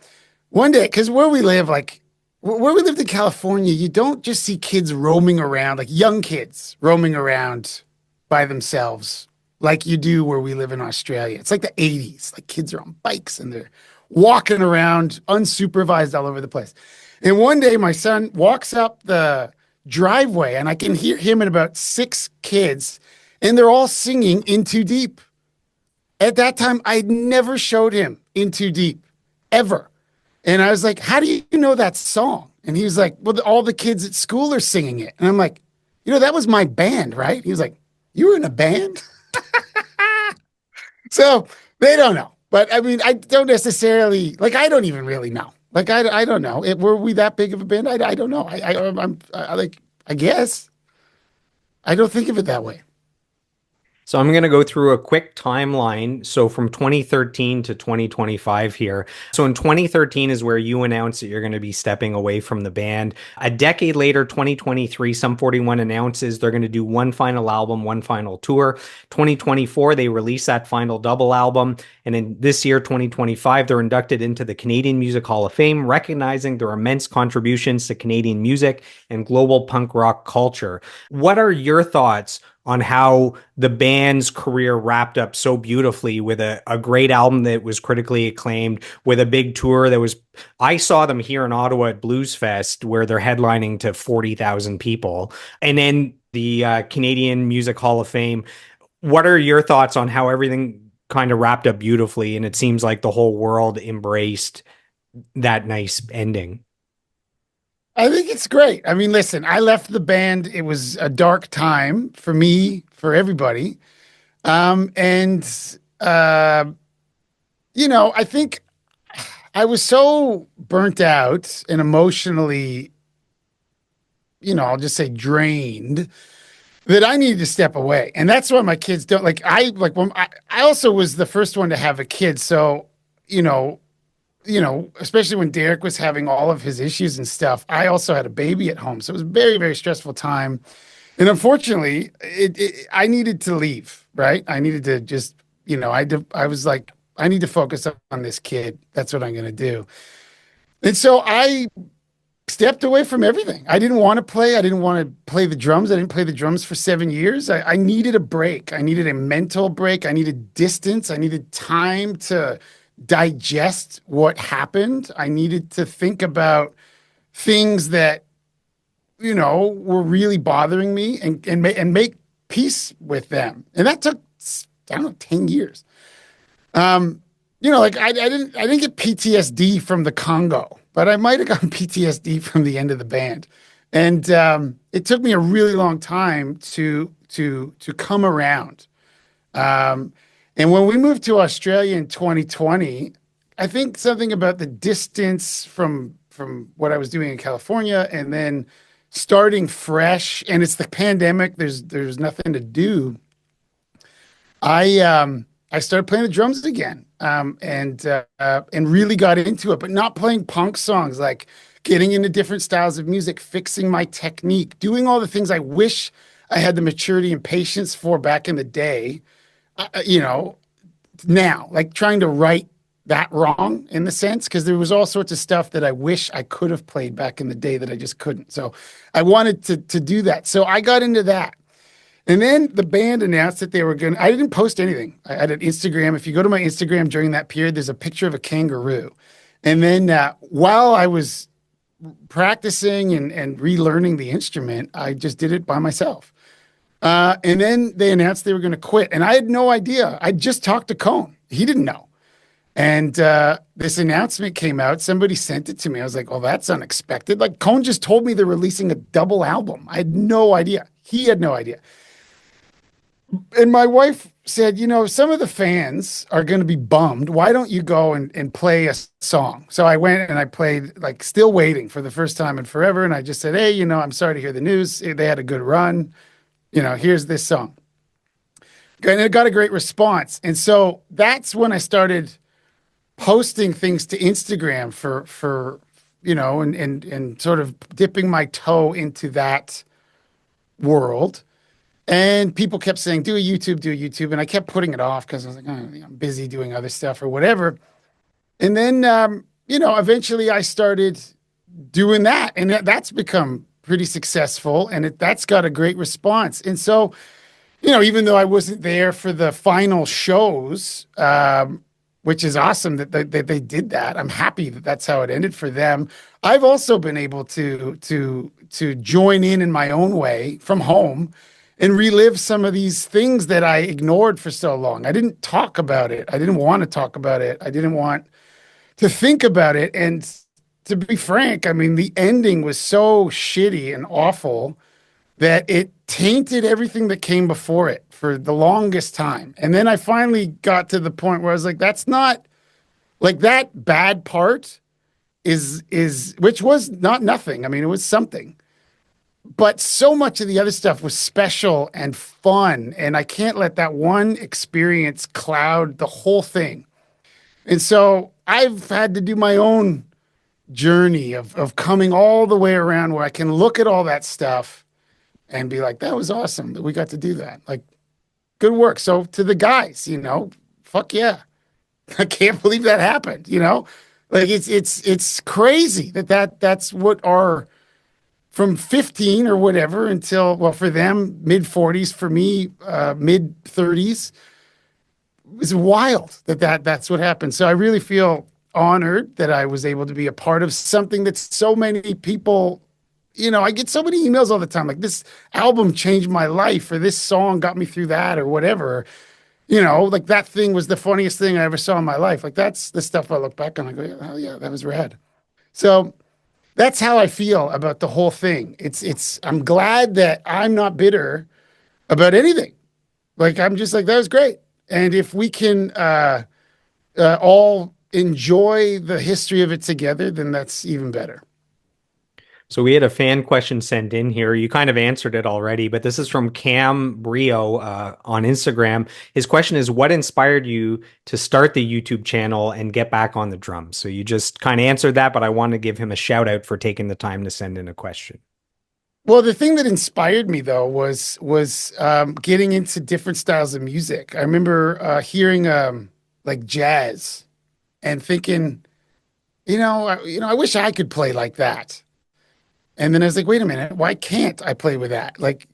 One day, because where we live, like where we lived in California, you don't just see kids roaming around, like young kids roaming around by themselves, like you do where we live in Australia. It's like the 80s. Like kids are on bikes and they're walking around unsupervised all over the place. And one day, my son walks up the driveway, and I can hear him and about six kids, and they're all singing In Too Deep. At that time, I never showed him In Too Deep, ever. And I was like, how do you know that song? And he was like, well, all the kids at school are singing it. And I'm like, that was my band, right? He was like, you were in a band? So they don't know. But I mean, I don't necessarily, like, I don't even really know. Like, I don't know. Were we that big of a band? I don't know. I guess. I don't think of it that way. So I'm going to go through a quick timeline. So from 2013 to 2025 here. So in 2013 is where you announced that you're going to be stepping away from the band. A decade later, 2023, Sum 41 announces they're going to do one final album, one final tour. 2024, they release that final double album. And in this year, 2025, they're inducted into the Canadian Music Hall of Fame, recognizing their immense contributions to Canadian music and global punk rock culture. What are your thoughts on how the band's career wrapped up so beautifully with a great album that was critically acclaimed, with a big tour that was, I saw them here in Ottawa at Blues Fest where they're headlining to 40,000 people, and then the Canadian Music Hall of Fame. What are your thoughts on how everything kind of wrapped up beautifully, and it seems like the whole world embraced that nice ending? I think it's great. I mean, listen, I left the band. It was a dark time for me, for everybody. And I think I was so burnt out and emotionally, I'll just say drained, that I needed to step away. And that's why my kids don't I also was the first one to have a kid. So, you know, especially when Derek was having all of his issues and stuff, I also had a baby at home. So it was a very, very stressful time. And unfortunately, I needed to leave, right? I needed to just, I was like, I need to focus on this kid. That's what I'm going to do. And so I stepped away from everything. I didn't want to play. I didn't want to play the drums. I didn't play the drums for 7 years. I needed a break. I needed a mental break. I needed distance. I needed time to digest what happened. I needed to think about things that, were really bothering me and make peace with them. And that took, I don't know, 10 years. I didn't get PTSD from the Congo, but I might have gotten PTSD from the end of the band. And it took me a really long time to come around. And when we moved to Australia in 2020, I think something about the distance from what I was doing in California and then starting fresh, and it's the pandemic, there's nothing to do. I started playing the drums again, and really got into it, but not playing punk songs, like getting into different styles of music, fixing my technique, doing all the things I wish I had the maturity and patience for back in the day. Now, like trying to right that wrong in the sense, because there was all sorts of stuff that I wish I could have played back in the day that I just couldn't. So I wanted to do that. So I got into that. And then the band announced that they were going to, I didn't post anything. I had an Instagram. If you go to my Instagram during that period, there's a picture of a kangaroo. And then while I was practicing and relearning the instrument, I just did it by myself. And then they announced they were going to quit. And I had no idea. I just talked to Cone. He didn't know. And this announcement came out. Somebody sent it to me. I was like, oh, that's unexpected. Like, Cone just told me they're releasing a double album. I had no idea. He had no idea. And my wife said, some of the fans are going to be bummed. Why don't you go and play a song? So I went and I played like Still Waiting for the first time in forever. And I just said, hey, I'm sorry to hear the news. They had a good run. Here's this song. And it got a great response. And so that's when I started posting things to Instagram and sort of dipping my toe into that world. And people kept saying, do a YouTube. And I kept putting it off because I was like, oh, I'm busy doing other stuff or whatever. And then, eventually I started doing that. And that's become pretty successful. And that's got a great response. And so, even though I wasn't there for the final shows, which is awesome that they did that. I'm happy that that's how it ended for them. I've also been able to join in my own way from home and relive some of these things that I ignored for so long. I didn't talk about it. I didn't want to talk about it. I didn't want to think about it. And to be frank, I mean, the ending was so shitty and awful that it tainted everything that came before it for the longest time. And then I finally got to the point where I was like, that's not like that bad part is which was not nothing. I mean, it was something. But so much of the other stuff was special and fun. And I can't let that one experience cloud the whole thing. And so I've had to do my own journey of coming all the way around where I can look at all that stuff and be like, that was awesome that we got to do that. Like, good work. So to the guys, fuck yeah. I can't believe that happened, Like it's crazy that's what our from 15 or whatever until, well, for them, mid 40s, for me, mid 30s. It's wild that's what happened. So I really feel honored that I was able to be a part of something that so many people, I get so many emails all the time, like this album changed my life, or this song got me through that, or whatever. Like that thing was the funniest thing I ever saw in my life. Like that's the stuff I look back on. I go, oh yeah, that was rad. So that's how I feel about the whole thing. I'm glad that I'm not bitter about anything. Like, I'm just like, that was great. And if we can all enjoy the history of it together, then that's even better. So we had a fan question sent in here. You kind of answered it already, but this is from Cam Brio on Instagram. His question is, what inspired you to start the YouTube channel and get back on the drums? So you just kind of answered that, but I want to give him a shout out for taking the time to send in a question. Well, the thing that inspired me though was getting into different styles of music. I remember hearing like jazz and thinking, I wish I could play like that. And then I was like, wait a minute, why can't I play with that? Like,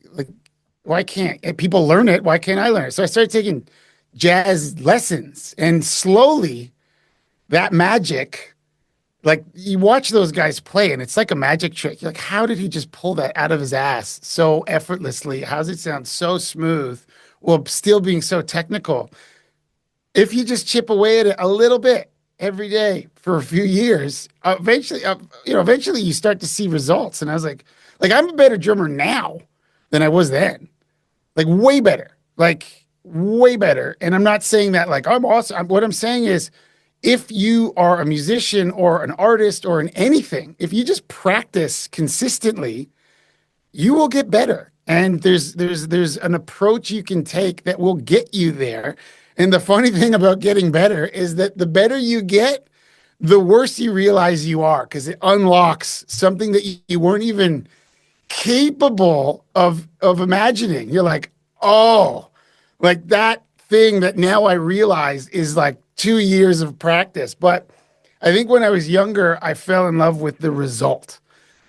why can't people learn it? Why can't I learn it? So I started taking jazz lessons, and slowly that magic, like you watch those guys play and it's like a magic trick. You're like, how did he just pull that out of his ass so effortlessly? How does it sound so smooth while still being so technical? If you just chip away at it a little bit every day for a few years, eventually you start to see results. And I was like I'm a better drummer now than I was then, like way better, like way better. And I'm not saying that like I'm awesome. What I'm saying is, if you are a musician or an artist or in anything, if you just practice consistently, you will get better. And there's an approach you can take that will get you there. And the funny thing about getting better is that the better you get, the worse you realize you are, because it unlocks something that you weren't even capable of imagining. You're like, oh, like that thing that now I realize is like 2 years of practice. But I think when I was younger, I fell in love with the result.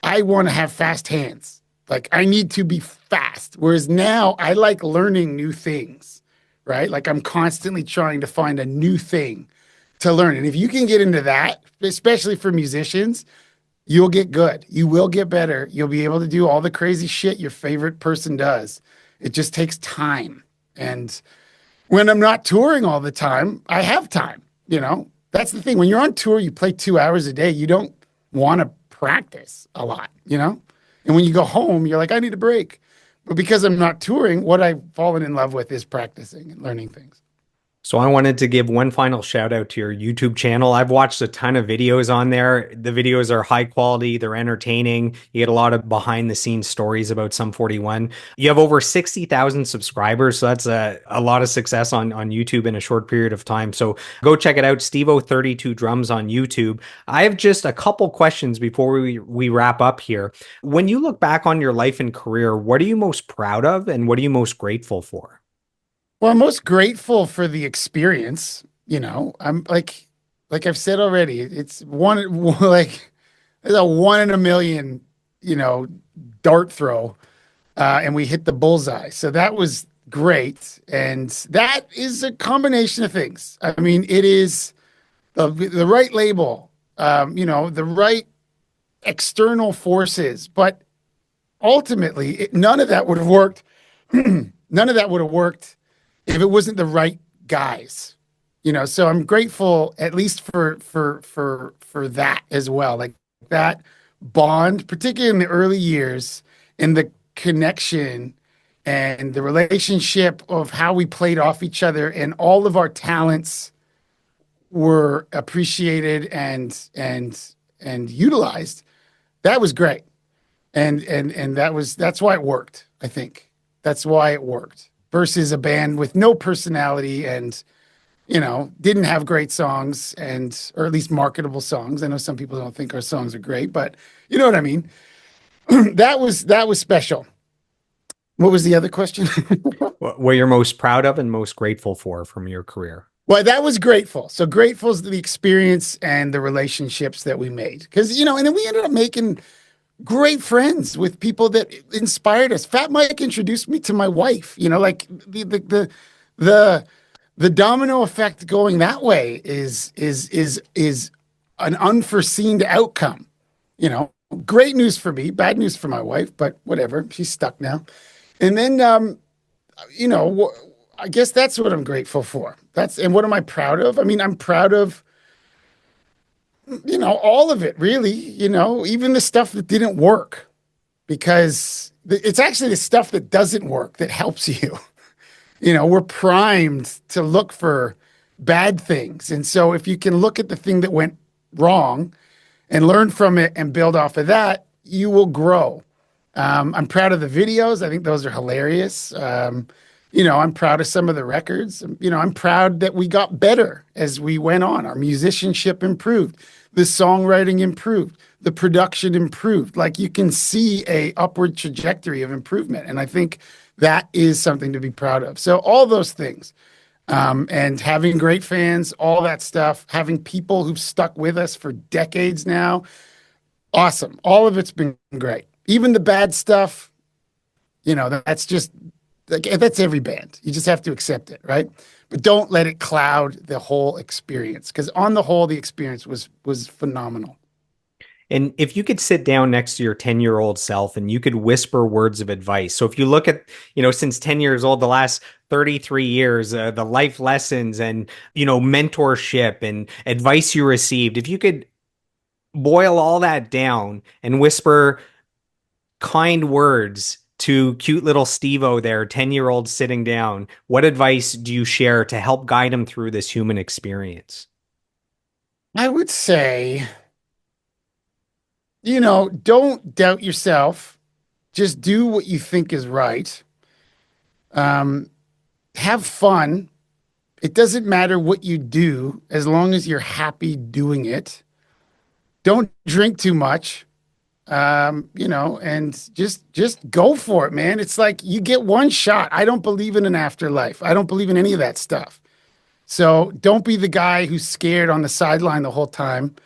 I want to have fast hands. Like I need to be fast. Whereas now I like learning new things, right? Like I'm constantly trying to find a new thing to learn. And if you can get into that, especially for musicians, you'll get good. You will get better. You'll be able to do all the crazy shit your favorite person does. It just takes time. And when I'm not touring all the time, I have time, That's the thing. When you're on tour, you play 2 hours a day. You don't want to practice a lot, And when you go home, you're like, I need a break. But because I'm not touring, what I've fallen in love with is practicing and learning things. So I wanted to give one final shout out to your YouTube channel. I've watched a ton of videos on there. The videos are high quality, they're entertaining. You get a lot of behind the scenes stories about Sum 41. You have over 60,000 subscribers, so that's a lot of success on YouTube in a short period of time. So go check it out, Stevo 32 Drums on YouTube. I have just a couple questions before we wrap up here. When you look back on your life and career, what are you most proud of and what are you most grateful for? Well, I'm most grateful for the experience. I'm like I've said already, it's one like it's a 1 in a million, you know, dart throw, and we hit the bullseye. So that was great, and that is a combination of things. I mean, it is the right label, the right external forces, but ultimately, none of that would have worked. None of that would have worked if it wasn't the right guys. So I'm grateful at least for that as well. Like that bond, particularly in the early years, and the connection and the relationship of how we played off each other and all of our talents were appreciated and utilized. That was great. And that's why it worked, I think. That's why it worked versus a band with no personality and didn't have great songs or at least marketable songs. I know some people don't think our songs are great, but you know what I mean. That was special. What was the other question? What you're most proud of and most grateful for from your career? Well, that was grateful. So grateful is the experience and the relationships that we made. Because, and then we ended up making great friends with people that inspired us. Fat Mike introduced me to my wife. Like the domino effect going that way is an unforeseen outcome. Great news for me, bad news for my wife, but whatever. She's stuck now. And then I guess that's what I'm grateful for. And what am I proud of? I mean, I'm proud of all of it, really, even the stuff that didn't work, because it's actually the stuff that doesn't work that helps you. We're primed to look for bad things. And so if you can look at the thing that went wrong and learn from it and build off of that, you will grow. I'm proud of the videos. I think those are hilarious. I'm proud of some of the records. I'm proud that we got better as we went on. Our musicianship improved. The songwriting improved. The production improved. Like you can see a upward trajectory of improvement. And I think that is something to be proud of. So all those things, and having great fans, all that stuff, having people who've stuck with us for decades now. Awesome. All of it's been great. Even the bad stuff, that's just that's every band. You just have to accept it, right? But don't let it cloud the whole experience, because on the whole, the experience was phenomenal. And if you could sit down next to your 10-year-old self and you could whisper words of advice. So if you look at, since 10 years old, the last 33 years, the life lessons and, mentorship and advice you received, if you could boil all that down and whisper kind words to cute little Stevo there, 10-year-old sitting down, what advice do you share to help guide him through this human experience? I would say, don't doubt yourself. Just do what you think is right. Have fun. It doesn't matter what you do as long as you're happy doing it. Don't drink too much. And just go for it, man. It's like you get one shot. I don't believe in an afterlife. I don't believe in any of that stuff. So don't be the guy who's scared on the sideline the whole time.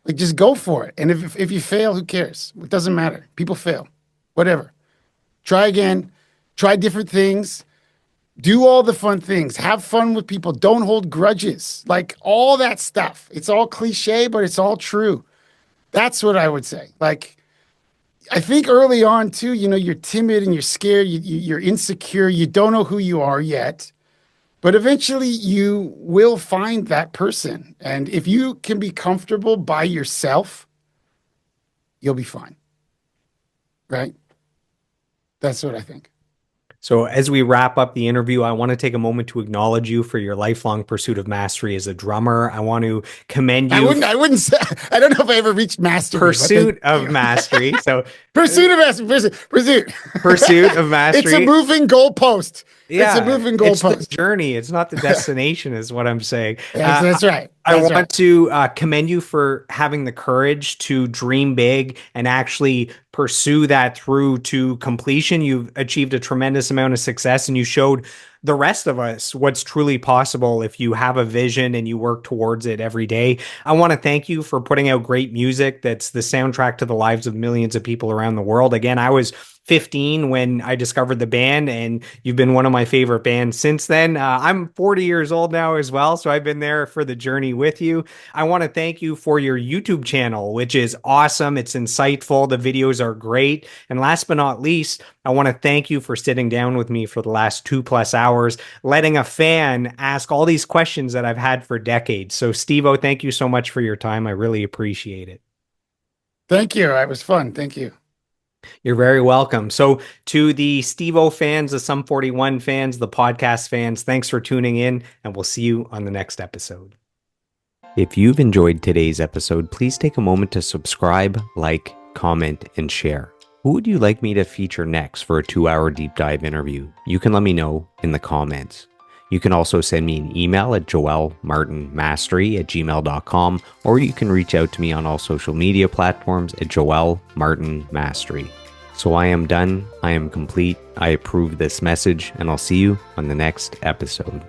Like just go for it. And if you fail, who cares? It doesn't matter. People fail. Whatever. Try again. Try different things. Do all the fun things. Have fun with people. Don't hold grudges. Like all that stuff. It's all cliche, but it's all true. That's what I would say. Like, I think early on too, you're timid and you're scared, you're insecure, you don't know who you are yet, but eventually you will find that person. And if you can be comfortable by yourself, you'll be fine. Right? That's what I think. So, as we wrap up the interview, I want to take a moment to acknowledge you for your lifelong pursuit of mastery as a drummer. I want to commend you. I wouldn't say, I don't know if I ever reached mastery. Pursuit of mastery. So, pursuit of mastery. Pursuit of mastery. It's a moving goalpost. Yeah, it's a moving goalpost. It's the journey. It's not the destination, is what I'm saying. That's right. I want to commend you for having the courage to dream big and actually pursue that through to completion. You've achieved a tremendous amount of success, and you showed the rest of us what's truly possible if you have a vision and you work towards it every day. I want to thank you for putting out great music that's the soundtrack to the lives of millions of people around the world. Again, I was 15 when I discovered the band, and you've been one of my favorite bands since then. I'm 40 years old now as well, so I've been there for the journey with you. I want to thank you for your YouTube channel, which is awesome. It's insightful. The videos are great. And last but not least, I want to thank you for sitting down with me for the last 2+ hours, letting a fan ask all these questions that I've had for decades. So, Stevo, thank you so much for your time. I really appreciate it. Thank you. It was fun. Thank you. You're very welcome. So to the Stevo fans, the Sum 41 fans, the podcast fans, thanks for tuning in, and we'll see you on the next episode. If you've enjoyed today's episode, please take a moment to subscribe, like, comment, and share. Who would you like me to feature next for a 2-hour deep dive interview? You can let me know in the comments. You can also send me an email at joelmartinmastery@gmail.com, or you can reach out to me on all social media platforms at joelmartinmastery. So I am done. I am complete. I approve this message, and I'll see you on the next episode.